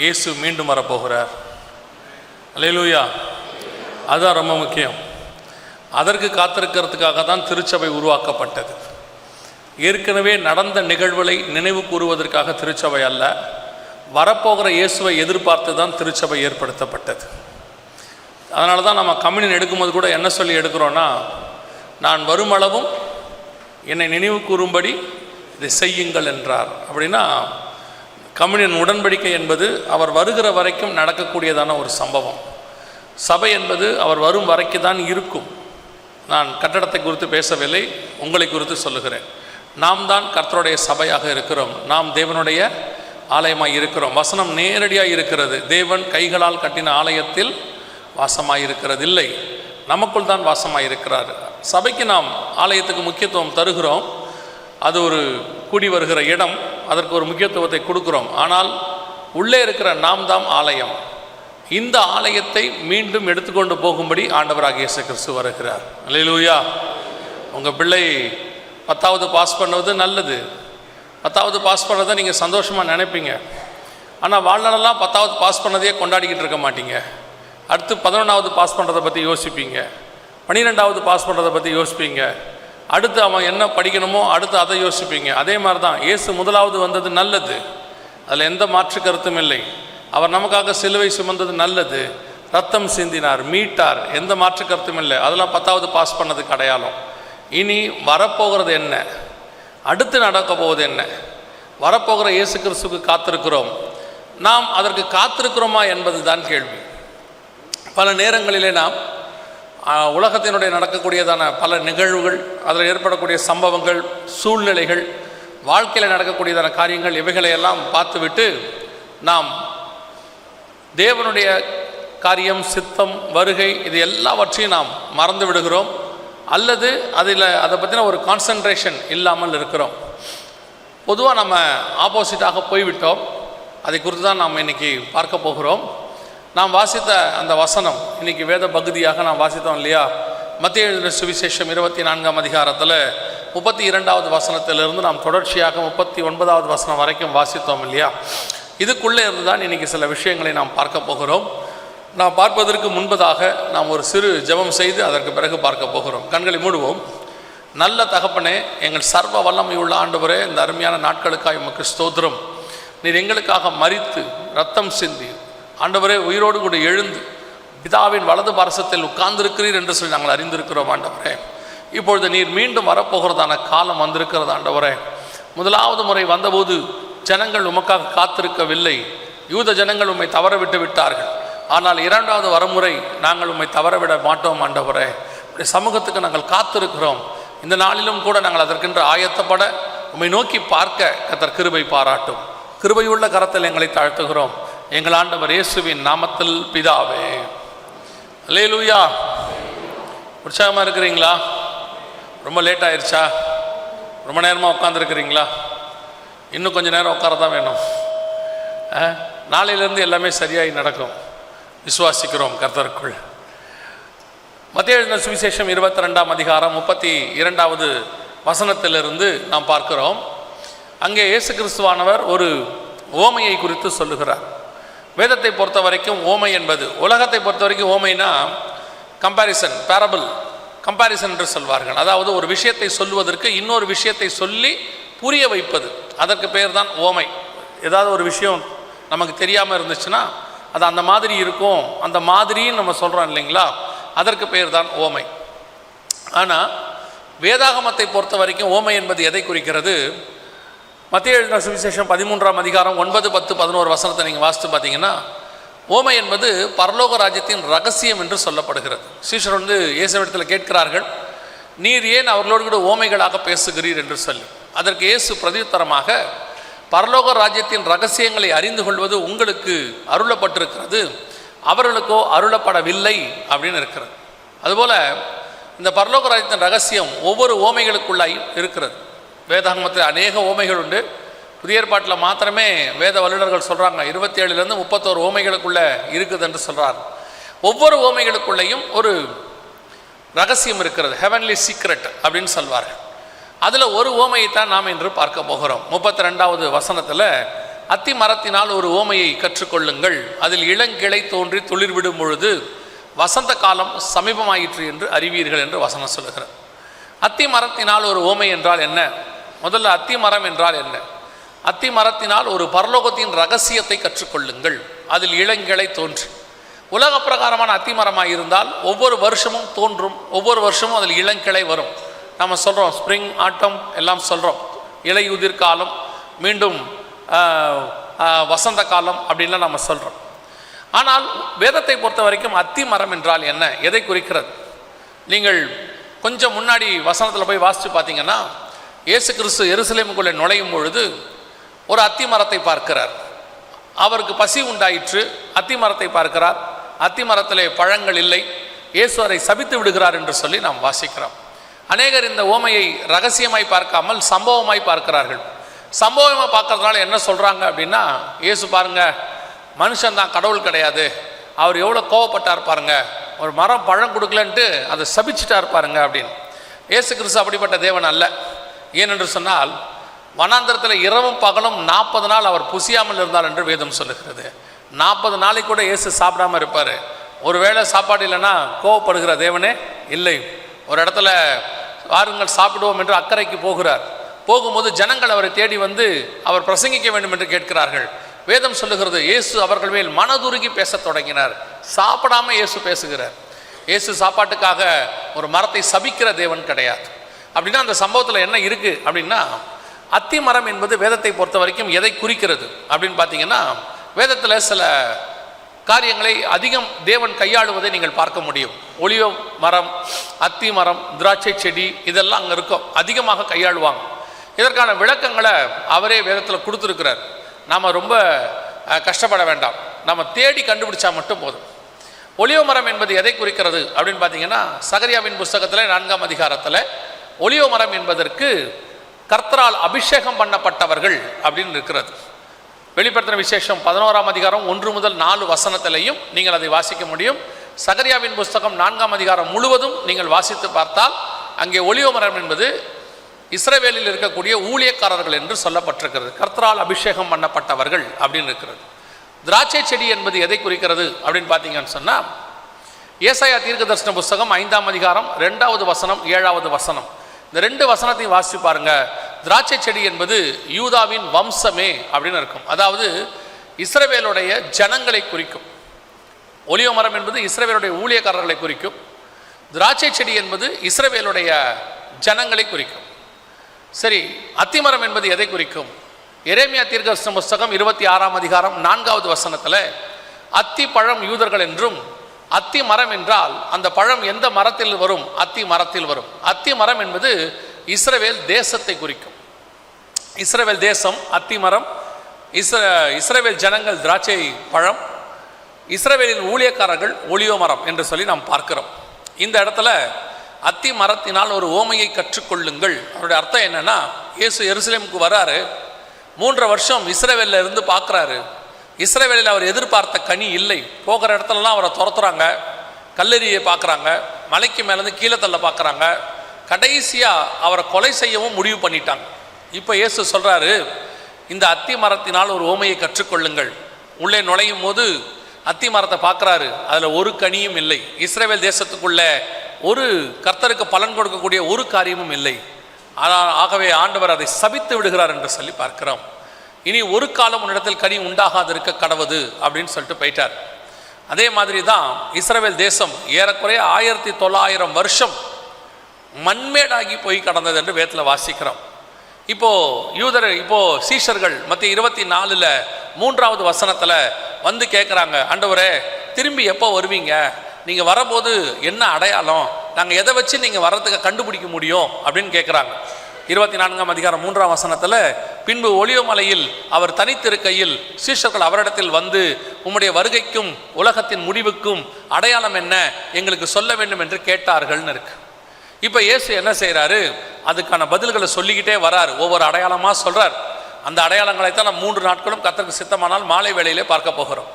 இயேசு மீண்டும் வரப்போகிறார். அல்லேலூயா. அதுதான் ரொம்ப முக்கியம். அதற்கு காத்திருக்கிறதுக்காக தான் திருச்சபை உருவாக்கப்பட்டது. ஏற்கனவே நடந்த நிகழ்வுகளை நினைவு கூறுவதற்காக திருச்சபை அல்ல, வரப்போகிற இயேசுவை எதிர்பார்த்து தான் திருச்சபை ஏற்படுத்தப்பட்டது. அதனால தான் நம்ம கம்யூனியன் எடுக்கும்போது கூட என்ன சொல்லி எடுக்கிறோன்னா, நான் வருமளவும் என்னை நினைவு கூறும்படி இதை செய்யுங்கள் என்றார். அப்படின்னா கம்யூனியன் உடன்படிக்கை என்பது அவர் வருகிற வரைக்கும் நடக்கக்கூடியதான ஒரு சம்பவம். சபை என்பது அவர் வரும் வரைக்கும் தான் இருக்கும். நான் கட்டடத்தை குறித்து பேசவில்லை, உங்களை குறித்து சொல்லுகிறேன். நாம் தான் கர்த்தருடைய சபையாக இருக்கிறோம். நாம் தேவனுடைய ஆலயமாக இருக்கிறோம். வசனம் நேரடியாக இருக்கிறது. தேவன் கைகளால் கட்டின ஆலயத்தில் வாசமாக இருக்கிறது இல்லை, நமக்குள் தான் வாசமாக இருக்கிறார். சபைக்கு நாம் ஆலயத்துக்கு முக்கியத்துவம் தருகிறோம். அது ஒரு கூடி வருகிற இடம், அதற்கு ஒரு முக்கியத்துவத்தை கொடுக்குறோம். ஆனால் உள்ளே இருக்கிற நாம் தான் ஆலயம். இந்த ஆலயத்தை மீண்டும் எடுத்துக்கொண்டு போகும்படி ஆண்டவராகிய இயேசு கிறிஸ்து வருகிறார். அல்லேலூயா. உங்கள் பிள்ளை 10வது பாஸ் பண்ணுவது நல்லது. 10வது பாஸ் பண்ணதை நீங்கள் சந்தோஷமாக நினைப்பீங்க. ஆனால் வாழ்நாளெல்லாம் 10வது பாஸ் பண்ணதையே கொண்டாடிக்கிட்டு இருக்க மாட்டீங்க. அடுத்து 11வது பாஸ் பண்ணுறதை பற்றி யோசிப்பீங்க, 12வது பாஸ் பண்ணுறதை பற்றி யோசிப்பீங்க, அடுத்து அவன் என்ன படிக்கணுமோ அடுத்து அதை யோசிப்பீங்க. அதே மாதிரி தான் இயேசு முதலாவது வந்தது நல்லது, அதில் எந்த மாற்று கருத்தும் இல்லை. அவர் நமக்காக சிலுவை சுமந்தது நல்லது, ரத்தம் சிந்தினார், மீட்டார், எந்த மாற்று கருத்தும் இல்லை. அதெல்லாம் 10வது பாஸ் பண்ணதுக்கு அடையாளம். இனி வரப்போகிறது என்ன, அடுத்து நடக்க போவது என்ன? வரப்போகிற இயேசு கிறிஸ்துவுக்கு காத்திருக்கிறோம். நாம் அதற்கு காத்திருக்கிறோமா என்பது தான் கேள்வி. பல நேரங்களிலே நாம் உலகத்தினுடைய நடக்கக்கூடியதான பல நிகழ்வுகள், அதில் ஏற்படக்கூடிய சம்பவங்கள், சூழ்நிலைகள், வாழ்க்கையில் நடக்கக்கூடியதான காரியங்கள், இவைகளையெல்லாம் பார்த்துவிட்டு நாம் தேவனுடைய காரியம், சித்தம், வருகை, இது எல்லாவற்றையும் நாம் மறந்து விடுகிறோம். அல்லது அதை பற்றின ஒரு கான்சன்ட்ரேஷன் இல்லாமல் இருக்கிறோம். பொதுவாக நம்ம ஆப்போசிட்டாக போய்விட்டோம். அதை குறித்து தான் நாம் இன்றைக்கி பார்க்க போகிறோம். நாம் வாசித்த அந்த வசனம், இன்றைக்கி வேத பகுதியாக நாம் வாசித்தோம் இல்லையா? மத்தேயு எழுதின சுவிசேஷம் 24ஆம் அதிகாரத்தில் 32வது வசனத்திலிருந்து நாம் தொடர்ச்சியாக 39வது வசனம் வரைக்கும் வாசித்தோம் இல்லையா? இதுக்குள்ளே இருந்து தான் இன்றைக்கி சில விஷயங்களை நாம் பார்க்க போகிறோம். நாம் பார்ப்பதற்கு முன்பதாக நாம் ஒரு சிறு ஜெபம் செய்து அதற்கு பிறகு பார்க்க போகிறோம். கண்களை மூடுவோம். நல்ல தகப்பனே, எங்கள் சர்வ வல்லமையுள்ள ஆண்டவரே, இந்த அருமையான நாட்களுக்காக உமக்கு ஸ்தோத்திரம். நீர் எங்களுக்காக மரித்து ரத்தம் சிந்தி ஆண்டவரே உயிரோடு கூட எழுந்து பிதாவின் வலது பாரசத்தில் உட்கார்ந்திருக்கிறீர் என்று சொல்லி நாங்கள் அறிந்திருக்கிறோம். ஆண்டவரே, இப்பொழுது நீர் மீண்டும் வரப்போகிறதான காலம் வந்திருக்கிறது. ஆண்டவரே, முதலாவது முறை வந்தபோது ஜனங்கள் உமக்காக காத்திருக்கவில்லை. யூத ஜனங்கள் உம்மை தவற விட்டு விட்டார்கள். ஆனால் 2வது வரமுறை நாங்கள் உம்மை தவறவிட மாட்டோம். ஆண்டவரே, சமூகத்துக்கு நாங்கள் காத்திருக்கிறோம். இந்த நாளிலும் கூட நாங்கள் அதற்கென்று ஆயத்தப்பட உம்மை நோக்கி பார்க்க கர்த்தர் கிருபை பாராட்டும். கிருபையுள்ள கரத்தில் எங்களை தாழ்த்துகிறோம். எங்கள் ஆண்டவர் இயேசுவின் நாமத்தில் பிதாவே. அல்லேலூயா. உற்சாகமாக இருக்கிறீங்களா? ரொம்ப லேட் ஆயிடுச்சா? ரொம்ப நேரமாக உட்காந்துருக்கிறீங்களா? இன்னும் கொஞ்சம் நேரம் உட்காரதான் வேணும். நாளையிலேருந்து எல்லாமே சரியாகி நடக்கும், விசுவாசிக்கிறோம் கர்த்தருக்குள். மத்தேயு எழுதின சுவிசேஷம் 22ஆம் அதிகாரம் 32வது வசனத்திலிருந்து நாம் பார்க்கிறோம். அங்கே இயேசு கிறிஸ்துவானவர் ஒரு ஓமையை குறித்து சொல்லுகிறார். வேதத்தை பொறுத்த வரைக்கும் ஓமை என்பது, உலகத்தை பொறுத்த வரைக்கும் ஓமைனா கம்பேரிசன், பேரபிள், கம்பேரிசன் என்று சொல்வார்கள். அதாவது ஒரு விஷயத்தை சொல்லுவதற்கு இன்னொரு விஷயத்தை சொல்லி புரிய வைப்பது, அதற்கு பேர் தான் ஓமை. ஏதாவது ஒரு விஷயம் நமக்கு தெரியாமல் இருந்துச்சுன்னா அது அந்த மாதிரி இருக்கும், அந்த மாதிரின்னு நம்ம சொல்கிறோம் இல்லைங்களா, அதற்கு பேர் தான் ஓமை. ஆனால் வேதாகமத்தை பொறுத்த வரைக்கும் ஓமை என்பது எதை குறிக்கிறது? மத்தேயு எழுதின சுவிசேஷம் 13ஆம் அதிகாரம் 9, 10, 11 வசனத்தை நீங்கள் வாசித்து பார்த்தீங்கன்னா, ஓமை என்பது பரலோக ராஜ்யத்தின் ரகசியம் என்று சொல்லப்படுகிறது. சீஷர் இயேசுவிடத்தில் கேட்கிறார்கள், நீர் ஏன் அவர்களோடு கூட ஓமைகளாக பேசுகிறீர் என்று சொல்லி. அதற்கு இயேசு பிரதியுத்தரமாக, பரலோக ராஜ்யத்தின் ரகசியங்களை அறிந்து கொள்வது உங்களுக்கு அருளப்பட்டிருக்கிறது, அவர்களுக்கோ அருளப்படவில்லை அப்படின்னு இருக்கிறது. அதுபோல் இந்த பரலோக ராஜ்யத்தின் ரகசியம் ஒவ்வொரு ஓமைகளுக்குள்ளாய் இருக்கிறது. வேதாகமத்தில் அநேக ஓமைகள் உண்டு. புதிய ஏற்பாட்டில் மாத்திரமே வேத வல்லுநர்கள் சொல்கிறாங்க 27லேருந்து 31 ஓமைகளுக்குள்ளே இருக்குது என்று சொல்கிறார். ஒவ்வொரு ஓமைகளுக்குள்ளேயும் ஒரு ரகசியம் இருக்கிறது, ஹெவன்லி சீக்ரெட் அப்படின்னு சொல்வார்கள். அதில் ஒரு ஓமையை தான் நாம் இன்று பார்க்க போகிறோம். 32வது வசனத்தில் அத்தி மரத்தினால் ஒரு ஓமையை கற்றுக்கொள்ளுங்கள். அதில் இளங்கிளை தோன்றி துளிர் விடும் பொழுது வசந்த காலம் சமீபமாயிற்று என்று அறிவீர்கள் என்று வசனம் சொல்லுகிறார். அத்தி மரத்தினால் ஒரு ஓமை என்றால் என்ன? முதல்ல அத்தி மரம் என்றால் என்ன? அத்தி மரத்தினால் ஒரு பரலோகத்தின் ரகசியத்தை கற்றுக்கொள்ளுங்கள். அதில் இளங்கிளை தோன்றி, உலக பிரகாரமான அத்தி மரமாக இருந்தால் ஒவ்வொரு வருஷமும் தோன்றும், ஒவ்வொரு வருஷமும் அதில் இளங்கிளை வரும். நம்ம சொல்கிறோம் ஸ்ப்ரிங் ஆட்டம் எல்லாம் சொல்கிறோம், இலையுதிர் காலம், மீண்டும் வசந்த காலம் அப்படின்லாம் நம்ம சொல்கிறோம். ஆனால் வேதத்தை பொறுத்த வரைக்கும் அத்தி மரம் என்றால் என்ன, எதை குறிக்கிறது? நீங்கள் கொஞ்சம் முன்னாடி வசனத்தில் போய் வாசித்து பார்த்தீங்கன்னா, இயேசு கிறிஸ்து எருசலேமுக்குள்ளே நுழையும் பொழுது ஒரு அத்தி மரத்தை பார்க்கிறார். அவருக்கு பசி உண்டாயிற்று, அத்தி மரத்தை பார்க்கிறார். அத்தி மரத்திலே பழங்கள் இல்லை, இயேசு அதை சபித்து விடுகிறார் என்று சொல்லி நாம் வாசிக்கிறோம். அநேகர் இந்த ஓமையை ரகசியமாய் பார்க்காமல் சம்பவமாய் பார்க்கிறார்கள். சம்பவமாக பார்க்கறதுனால என்ன சொல்கிறாங்க அப்படின்னா, இயேசு பாருங்க, மனுஷன்தான், கடவுள் கிடையாது, அவர் எவ்வளோ கோவப்பட்டார் பாருங்க, ஒரு மரம் பழம் கொடுக்கலன்ட்டு அதை சபிச்சுட்டார் பாருங்க அப்படின்னு. இயேசு கிறிஸ்து அப்படிப்பட்ட தேவன் அல்ல. ஏனென்று சொன்னால், வனாந்தரத்தில் இரவும் பகலும் 40 நாள் அவர் புசியாமல் இருந்தார் என்று வேதம் சொல்லுகிறது. 40 நாளைக்கு கூட இயேசு சாப்பிடாமல் இருப்பார். ஒருவேளை சாப்பாடு இல்லைன்னா கோவப்படுகிற தேவனே இல்லை. ஒரு இடத்துல வாருங்கள் சாப்பிடுவோம் என்று அக்கறைக்கு போகிறார். போகும்போது ஜனங்கள் அவரை தேடி வந்து அவர் பிரசங்கிக்க வேண்டும் என்று கேட்கிறார்கள். வேதம் சொல்லுகிறது, இயேசு அவர்கள் மேல் மனதுருகி பேசத் தொடங்கினார். சாப்பிடாம இயேசு பேசுகிறார். இயேசு சாப்பாட்டுக்காக ஒரு மரத்தை சபிக்கிற தேவன் கிடையாது. அப்படின்னா அந்த சம்பவத்தில் என்ன இருக்குது அப்படின்னா, அத்தி மரம் என்பது வேதத்தை பொறுத்த வரைக்கும் எதை குறிக்கிறது அப்படின்னு பார்த்தீங்கன்னா, வேதத்தில் சில காரியங்களை அதிகம் தேவன் கையாளுவதை நீங்கள் பார்க்க முடியும். ஒலிவ மரம், அத்தி மரம், திராட்சை செடி, இதெல்லாம் அங்கே இருக்கும், அதிகமாக கையாளுவாங்க. இதற்கான விளக்கங்களை அவரே வேதத்தில் கொடுத்துருக்கிறார். நாம் ரொம்ப கஷ்டப்பட வேண்டாம், நம்ம தேடி கண்டுபிடிச்சா மட்டும் போதும். ஒலிவ மரம் என்பது எதை குறிக்கிறது அப்படின்னு பார்த்தீங்கன்னா, சகரியாவின் புஸ்தகத்தில் 4ஆம் அதிகாரத்தில் ஒலிவ மரம் என்பதற்கு கர்த்தரால் அபிஷேகம் பண்ணப்பட்டவர்கள் அப்படின்னு இருக்கிறது. வெளிப்படுத்தின விசேஷம் 11ஆம் அதிகாரம் 1 முதல் 4 வசனத்திலையும் நீங்கள் அதை வாசிக்க முடியும். சகரியாவின் புஸ்தகம் 4ஆம் அதிகாரம் முழுவதும் நீங்கள் வாசித்து பார்த்தால் அங்கே ஒலிவ மரம் என்பது இஸ்ரவேலில் இருக்கக்கூடிய ஊழியக்காரர்கள் என்று சொல்லப்பட்டிருக்கிறது. கர்த்தரால் அபிஷேகம் பண்ணப்பட்டவர்கள் அப்படின்னு இருக்கிறது. திராட்சை செடி என்பது எதை குறிக்கிறது அப்படின்னு பார்த்தீங்கன்னு சொன்னால், ஏசாயா தீர்க்கதரிசன புஸ்தகம் 5ஆம் அதிகாரம் 2வது வசனம் 7வது வசனம், இந்த 2 வசனத்தையும் வாசித்து பாருங்க. திராட்சை செடி என்பது யூதாவின் வம்சமே அப்படின்னு இருக்கும், அதாவது இஸ்ரவேலுடைய ஜனங்களை குறிக்கும். ஒலிவ மரம் என்பது இஸ்ரவேலுடைய ஊழியக்காரர்களை குறிக்கும். திராட்சை செடி என்பது இஸ்ரவேலுடைய ஜனங்களை குறிக்கும். சரி, அத்திமரம் என்பது எதை குறிக்கும்? எரேமியா தீர்க்கதரிசன புஸ்தகம் 26ஆம் அதிகாரம் 4வது வசனத்தில், அத்தி பழம் யூதர்கள் என்றும், அத்தி மரம் என்றால் அந்த பழம் எந்த மரத்தில் வரும்? அத்தி மரத்தில் வரும். அத்தி மரம் என்பது இஸ்ரவேல் தேசத்தை குறிக்கும். இஸ்ரவேல் தேசம் அத்தி மரம், இஸ்ரவேல் ஜனங்கள் திராட்சை பழம், இஸ்ரவேலின் ஊழியக்காரர்கள் ஒலிவ மரம் என்று சொல்லி நாம் பார்க்கிறோம். இந்த இடத்துல அத்தி மரத்தினால் ஒரு ஓமையை கற்றுக்கொள்ளுங்கள், அவருடைய அர்த்தம் என்னன்னா, இயேசு எருசலேமுக்கு வராரு, 3 வருஷம் இஸ்ரவேலில் இருந்து பார்க்குறாரு. இஸ்ரவேலில் அவர் எதிர்பார்த்த கனி இல்லை. போகிற இடத்துலலாம் அவரை துரத்துறாங்க, கல்லெறியை பார்க்குறாங்க, மலைக்கு மேலேருந்து கீழே தள்ள பார்க்குறாங்க, கடைசியாக அவரை கொலை செய்யவும் முடிவு பண்ணிட்டாங்க. இப்போ இயேசு சொல்கிறாரு, இந்த அத்தி மரத்தினால் ஒரு ஓமையை கற்றுக்கொள்ளுங்கள். உள்ளே நுழையும் போது அத்தி மரத்தை பார்க்குறாரு, அதில் ஒரு கனியும் இல்லை. இஸ்ரவேல் தேசத்துக்குள்ள ஒரு கர்த்தருக்கு பலன் கொடுக்கக்கூடிய ஒரு காரியமும் இல்லை. ஆனால் ஆகவே ஆண்டவர் அதை சபித்து விடுகிறார் என்று சொல்லி பார்க்கிறோம். இனி ஒரு காலம் உன்னிடத்தில் கனி உண்டாகாதிருக்க கடவுது அப்படின்னு சொல்லிட்டு போயிட்டார். அதே மாதிரி தான் இஸ்ரவேல் தேசம் ஏறக்குறைய 1900 வருஷம் மண்மேடாகி போய் கடந்தது என்று வேதத்தில் வாசிக்கிறோம். இப்போது சீஷர்கள் மத்திய 24 3வது வசனத்தில் வந்து கேட்குறாங்க, ஆண்டவரே திரும்பி எப்போ வருவீங்க? நீங்கள் வரும்போது என்ன அடையாளம்? நாங்கள் எதை வச்சு நீங்கள் வர்றதுக்கு கண்டுபிடிக்க முடியும் அப்படின்னு கேட்குறாங்க. 24ஆம் அதிகாரம் 3ஆம் வசனத்தில், பின்பு ஒலிவ மலையில் அவர் தனித்திருக்கையில் சீஷர்கள் அவரிடத்தில் வந்து, உம்முடைய வருகைக்கும் உலகத்தின் முடிவுக்கும் அடையாளம் என்ன, எங்களுக்கு சொல்ல வேண்டும் என்று கேட்டார்கள்னு இருக்கு. இப்போ இயேசு என்ன செய்கிறாரு? அதுக்கான பதில்களை சொல்லிக்கிட்டே வரார், ஒவ்வொரு அடையாளமாக சொல்கிறார். அந்த அடையாளங்களைத்தான் நம்ம 3 நாட்களும் கர்த்தருக்கு சித்தமானால் மாலை வேளையிலே பார்க்க போகிறோம்.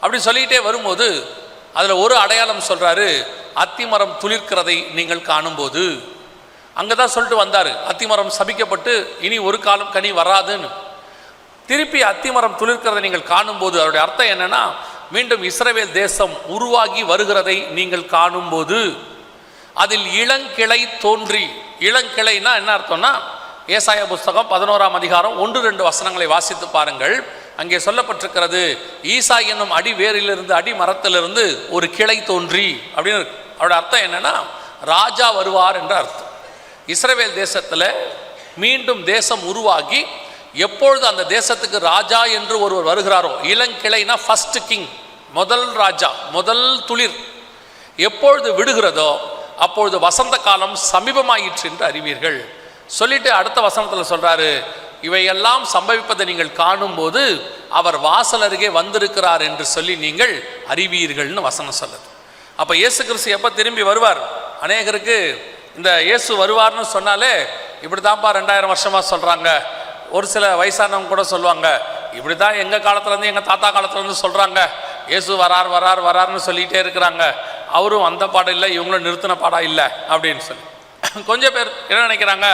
அப்படி சொல்லிக்கிட்டே வரும்போது அதில் ஒரு அடையாளம் சொல்கிறாரு, அத்திமரம் துளிர்க்கிறதை நீங்கள் காணும்போது. அங்கே தான் சொல்லிட்டு வந்தார், அத்திமரம் சபிக்கப்பட்டு இனி ஒரு காலம் கனி வராதுன்னு. திருப்பி அத்திமரம் துளிர்க்கிறதை நீங்கள் காணும்போது அதோடைய அர்த்தம் என்னன்னா, மீண்டும் இஸ்ரவேல் தேசம் உருவாகி வருகிறதை நீங்கள் காணும்போது அதில் இளங்கிளை தோன்றி, இளங்கிளைனா என்ன அர்த்தம்னா, ஏசாயா புஸ்தகம் 11ஆம் அதிகாரம் 1-2 வசனங்களை வாசித்து பாருங்கள். அங்கே சொல்லப்பட்டிருக்கிறது, ஈசா என்னும் அடி வேரிலிருந்து, அடி மரத்திலிருந்து ஒரு கிளை தோன்றி அப்படின்னு இருக்கு. அவரோட அர்த்தம் என்னன்னா, ராஜா வருவார் என்ற அர்த்தம். இஸ்ரவேல் தேசத்தில் மீண்டும் தேசம் உருவாகி எப்பொழுது அந்த தேசத்துக்கு ராஜா என்று ஒருவர் வருகிறாரோ, இளங்கிளைனா ஃபர்ஸ்ட் கிங், முதல் ராஜா, முதல் துளிர் எப்பொழுது விடுகிறதோ அப்பொழுது வசந்த காலம் சமீபமாயிற்று என்று அறிவீர்கள் சொல்லிட்டு அடுத்த வசனத்தில் சொல்றாரு, இவையெல்லாம் சம்பவிப்பதை நீங்கள் காணும்போது அவர் வாசல் அருகே வந்திருக்கிறார் என்று சொல்லி நீங்கள் அறிவீர்கள்னு வசனம் சொல்லுது. அப்போ இயேசு கிறிஸ்து எப்போ திரும்பி வருவார்? அநேகருக்கு இந்த இயேசு வருவார்னு சொன்னாலே இப்படி தான்ப்பா 2000 வருஷமாக சொல்கிறாங்க. ஒரு சில வயசானவங்க கூட சொல்லுவாங்க, இப்படி தான் எங்கள் காலத்துலேருந்து எங்கள் தாத்தா காலத்துலேருந்து சொல்கிறாங்க, இயேசு வரார் வரார் வரார்னு சொல்லிகிட்டே இருக்கிறாங்க, அவரும் அந்த பாடம் இல்லை இவங்களும் நிறுத்தின பாடம் இல்லை அப்படின்னு சொல்லி. கொஞ்சம் பேர் என்ன நினைக்கிறாங்க,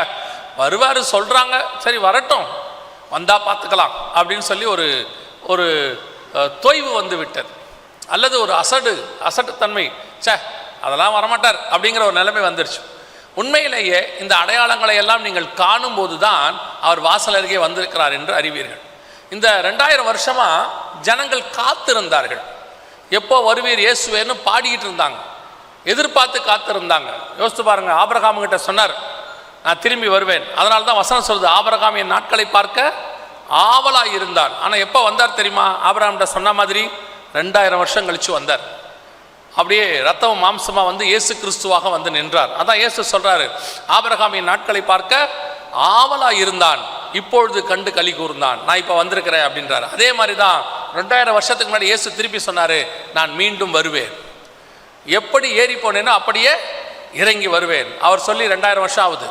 வருவார் சொல்கிறாங்க, சரி வரட்டும், வந்தால் பார்த்துக்கலாம் அப்படின்னு சொல்லி ஒரு ஒரு தொய்வு வந்து விட்டது, அல்லது ஒரு அசட்டுத்தன்மை, சே அதெல்லாம் வரமாட்டார் அப்படிங்கிற ஒரு நிலைமை வந்துருச்சு. உண்மையிலேயே இந்த அடையாளங்களை எல்லாம் நீங்கள் காணும்போது தான் அவர் வாசல் அருகே வந்திருக்கிறார் என்று அறிவீர்கள். இந்த 2000 வருஷமாக ஜனங்கள் காத்திருந்தார்கள், எப்போ வருவீர் இயேசுவேன்னு பாடிக்கிட்டு இருந்தாங்க, எதிர்பார்த்து காத்திருந்தாங்க. யோசித்து பாருங்கள், ஆபிரகாம் கிட்ட சொன்னார் நான் திரும்பி வருவேன், அதனால தான் வசனம் சொல்லுது, ஆபிரகாம் என் நாட்களை பார்க்க ஆவலாக இருந்தான். ஆனால் எப்போ வந்தார் தெரியுமா? ஆபிரகாம்கிட்ட சொன்ன மாதிரி 2000 வருஷம் கழித்து வந்தார். அப்படியே ரத்தம் மாம்சமாக வந்து இயேசு கிறிஸ்துவாக வந்து நின்றார். அதான் இயேசு சொல்கிறாரு, ஆபிரகாம் என் நாட்களை பார்க்க ஆவலாக இருந்தான், இப்பொழுது கண்டு களி கூர்ந்தான், நான் இப்போ வந்திருக்கிறேன் அப்படின்றார். அதே மாதிரி தான் 2000 வருஷத்துக்கு முன்னாடி இயேசு திருப்பி சொன்னார், நான் மீண்டும் வருவேன், எப்படி ஏறி போனேனோ அப்படியே இறங்கி வருவேன். அவர் சொல்லி 2000 வருஷம் ஆகுது.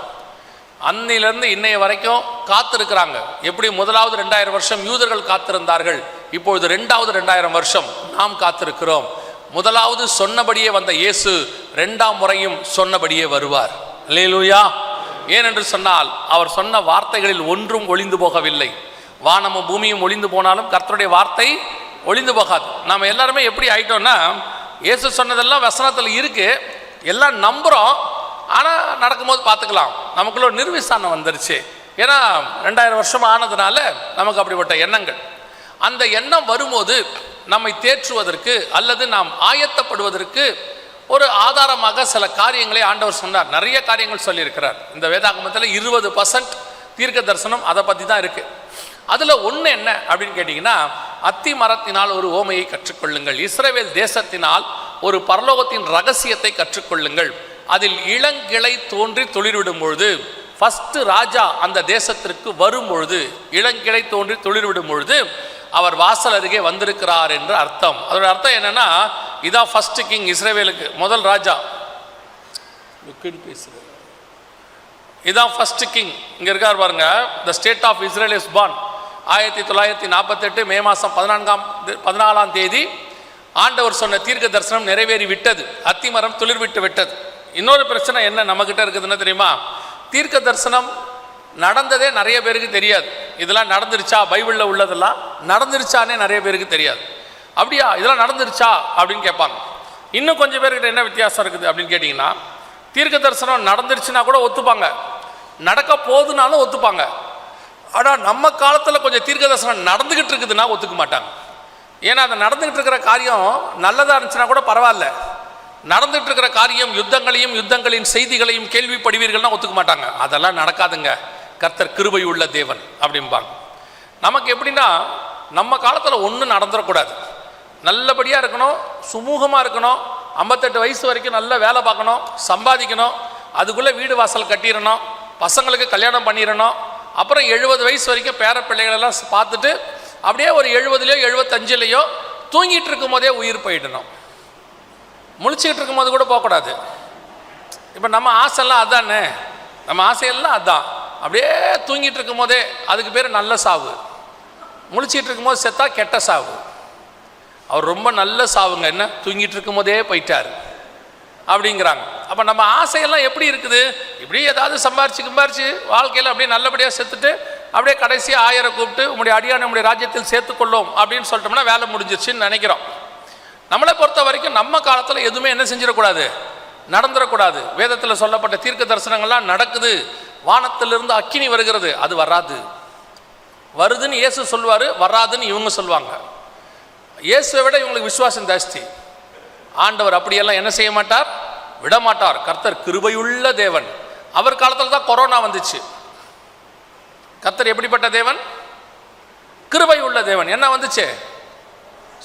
அன்னிலிருந்து இன்னைய வரைக்கும் காத்திருக்கிறாங்க. எப்படி முதலாவது 2000 வருஷம் யூதர்கள் காத்திருந்தார்கள், இப்பொழுது 2000 வருஷம் நாம் காத்திருக்கிறோம். முதலாவது சொன்னபடியே வந்த இயேசு 2ஆம் முறையும் சொன்னபடியே வருவார். அல்லேலூயா. ஏனென்று சொன்னால் அவர் சொன்ன வார்த்தைகளில் ஒன்றும் ஒளிந்து போகவில்லை. வானமும் பூமியும் ஒளிந்து போனாலும் கர்த்தருடைய வார்த்தை ஒளிந்து போகாது. நாம் எல்லாருமே எப்படி ஆயிட்டோம்னா, இயேசு சொன்னதெல்லாம் வசனத்தில் இருக்கு, எல்லாம் நம்புகிறோம், ஆனால் நடக்கும்போது பார்த்துக்கலாம், நமக்குள்ள ஒரு நிர்விசானம் வந்துருச்சு. ஏன்னா 2000 வருஷம் ஆனதுனால நமக்கு அப்படிப்பட்ட எண்ணங்கள். அந்த எண்ணம் வரும்போது நம்மை தேற்றுவதற்கு அல்லது நாம் ஆயத்தப்படுவதற்கு ஒரு ஆதாரமாக சில காரியங்களை ஆண்டவர் சொன்னார். நிறைய காரியங்கள் சொல்லியிருக்கிறார். இந்த வேதாகமத்தில் 20% தீர்க்க தரிசனம் அதை பற்றி தான் இருக்குது. அதில் ஒன்று என்ன அப்படின்னு கேட்டிங்கன்னா, அத்தி மரத்தினால் ஒரு ஓமையை கற்றுக்கொள்ளுங்கள், இஸ்ரவேல் தேசத்தினால் ஒரு பரலோகத்தின் ரகசியத்தை கற்றுக்கொள்ளுங்கள். அதில் இளங்கிளை தோன்றி துளிர்விடும் பொழுது, ஃபஸ்ட்டு ராஜா அந்த தேசத்திற்கு வரும் பொழுது, இளங்கிளை தோன்றி துளிர்விடும் பொழுது அவர் வாசல் அருகே வந்திருக்கிறார் என்று அர்த்தம். அதோட அர்த்தம் என்னன்னா, இதான் ஃபர்ஸ்ட் கிங், இஸ்ரவேலுக்கு முதல் ராஜா, இதான் ஃபர்ஸ்ட் கிங். இங்க இருக்கார் பாருங்க, the state of Israel is born. 1948 மே மாதம் 14ஆம் தேதி ஆண்டவர் சொன்ன தீர்க்க தரிசனம் நிறைவேறி விட்டது. அத்திமரம் துளிர் விட்டு விட்டது. இன்னொரு பிரச்சனை என்ன நம்மகிட்ட இருக்குதுன்னு தெரியுமா? தீர்க்க தரிசனம் நடந்ததே நிறைய பேருக்கு தெரியாது. இதெல்லாம் நடந்துருச்சா, பைபிளில் உள்ளதெல்லாம் நடந்துருச்சானே நிறைய பேருக்கு தெரியாது. அப்படியா இதெல்லாம் நடந்துருச்சா அப்படின்னு கேட்பாங்க. இன்னும் கொஞ்சம் பேர்கிட்ட என்ன வித்தியாசம் இருக்குது அப்படின்னு கேட்டிங்கன்னா, தீர்க்க தரிசனம் நடந்துருச்சுன்னா கூட ஒத்துப்பாங்க, நடக்க போகுதுனாலும் ஒத்துப்பாங்க. ஆனால் நம்ம காலத்தில் கொஞ்சம் தீர்க்க தரிசனம் நடந்துக்கிட்டு இருக்குதுன்னா ஒத்துக்க மாட்டாங்க. ஏன்னா அந்த நடந்துக்கிட்டு இருக்கிற காரியம் நல்லதாக இருந்துச்சுன்னா கூட பரவாயில்ல, நடந்துகிட்டு இருக்கிற காரியம் யுத்தங்களையும் யுத்தங்களின் செய்திகளையும் கேள்விப்படுவீர்கள்னா ஒத்துக்க மாட்டாங்க. அதெல்லாம் நடக்காதுங்க, கர்த்தர் கிருபை உள்ள தேவன் அப்படிம்பாங்க. நமக்கு எப்படின்னா, நம்ம காலத்தில் ஒன்றும் நடந்துடக்கூடாது, நல்லபடியாக இருக்கணும், சுமூகமாக இருக்கணும், 58 வயசு வரைக்கும் நல்ல வேலை பார்க்கணும், சம்பாதிக்கணும், அதுக்குள்ளே வீடு வாசல் கட்டிடணும், பசங்களுக்கு கல்யாணம் பண்ணிடணும், அப்புறம் 70 வயசு வரைக்கும் பேர பிள்ளைகளெல்லாம் பார்த்துட்டு அப்படியே ஒரு 70லையோ 75லையோ தூங்கிட்டு இருக்கும் போதே உயிர் போயிடணும். முழிச்சுக்கிட்டு இருக்கும் போது கூட போகக்கூடாது. இப்போ நம்ம ஆசைலாம் அதானே, நம்ம ஆசையெல்லாம் அதான். அப்படியே தூங்கிட்டு இருக்கும் போதே அதுக்கு பேர் நல்ல சாவு. முழிச்சிட்டு இருக்கும்போது செத்தா கெட்ட சாவு. அவர் ரொம்ப நல்ல சாவுங்க, என்ன தூங்கிட்டு இருக்கும் போதே போயிட்டார் அப்படிங்கிறாங்க. அப்போ நம்ம ஆசையெல்லாம் எப்படி இருக்குது? இப்படி ஏதாவது சம்பாரிச்சு வாழ்க்கையில் அப்படியே நல்லபடியாக செத்துட்டு அப்படியே கடைசியாக 1000 கூப்பிட்டு உங்களுடைய அடியானை நம்முடைய ராஜ்யத்தில் சேர்த்துக்கொள்ளும் அப்படின்னு சொல்லிட்டோம்னா வேலை முடிஞ்சிருச்சுன்னு நினைக்கிறோம். நம்மளை பொறுத்த வரைக்கும் நம்ம காலத்தில் எதுவுமே என்ன செஞ்சிடக்கூடாது, நடந்துடக்கூடாது. வேதத்தில் சொல்லப்பட்ட தீர்க்க தரிசனங்கள்லாம் நடக்குது. வானத்திலிருந்து அக்கினி வருகிறது, அது வராது. வருதுன்னு இயேசு சொல்வார், வராதுன்னு இவங்க சொல்லுவாங்க. இயேசுவை விட இவங்களுக்கு விசுவாசம் ஜாஸ்தி. ஆண்டவர் அப்படியெல்லாம் என்ன செய்ய மாட்டார், விட மாட்டார். கர்த்தர் கிருபையுள்ள தேவன். அவர் காலத்தில் தான் கொரோனா வந்துச்சு. கர்த்தர் எப்படிப்பட்ட தேவன், கிருபை உள்ள தேவன். என்ன வந்துச்சு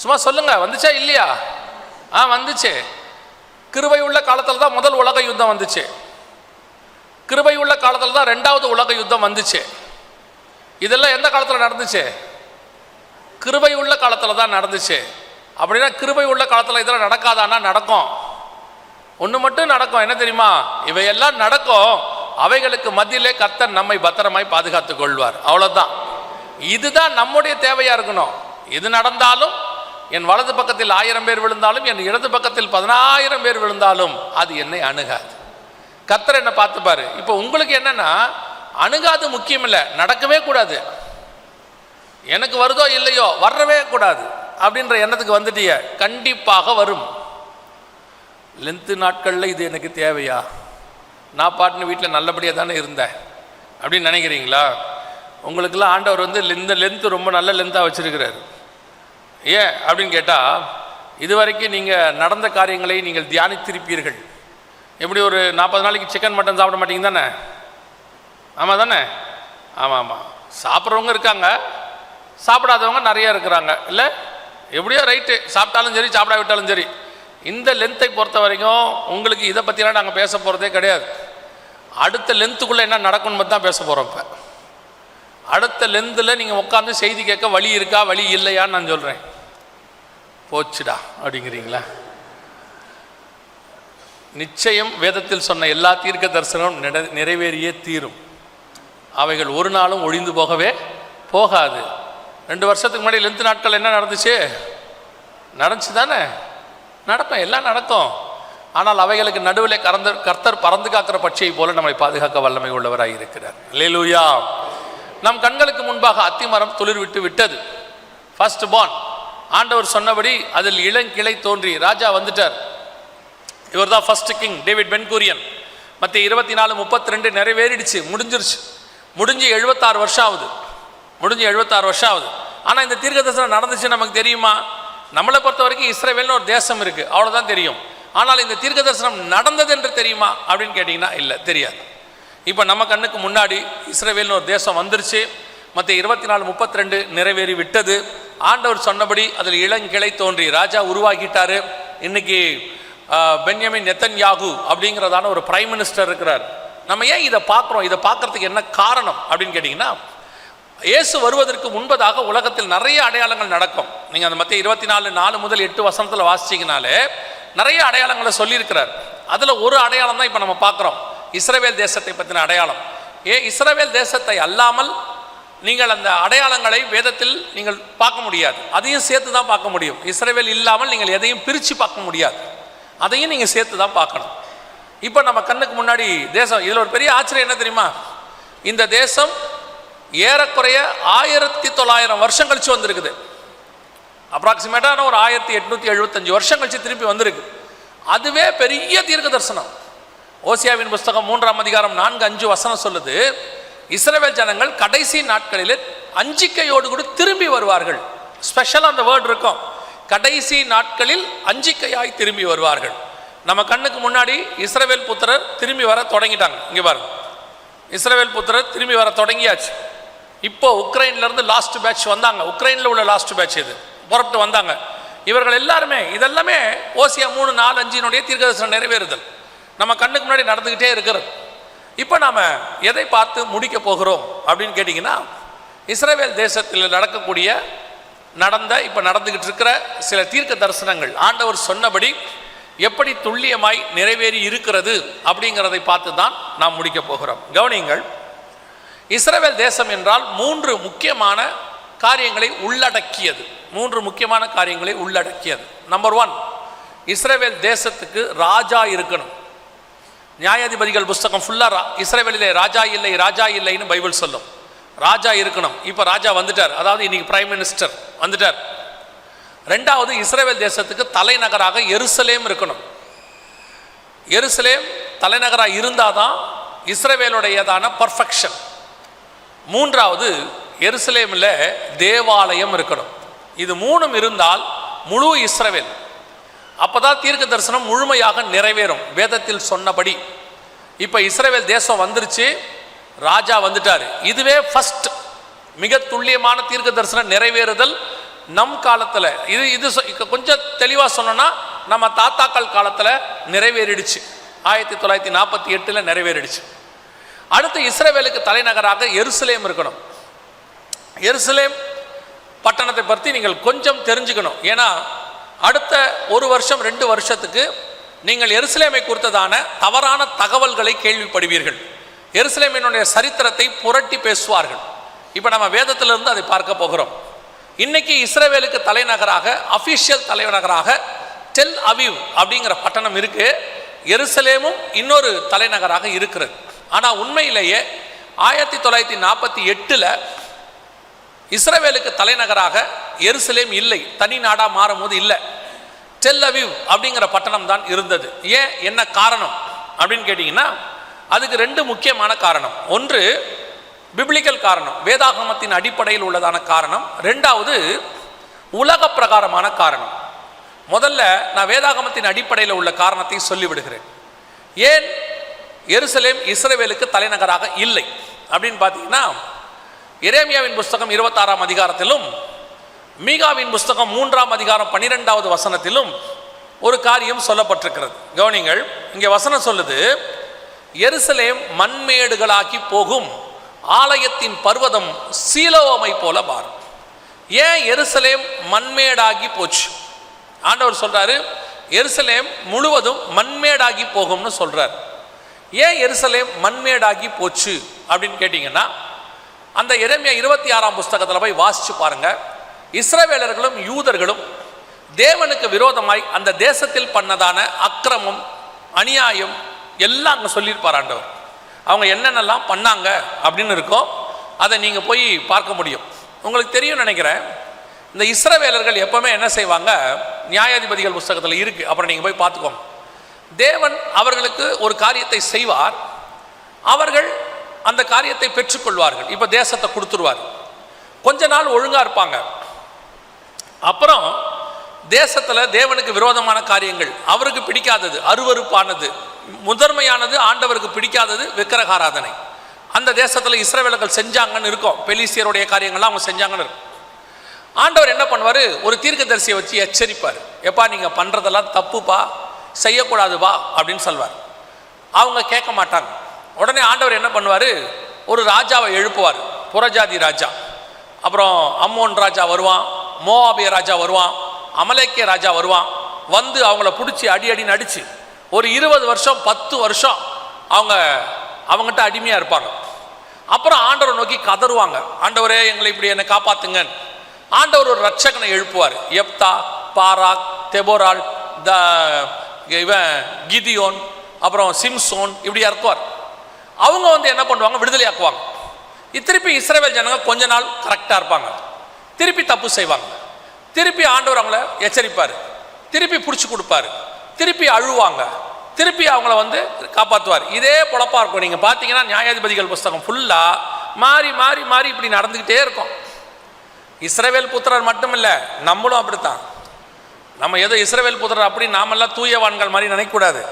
சும்மா சொல்லுங்க, வந்துச்சா இல்லையா? வந்துச்சு. கிருபை உள்ள காலத்தில் தான் முதல் உலக யுத்தம் வந்துச்சு. கிருபை உள்ள காலத்தில் தான் 2வது உலக யுத்தம் வந்துச்சு. இதெல்லாம் எந்த காலத்தில் நடந்துச்சு, கிருபை உள்ள காலத்தில் தான் நடந்துச்சு. அப்படின்னா கிருபை உள்ள காலத்தில் இதெல்லாம் நடக்காதானா நடக்கும். ஒன்று மட்டும் நடக்கும், என்ன தெரியுமா, இவையெல்லாம் நடக்கும். அவைகளுக்கு மத்தியிலே கர்த்தர் நம்மை பத்திரமாய் பாதுகாத்துக் கொள்வார். அவ்வளோதான். இதுதான் நம்முடைய தேவையா இருக்கணும். இது நடந்தாலும் என் வலது பக்கத்தில் 1000 பேர் விழுந்தாலும் என் இடது பக்கத்தில் 10000 பேர் விழுந்தாலும் அது என்னை அணுகாது. கர்த்தர் என்னை பார்த்துப்பாரு. இப்போ உங்களுக்கு என்னன்னா, அணுகாது முக்கியம் இல்லை, நடக்கவே கூடாது. எனக்கு வருதோ இல்லையோ வரவே கூடாது அப்படின்ற எண்ணத்துக்கு வந்துட்டிய, கண்டிப்பாக வரும். லென்த்து நாட்களில் இது எனக்கு தேவையா, நான் பாட்டுன்னு வீட்டில் நல்லபடியாக தானே இருந்தேன் அப்படின்னு நினைக்கிறீங்களா? உங்களுக்கெல்லாம் ஆண்டவர் இந்த லென்த்து ரொம்ப நல்ல லென்த்தாக வச்சுருக்கிறார். ஏன் அப்படின்னு கேட்டால், இதுவரைக்கும் நீங்கள் நடந்த காரியங்களை நீங்கள் தியானித்திருப்பீர்கள். எப்படி ஒரு 40 நாளைக்கு சிக்கன் மட்டன் சாப்பிட மாட்டீங்க தானே? ஆமாம் தானே? ஆமாம். சாப்பிட்றவங்க இருக்காங்க, சாப்பிடாதவங்க நிறைய இருக்கிறாங்க இல்லை? எப்படியோ ரைட்டு, சாப்பிட்டாலும் சரி சாப்பிடா விட்டாலும் சரி. இந்த லென்த்தை பொறுத்த வரைக்கும் உங்களுக்கு இதை பற்றிலாம் நாங்கள் பேச போகிறதே கிடையாது. அடுத்த லென்த்துக்குள்ளே என்ன நடக்கும்னு பற்றி தான் பேச போகிறோம். இப்போ அடுத்த லென்த்தில் நீங்கள் உட்காந்து செய்தி கேட்க வழி இருக்கா வழி இல்லையான்னு நான் சொல்கிறேன். போச்சுடா அப்படிங்கிறீங்களா? நிச்சயம் வேதத்தில் சொன்ன எல்லா தீர்க்க தரிசனமும் நிறைவேறியே தீரும். அவைகள் ஒரு நாளும் ஒழிந்து போகவே போகாது. 2 வருஷத்துக்கு முன்னாடி லென்த்து நாட்கள் என்ன நடந்துச்சு, நடந்துச்சு தானே? நடக்கும், எல்லாம் நடக்கும். ஆனால் அவைகளுக்கு நடுவில் கர்த்தர் பறந்து காக்கிற பட்சியை போல நம்மை பாதுகாக்க வல்லமை உள்ளவராக இருக்கிறார். அல்லேலூயா. நம் கண்களுக்கு முன்பாக அத்திமரம் துளிர் விட்டு விட்டது. ஃபர்ஸ்ட் பார்ன், ஆண்டவர் சொன்னபடி அதில் இளங்கிளை தோன்றி ராஜா வந்துட்டார். இவர் தான் ஃபர்ஸ்ட் கிங் டேவிட் பென்கூரியன். மத்திய 24:32 நிறைவேறிடுச்சு, முடிஞ்சிருச்சு. முடிஞ்சு 76 வருஷம் ஆகுது. ஆனால் இந்த தீர்க்க தரிசனம் நடந்துச்சு நமக்கு தெரியுமா? நம்மளை பொறுத்த வரைக்கும் இஸ்ரவேல்னு ஒரு தேசம் இருக்குது, அவ்வளோதான் தெரியும். ஆனால் இந்த தீர்க்க தரிசனம் நடந்தது என்று தெரியுமா அப்படின்னு கேட்டிங்கன்னா இல்லை, தெரியாது. இப்போ நம்ம கண்ணுக்கு முன்னாடி இஸ்ரவேல்னு ஒரு தேசம் வந்துருச்சு. மத்திய 24:32 நிறைவேறி விட்டது. ஆண்டவர் சொன்னபடி அதில் இளங்கிளை தோன்றி ராஜா உருவாக்கிட்டாரு. இன்னைக்கு பென்யமின் நெத்தன்யாகு அப்படிங்கிறதான ஒரு பிரைம் மினிஸ்டர் இருக்கிறார். நம்ம ஏன் இதை பார்க்குறோம்? இதை பார்க்கறதுக்கு என்ன காரணம் அப்படின்னு கேட்டிங்கன்னா, இயேசு வருவதற்கு முன்பதாக உலகத்தில் நிறைய அடையாளங்கள் நடக்கும். நீங்கள் அந்த மத்திய 24:4 முதல் 8 வசனத்தில் வாசிச்சிங்கனாலே நிறைய அடையாளங்களை சொல்லியிருக்கிறார். அதில் ஒரு அடையாளம் தான் இப்போ நம்ம பார்க்குறோம், இஸ்ரவேல் தேசத்தை பற்றின அடையாளம். இஸ்ரவேல் தேசத்தை அல்லாமல் நீங்கள் அந்த அடையாளங்களை வேதத்தில் நீங்கள் பார்க்க முடியாது. அதையும் சேர்த்து தான் பார்க்க முடியும். இஸ்ரவேல் இல்லாமல் நீங்கள் எதையும் பிரித்து பார்க்க முடியாது, அதையும் நீங்கள் சேர்த்து தான் பார்க்கணும். இப்போ நம்ம கண்ணுக்கு முன்னாடி தேசம், இதில் ஒரு பெரிய ஆச்சரியம் என்ன தெரியுமா? இந்த தேசம் ஏறக்குறைய 1900 வருஷம் கழிச்சு வந்திருக்குது. அப்ராக்சிமேட்டான ஒரு 1875 வருஷம் கழிச்சு திருப்பி வந்திருக்கு. அதுவே பெரிய தீர்க்க தரிசனம். ஓசியாவின் புஸ்தகம் 3ஆம் அதிகாரம் 4-5 வசனம் சொல்லுது, இஸ்ரவேல் ஜனங்கள் கடைசி நாட்களில் அஞ்சிக்கையோடு கூட திரும்பி வருவார்கள். ஸ்பெஷலாக அந்த வேர்டு இருக்கும், கடைசி நாட்களில் அஞ்சிக்கையாய் திரும்பி வருவார்கள். நம்ம கண்ணுக்கு முன்னாடி இஸ்ரவேல் புத்திரர் திரும்பி வர தொடங்கிட்டாங்க. இங்கே பாருங்க, இஸ்ரவேல் புத்திரர் திரும்பி வர தொடங்கியாச்சு. இப்போ உக்ரைன்லேருந்து லாஸ்ட் பேட்ச் வந்தாங்க. உக்ரைனில் உள்ள லாஸ்ட் பேட்ச் இது புறப்பட்டு வந்தாங்க. இவர்கள் எல்லாருமே, இதெல்லாமே ஓசியா 3, 4, 5 தீர்க்கதரிசனம் நிறைவேறுதல் நம்ம கண்ணுக்கு முன்னாடி நடந்துக்கிட்டே இருக்கிறது. இப்போ நாம் எதை பார்த்து முடிக்க போகிறோம் அப்படின்னு கேட்டிங்கன்னா, இஸ்ரவேல் தேசத்தில் நடக்கக்கூடிய இப்போ நடந்துக்கிட்டு இருக்கிற சில தீர்க்க தரிசனங்கள் ஆண்டவர் சொன்னபடி எப்படி துல்லியமாய் நிறைவேறி இருக்கிறது அப்படிங்கிறதை பார்த்து தான் நாம் முடிக்க போகிறோம். கவனியுங்கள், இஸ்ரவேல் தேசம் என்றால் 3 முக்கியமான காரியங்களை உள்ளடக்கியது. 3 முக்கியமான காரியங்களை உள்ளடக்கியது. நம்பர் 1, இஸ்ரவேல் தேசத்துக்கு ராஜா இருக்கணும். நியாயாதிபதிகள் புஸ்தகம் ஃபுல்லாக இஸ்ரவேலிலே ராஜா இல்லைன்னு பைபிள் சொல்லும். ராஜா இருக்கணும். இப்போ ராஜா வந்துட்டார், அதாவது இன்னைக்கு பிரைம் மினிஸ்டர் வந்துட்டார். ரெண்டாவது, இஸ்ரவேல் தேசத்துக்கு தலைநகராக எருசலேம் இருக்கணும். எருசலேம் தலைநகராக இருந்தால் தான் இஸ்ரவேலுடையதான பர்ஃபெக்ஷன். மூன்றாவது, எருசலேமில் தேவாலயம் இருக்கணும். இது மூணும் இருந்தால் முழு இஸ்ரவேல். அப்போ தான் தீர்க்க தரிசனம் முழுமையாக நிறைவேறும் வேதத்தில் சொன்னபடி. இப்போ இஸ்ரவேல் தேசம் வந்துருச்சு, ராஜா வந்துட்டார். இதுவே ஃபஸ்ட் மிக துல்லியமான தீர்க்க தரிசனம் நிறைவேறுதல் நம் காலத்தில். இது கொஞ்சம் தெளிவாக சொன்னோன்னா நம்ம தாத்தாக்கள் காலத்தில் நிறைவேறிடுச்சு. 1948 நிறைவேறிடுச்சு. அடுத்து இஸ்ரவேலுக்கு தலைநகராக எருசலேம் இருக்கணும். எருசலேம் பட்டணத்தை பற்றி நீங்கள் கொஞ்சம் தெரிஞ்சுக்கணும். ஏன்னா அடுத்த 1 வருஷம் 2 வருஷத்துக்கு நீங்கள் எருசலேமை குறித்ததான தவறான தகவல்களை கேள்விப்படுவீர்கள். எருசலேமினுடைய சரித்திரத்தை புரட்டி பேசுவார்கள். இப்போ நம்ம வேதத்திலிருந்து அதை பார்க்க போகிறோம். இன்னைக்கு இஸ்ரவேலுக்கு தலைநகராக, அஃபிஷியல் தலைநகராக டெல் அவிவ் அப்படிங்கிற பட்டணம் இருக்கு. எருசலேமும் இன்னொரு தலைநகராக இருக்கிறது. ஆனால் உண்மையிலேயே 1948 இஸ்ரவேலுக்கு தலைநகராக எருசலேம் இல்லை, தனி நாடாக மாறும் போது இல்லை, டெல் அவிவ் அப்படிங்கிற பட்டணம் தான் இருந்தது. ஏன், என்ன காரணம் அப்படின்னு கேட்டிங்கன்னா அதுக்கு 2 முக்கியமான காரணம். ஒன்று பிப்ளிக்கல் காரணம், வேதாகமத்தின் அடிப்படையில் உள்ளதான காரணம். ரெண்டாவது உலக பிரகாரமான காரணம். முதல்ல நான் வேதாகமத்தின் அடிப்படையில் உள்ள காரணத்தை சொல்லிவிடுகிறேன். ஏன் எருசலேம் இஸ்ரவேலுக்கு தலைநகராக இல்லை அப்படின்னு பார்த்தீங்கன்னா, எரேமியாவின் புஸ்தகம் 26ஆம் அதிகாரத்திலும் மீகாவின் புஸ்தகம் 3ஆம் அதிகாரம் 12வது வசனத்திலும் ஒரு காரியம் சொல்லப்பட்டிருக்கிறது. கவனிங்கள், இங்கே வசனம் சொல்லுது, எருசலேம் மண்மேடுகளாக்கி போகும், ஆலயத்தின் பர்வதம் சீலோவை போல மாறும். ஏன் எருசலேம் மண்மேடாகி போச்சு? ஆண்டவர் சொல்றாரு எருசலேம் முழுவதும் மண்மேடாகி போகும்னு சொல்றார். ஏன் எருசலேம் மண்மேடாகி போச்சு அப்படின்னு கேட்டிங்கன்னா, அந்த எரேமியா 26ஆம் புஸ்தகத்தில் போய் வாசிச்சு பாருங்க. இஸ்ரவேலர்களும் யூதர்களும் தேவனுக்கு விரோதமாய் அந்த தேசத்தில் பண்ணதான அக்கிரமம், அநியாயம் எல்லாம் அங்கே சொல்லியிருப்பார் ஆண்டவர். அவங்க என்னென்னலாம் பண்ணாங்க அப்படின்னு இருக்கோம், அதை நீங்கள் போய் பார்க்க முடியும். உங்களுக்கு தெரியும் நினைக்கிறேன், இந்த இஸ்ரவேலர்கள் எப்பவுமே என்ன செய்வாங்க, நியாயாதிபதிகள் புஸ்தகத்தில் இருக்குது, அப்புறம் நீங்கள் போய் பார்த்துக்கோங்க. தேவன் அவர்களுக்கு ஒரு காரியத்தை செய்வார், அவர்கள் அந்த காரியத்தை பெற்றுக்கொள்வார்கள். இப்போ தேசத்தை கொடுத்துருவார், கொஞ்ச நாள் ஒழுங்காக இருப்பாங்க. அப்புறம் தேசத்தில் தேவனுக்கு விரோதமான காரியங்கள், அவருக்கு பிடிக்காதது, அருவருப்பானது, முதன்மையானது, ஆண்டவருக்கு பிடிக்காதது விக்கிரகாராதனை அந்த தேசத்தில் இஸ்ரவேலர்கள் செஞ்சாங்கன்னு இருக்கும். பெலிஸ்தியருடைய காரியங்கள்லாம் அவங்க செஞ்சாங்கன்னு இருக்கும். ஆண்டவர் என்ன பண்ணுவார், ஒரு தீர்க்கதரிசியை வச்சு எச்சரிப்பார். எப்பா நீங்கள் பண்ணுறதெல்லாம் தப்புப்பா, செய்யக்கூடாதுப்பா அப்படின்னு சொல்வார். அவங்க கேட்க மாட்டாங்க. உடனே ஆண்டவர் என்ன பண்ணுவார், ஒரு ராஜாவை எழுப்புவார், புறஜாதி ராஜா. அப்புறம் அம்மோன் ராஜா வருவான், மோவாபிய ராஜா வருவான், அமலேக்கிய ராஜா வருவான். வந்து அவங்கள பிடிச்சி அடின்னு அடித்து ஒரு 20 வருஷம் 10 வருஷம் அவங்ககிட்ட அடிமையாக இருப்பாங்க. அப்புறம் ஆண்டவரை நோக்கி கதறுவாங்க, ஆண்டவரே எங்களை இப்படி என்னை காப்பாற்றுங்க. ஆண்டவர் ஒரு ரட்சகனை எழுப்புவார், எப்தா, பாராக், தெபோரால், இவன் கிதியோன், அப்புறம் சிம்சோன், இப்படி இறக்குவார். அவங்க வந்து என்ன பண்ணுவாங்க, விடுதலை ஆக்குவாங்க. திருப்பி இஸ்ரவேல் ஜனங்க கொஞ்ச நாள் கரெக்டாக இருப்பாங்க, திருப்பி தப்பு செய்வாங்க, திருப்பி ஆண்டவர் அவங்கள எச்சரிப்பார், திருப்பி பிடிச்சி கொடுப்பாரு, திருப்பி அழுவாங்க, திருப்பி அவங்கள வந்து காப்பாற்றுவார். இதே பொழப்பாக இருக்கும். நீங்கள் பார்த்தீங்கன்னா நியாயாதிபதிகள் புஸ்தகம் ஃபுல்லாக மாறி மாறி மாறி இப்படி நடந்துக்கிட்டே இருக்கும். இஸ்ரவேல் புத்திரர் மட்டும் இல்லை, நம்மளும் அப்படித்தான். நம்ம ஏதோ இஸ்ரவேல் புத்திரர் அப்படி நாமெல்லாம் தூயவான்கள் மாதிரி நினைக்கக்கூடாது.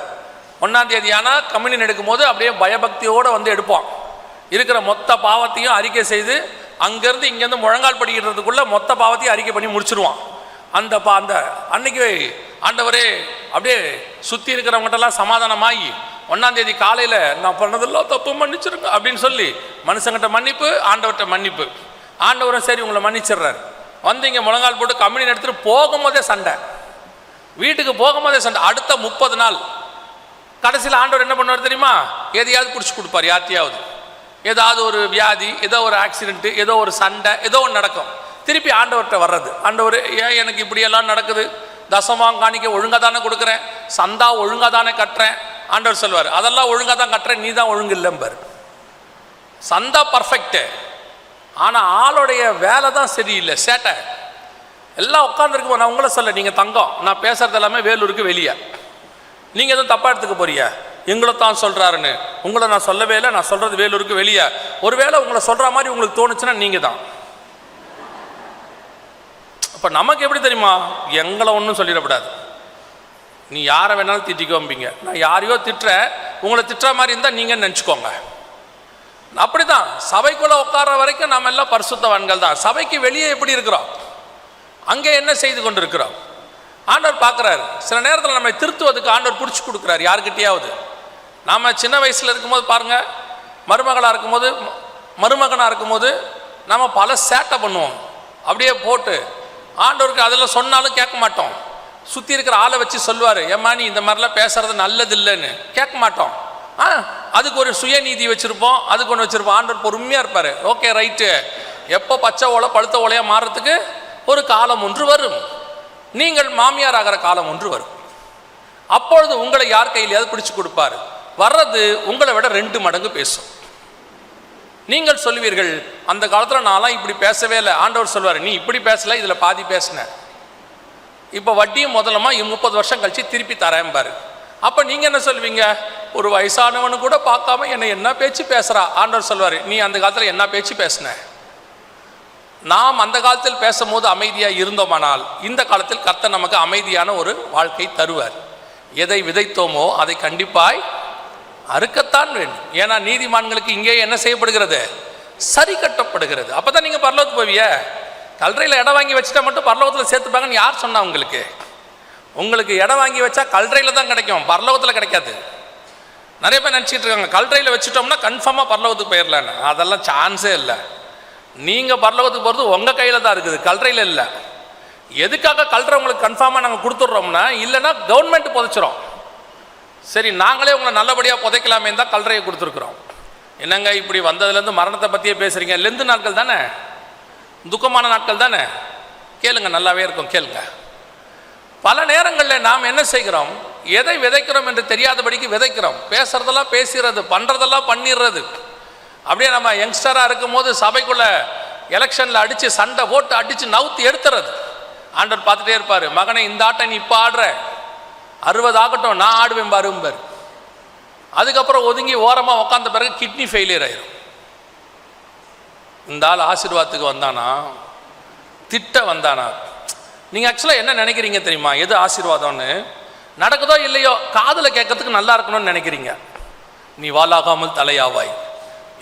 1ஆம் தேதி ஆனால் கம்யூனியன் எடுக்கும்போது அப்படியே பயபக்தியோடு வந்து எடுப்போம். இருக்கிற மொத்த பாவத்தையும் அறிக்கை செய்து அங்கேருந்து இங்கேருந்து முழங்கால் படிக்கிறதுக்குள்ளே மொத்த பாவத்தையும் அறிக்கை பண்ணி முடிச்சிடுவான். அந்த அன்னைக்கு ஆண்டவரே அப்படியே சுற்றி இருக்கிறவங்ககிட்டலாம் சமாதானமாகி 1ஆம் தேதி காலையில் நான் பண்ணதெல்லாம் தப்பு மன்னிச்சிருங்க அப்படின்னு சொல்லி மனுஷங்கிட்ட மன்னிப்பு, ஆண்டவர்கிட்ட மன்னிப்பு. ஆண்டவரும் சரி உங்களை மன்னிச்சிடுறாரு. வந்து இங்கே முழங்கால் போட்டு கம்யூனியன் எடுத்துகிட்டு போகும்போதே சண்டை, வீட்டுக்கு போகும்போதே சண்டை. அடுத்த 30 நாள் கடைசியில் ஆண்டவர் என்ன பண்ணுவார் தெரியுமா, எதையாவது பிடிச்சி கொடுப்பார். யார்த்தையாவது ஏதாவது ஒரு வியாதி, ஏதோ ஒரு ஆக்சிடென்ட்டு, ஏதோ ஒரு சண்டை, ஏதோ ஒன்று நடக்கும். திருப்பி ஆண்டவர்கிட்ட வர்றது, ஆண்டவர் ஏன் எனக்கு இப்படியெல்லாம் நடக்குது, தசமாம் காணிக்க ஒழுங்காக தானே கொடுக்குறேன், சந்தா ஒழுங்காக தானே கட்டுறேன். ஆண்டவர் சொல்வார், அதெல்லாம் ஒழுங்காக தான் கட்டுறேன், நீ தான் ஒழுங்கு இல்லைம்பார். சந்தா பர்ஃபெக்டு, ஆனால் ஆளுடைய வேலை தான் சரியில்லை, சேட்டை. எல்லாம் உட்காந்துருக்குமோ, நான் உங்களை சொல்ல, நீங்கள் தங்கம், நான் பேசுகிறது எல்லாமே வேலூருக்கு வெளியே. நீங்கள் எதுவும் தப்பாக எடுத்துக்க போறியா? எங்களை தான் சொல்கிறாருன்னு. உங்களை நான் சொல்லவே இல்லை, நான் சொல்கிறது வேலூருக்கு வெளியே. ஒருவேளை உங்களை சொல்கிற மாதிரி உங்களுக்கு தோணுச்சுன்னா நீங்கள் தான். இப்போ நமக்கு எப்படி தெரியுமா? எங்களை ஒன்றும் சொல்லிடக்கூடாது, நீ யாரை வேணாலும் திட்டிக்கோம்பிங்க. நான் யாரையோ திட்டுறேன், உங்களை திட்டுற மாதிரி இருந்தால் நீங்கள் நினச்சிக்கோங்க. அப்படி தான் சபைக்குள்ளே உட்கார்ற வரைக்கும் நாம் எல்லாம் பரிசுத்தவான்கள் தான். சபைக்கு வெளியே எப்படி இருக்கிறோம், அங்கே என்ன செய்து கொண்டு இருக்கிறோம் ஆண்டவர் பார்க்குறாரு. சில நேரத்தில் நம்மை திருத்துவதுக்கு ஆண்டவர் பிடிச்சி கொடுக்குறாரு யாருக்கிட்டையாவது. நாம் சின்ன வயசில் இருக்கும்போது பாருங்கள், மருமகளாக இருக்கும்போது, மருமகனாக இருக்கும்போது நாம் பல சேட்டை பண்ணுவோம். அப்படியே போட்டு ஆண்டவருக்கு அதெல்லாம் சொன்னாலும் கேட்க மாட்டோம். சுற்றி இருக்கிற ஆளை வச்சு சொல்லுவார், ஏம்மா நீ இந்த மாதிரிலாம் பேசுறது நல்லது இல்லைன்னு. கேட்க மாட்டோம். அதுக்கு ஒரு சுயநீதி வச்சுருப்போம், அதுக்கு ஒன்று வச்சுருப்போம். ஆண்டவர் பொறுமையாக இருப்பார். ஓகே ரைட்டு, எப்போ பச்சை ஓலை பழுத்த ஓலையாக மாறுறதுக்கு ஒரு காலம் ஒன்று வரும். நீங்கள் மாமியார் ஆகிற காலம் ஒன்று வரும். அப்பொழுது உங்களை யார் கையிலையாவது பிடிச்சு கொடுப்பார். வர்றது உங்களை விட 2 மடங்கு பேசும். நீங்கள் சொல்லுவீர்கள், அந்த காலத்தில் நான்லாம் இப்படி பேசவே இல்லை. ஆண்டவர் சொல்வார், நீ இப்படி பேசலை, இதில் பாதி பேசின, இப்போ வட்டியும் முதலமா 30 வருஷம் கழிச்சு திருப்பி தரேன்பாரு. அப்போ நீங்கள் என்ன சொல்வீங்க? ஒரு வயசானவனு கூட பார்க்காம என்னை என்ன பேச்சு பேசுகிறா. ஆண்டவர் சொல்வார், நீ அந்த காலத்தில் என்ன பேச்சு பேசின. நாம் அந்த காலத்தில் பேசும்போது அமைதியாக இருந்தோமானால் இந்த காலத்தில் கர்த்தர் நமக்கு அமைதியான ஒரு வாழ்க்கை தருவார். எதை விதைத்தோமோ அதை கண்டிப்பாய் அறுக்கத்தான் வேண்டும். ஏன்னா நீதிமான்களுக்கு இங்கே என்ன செய்யப்படுகிறது? சரி கட்டப்படுகிறது. அப்போ தான் நீங்கள் பரலோகத்துக்கு போவிய. கல்றையில் இடம் வாங்கி வச்சுட்டா மட்டும் பரலோகத்தில் சேர்த்துப்பாங்கன்னு யார் சொன்னா உங்களுக்கு? உங்களுக்கு இடம் வாங்கி வச்சா கல்றையில் தான் கிடைக்கும், பரலோகத்தில் கிடைக்காது. நிறைய பேர் நினச்சிட்டு இருக்காங்க கல்றையில் வச்சுட்டோம்னா கன்ஃபார்மாக பரலோகத்துக்கு போயிடலான்னு. அதெல்லாம் சான்ஸே இல்லை. நீங்கள் பரலோகத்துக்கு போகிறது உங்கள் கையில் தான் இருக்குது, கல்றையில் இல்லை. எதுக்காக கல்றை உங்களுக்கு கன்ஃபார்மாக நாங்கள் கொடுத்துட்றோம்னா, இல்லைன்னா கவர்மெண்ட் புதைச்சிரும். சரி நாங்களே உங்களை நல்லபடியாக புதைக்கலாமே தான் கல்றையை கொடுத்துருக்குறோம். என்னங்க இப்படி வந்ததுலேருந்து மரணத்தை பற்றியே பேசுகிறீங்க? லெந்து நாட்கள் தானே, துக்கமான நாட்கள் தானே. கேளுங்க, நல்லாவே இருக்கும், கேளுங்க. பல நேரங்களில் நாம் என்ன செய்கிறோம்? எதை விதைக்கிறோம் என்று தெரியாதபடிக்கு விதைக்கிறோம். பேசுறதெல்லாம் பேசுறது, பண்ணுறதெல்லாம் பண்ணிடுறது. அப்படியே நம்ம யங்ஸ்டராக இருக்கும் போது சபைக்குள்ள எலெக்ஷனில் அடித்து சண்டை போட்டு அடித்து நவுத்து எடுத்துறது. ஆண்டவர் பார்த்துட்டே இருப்பார், மகனை இந்த ஆட்டை நீ இப்போ ஆடுற, 60 ஆகட்டும் நான் ஆடுவேன் பாரும்பார். அதுக்கப்புறம் ஒதுங்கி ஓரமாக உட்காந்த பிறகு கிட்னி ஃபெயிலியர் ஆயிரும். இந்த ஆள் ஆசீர்வாதத்துக்கு வந்தானா, திட்ட வந்தானா? நீங்கள் ஆக்சுவலாக என்ன நினைக்கிறீங்க தெரியுமா? எது ஆசீர்வாதம்னு நடக்குதோ இல்லையோ காதில் கேட்கறதுக்கு நல்லா இருக்கணும்னு நினைக்கிறீங்க. நீ வாலாகாமல் தலையாவாய்,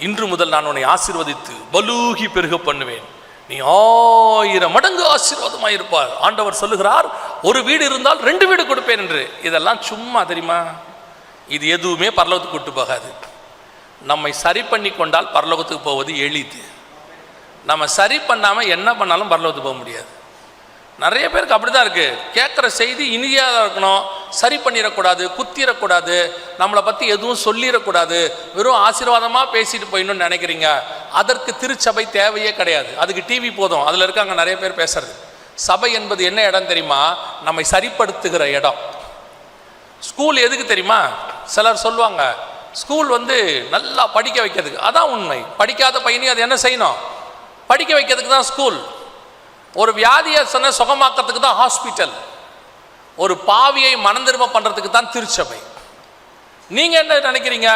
இன்று முதல் நான் உன்னை ஆசீர்வதித்து பலூகி பெருக பண்ணுவேன், நீ 1000 மடங்கு ஆசீர்வாதமாக இருப்பார். ஆண்டவர் சொல்லுகிறார், ஒரு வீடு இருந்தால் 2 வீடு கொடுப்பேன் என்று. இதெல்லாம் சும்மா தெரியுமா? இது எதுவுமே பரலோகத்துக்கு கூட்டு போகாது. நம்மை சரி பண்ணி கொண்டால் பரலோகத்துக்கு போவது எளிது. நம்ம சரி பண்ணாமல் என்ன பண்ணாலும் பரலோகத்துக்கு போக முடியாது. நிறைய பேருக்கு அப்படி தான் இருக்குது. கேட்குற செய்தி இனியாக இருக்கணும், சரி பண்ணிடக்கூடாது, குத்திடக்கூடாது, நம்மளை பற்றி எதுவும் சொல்லிடக்கூடாது, வெறும் ஆசீர்வாதமாக பேசிட்டு போயிடணும்னு நினைக்கிறீங்க. அதற்கு திருச்சபை தேவையே கிடையாது. அதுக்கு டிவி போதும், அதில் இருக்காங்க நிறைய பேர் பேசுறது. சபை என்பது என்ன இடம் தெரியுமா? நம்மை சரிப்படுத்துகிற இடம். ஸ்கூல் எதுக்கு தெரியுமா? சிலர் சொல்லுவாங்க ஸ்கூல் நல்லா படிக்க வைக்கிறதுக்கு. அதான் உண்மை. படிக்காத பையனையும் அது என்ன செய்யணும்? படிக்க வைக்கிறதுக்கு தான் ஸ்கூல். ஒரு வியாதியை சொன்ன சுகமாக்கிறதுக்கு தான் ஹாஸ்பிட்டல். ஒரு பாவியை மனந்திரும்ப பண்ணுறதுக்கு தான் திருச்சபை. நீங்கள் என்ன நினைக்கிறீங்க?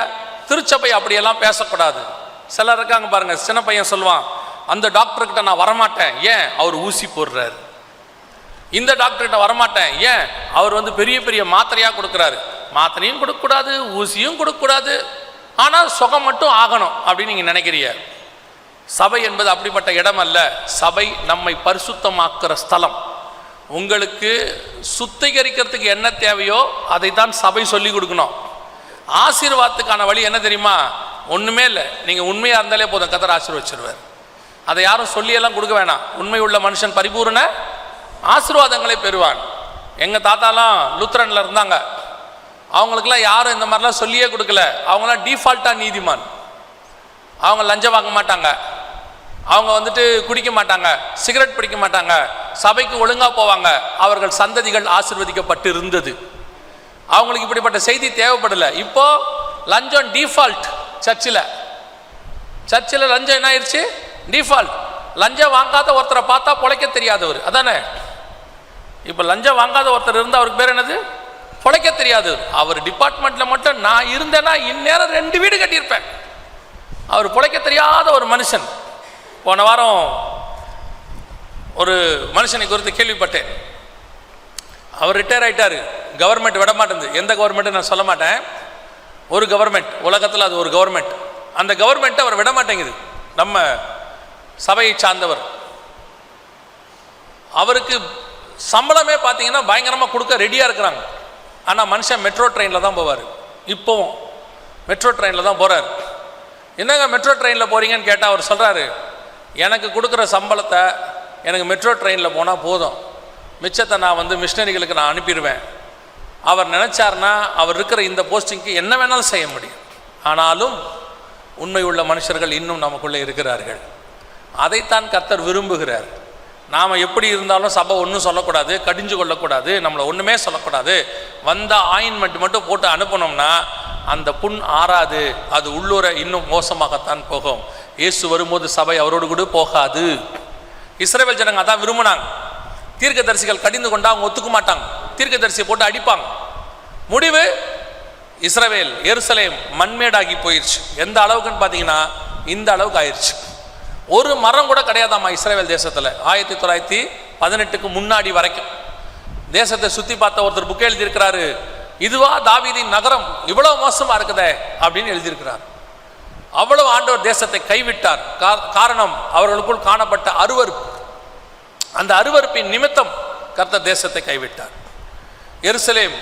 திருச்சபை அப்படியெல்லாம் பேசக்கூடாது. சிலர் இருக்காங்க பாருங்கள், சின்ன பையன் சொல்லுவான், அந்த டாக்டர்கிட்ட நான் வரமாட்டேன், ஏன்? அவர் ஊசி போடுறாரு. இந்த டாக்டர்கிட்ட வரமாட்டேன், ஏன்? அவர் பெரிய பெரிய மாத்திரையாக கொடுக்குறாரு. மாத்திரையும் கொடுக்கக்கூடாது, ஊசியும் கொடுக்கக்கூடாது, ஆனால் சுகம் மட்டும் ஆகணும் அப்படின்னு நீங்கள் நினைக்கிறீங்க. சபை என்பது அப்படிப்பட்ட இடம் அல்ல. சபை நம்மை பரிசுத்தமாக்குற ஸ்தலம். உங்களுக்கு சுத்திகரிக்கிறதுக்கு என்ன தேவையோ அதை தான் சபை சொல்லி கொடுக்கணும். ஆசீர்வாதத்துக்கான வழி என்ன தெரியுமா? ஒன்றுமே இல்லை. நீங்கள் உண்மையாக இருந்தாலே போதும், கர்த்தர் ஆசீர்வதிச்சிருவார். அதை யாரும் சொல்லியெல்லாம் கொடுக்க வேணாம். உண்மை உள்ள மனுஷன் பரிபூர்ண ஆசீர்வாதங்களை பெறுவான். எங்கள் தாத்தாலாம் லூத்ரனில் இருந்தாங்க. அவங்களுக்கெல்லாம் யாரும் இந்த மாதிரிலாம் சொல்லியே கொடுக்கல. அவங்களாம் டிஃபால்ட்டாக நீதிமான். அவங்க லஞ்சம் வாங்க மாட்டாங்க, அவங்க குடிக்க மாட்டாங்க, சிகரெட் பிடிக்க மாட்டாங்க, சபைக்கு ஒழுங்காக போவாங்க. அவர்கள் சந்ததிகள் ஆசீர்வதிக்கப்பட்டு இருந்தது. அவங்களுக்கு இப்படிப்பட்ட செய்தி தேவைப்படலை. இப்போ லஞ்சம் டிஃபால்ட். சர்ச்சில் லஞ்சம் என்ன ஆயிடுச்சு? டிஃபால்ட். லஞ்சம் வாங்காத ஒருத்தரை பார்த்தா பொழைக்க தெரியாதவர் அதானே. இப்போ லஞ்சம் வாங்காத ஒருத்தர் இருந்தால் அவருக்கு பேர் என்னது? பொழைக்க தெரியாது. அவர் டிபார்ட்மெண்ட்டில் மட்டும் நான் இருந்தேன்னா இந்நேரம் 2 வீடு கட்டியிருப்பேன். அவர் பொழைக்க தெரியாத ஒரு மனுஷன். போன வாரம் ஒரு மனுஷனை குறித்து கேள்விப்பட்டேன். அவர் ரிட்டையர் ஆகிட்டார். கவர்மெண்ட் விட மாட்டேங்குது. எந்த கவர்மெண்ட்டு நான் சொல்ல மாட்டேன். ஒரு கவர்மெண்ட், உலகத்தில் அது ஒரு கவர்மெண்ட். அந்த கவர்மெண்ட்டை அவர் விட மாட்டேங்குது. நம்ம சபையை சார்ந்தவர். அவருக்கு சம்பளமே பார்த்தீங்கன்னா பயங்கரமாக கொடுக்க ரெடியாக இருக்கிறாங்க. ஆனால் மனுஷன் மெட்ரோ ட்ரெயினில் தான் போவார். இப்போவும் மெட்ரோ ட்ரெயினில் தான் போகிறார். என்னங்க மெட்ரோ ட்ரெயினில் போகிறீங்கன்னு கேட்டால் அவர் சொல்கிறாரு, எனக்கு கொடுக்குற சம்பளத்தை எனக்கு மெட்ரோ ட்ரெயினில் போனால் போதும், மிச்சத்தை நான் மிஷினரிகளுக்கு நான் அனுப்பிடுவேன். அவர் நினச்சார்னா அவர் இருக்கிற இந்த போஸ்டிங்க்கு என்ன வேணாலும் செய்ய முடியும். ஆனாலும் உண்மை உள்ள மனுஷர்கள் இன்னும் நமக்குள்ளே இருக்கிறார்கள். அதைத்தான் கர்த்தர் விரும்புகிறார். நாம் எப்படி இருந்தாலும் சபை ஒன்றும் சொல்லக்கூடாது, கடிஞ்சு கொள்ளக்கூடாது, நம்மளை ஒன்றுமே சொல்லக்கூடாது. வந்த ஆயின்மெண்ட் மட்டும் போட்டு அனுப்பினோம்னா அந்த புண் ஆறாது, அது உள்ளூர இன்னும் மோசமாகத்தான் போகும். இயேசு வரும்போது சபை அவரோடு கூட போகாது. இஸ்ரவேல் ஜனங்க அதான் விரும்பினாங்க. தீர்க்கதரிசிகள் கடிந்து கொண்டா அவங்க ஒத்துக்க மாட்டாங்க, தீர்க்கதரிசியை போட்டு அடிப்பாங்க. முடிவு இஸ்ரவேல் எருசலேம் மண்மேடாகி போயிடுச்சு. எந்த அளவுக்குன்னு பார்த்தீங்கன்னா இந்த அளவுக்கு ஆயிடுச்சு. ஒரு மரம் கூட கிடையாதாம்மா இஸ்ரவேல் தேசத்தில். 1918க்கு முன்னாடி வரைக்கும் தேசத்தை சுற்றி பார்த்த ஒருத்தர் புக் எழுதியிருக்கிறாரு, இதுவா தாவீதின் நகரம், இவ்வளோ மோசமாக இருக்குதே அப்படின்னு எழுதியிருக்கிறார். அவ்வளவு ஆண்டவர் தேசத்தை கைவிட்டார். காரணம் அவர்களுக்குள் காணப்பட்ட அருவருப்பு. அந்த அருவருப்பின் நிமித்தம் கர்த்தர் தேசத்தை கைவிட்டார். எருசலேம்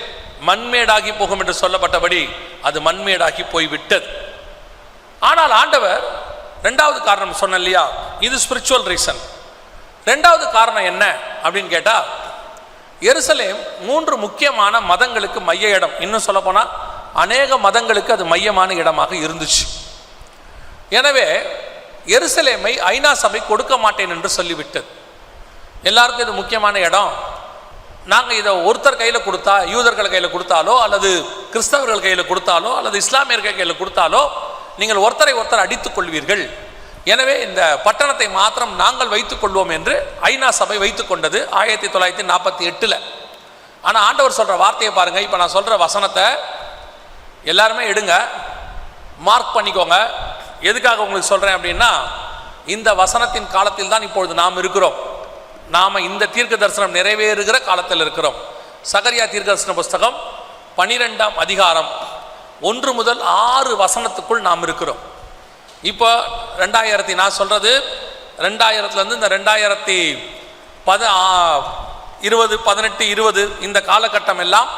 மண்மேடாகி போகும் என்று சொல்லப்பட்டபடி அது மண்மேடாகி போய்விட்டது. ஆனால் ஆண்டவர் 2வது காரணம் சொன்ன இல்லையா, இது ஸ்பிரிச்சுவல் ரீசன். 2வது காரணம் என்ன அப்படின்னு கேட்டால், எருசலேம் 3 முக்கியமான மதங்களுக்கு மைய இடம். இன்னும் சொல்ல போனால் அநேக மதங்களுக்கு அது மையமான இடமாக இருந்துச்சு. எனவே எருசலேமை ஐநா சபை கொடுக்க மாட்டேன் என்று சொல்லிவிட்டது. எல்லாருக்கும் இது முக்கியமான இடம். நாங்கள் இதை ஒருத்தர் கையில் கொடுத்தா, யூதர்கள் கையில் கொடுத்தாலோ அல்லது கிறிஸ்தவர்கள் கையில் கொடுத்தாலோ அல்லது இஸ்லாமியர்கள் கையில் கொடுத்தாலோ நீங்கள் ஒருத்தரை ஒருத்தர் அடித்துக் கொள்வீர்கள். எனவே இந்த பட்டணத்தை மாத்திரம் நாங்கள் வைத்துக் கொள்வோம் என்று ஐநா சபை வைத்துக் கொண்டது 1948. ஆனால் ஆண்டவர் சொல்கிற வார்த்தையை பாருங்கள். இப்போ நான் சொல்கிற வசனத்தை எல்லாருமே எடுங்க, மார்க் பண்ணிக்கோங்க. எதுக்காக உங்களுக்கு சொல்கிறேன் அப்படின்னா, இந்த வசனத்தின் காலத்தில் தான் இப்பொழுது நாம் இருக்கிறோம். நாம் இந்த தீர்க்க தரிசனம் நிறைவேறுகிற காலத்தில் இருக்கிறோம். சகரியா தீர்க்க தரிசன புஸ்தகம் 12ஆம் அதிகாரம் 1 முதல் 6 வசனத்துக்குள் நாம் இருக்கிறோம். இப்போ 2000 நான் சொல்கிறது 2000லேருந்து இந்த 2020 18 20 இந்த காலகட்டம் எல்லாம்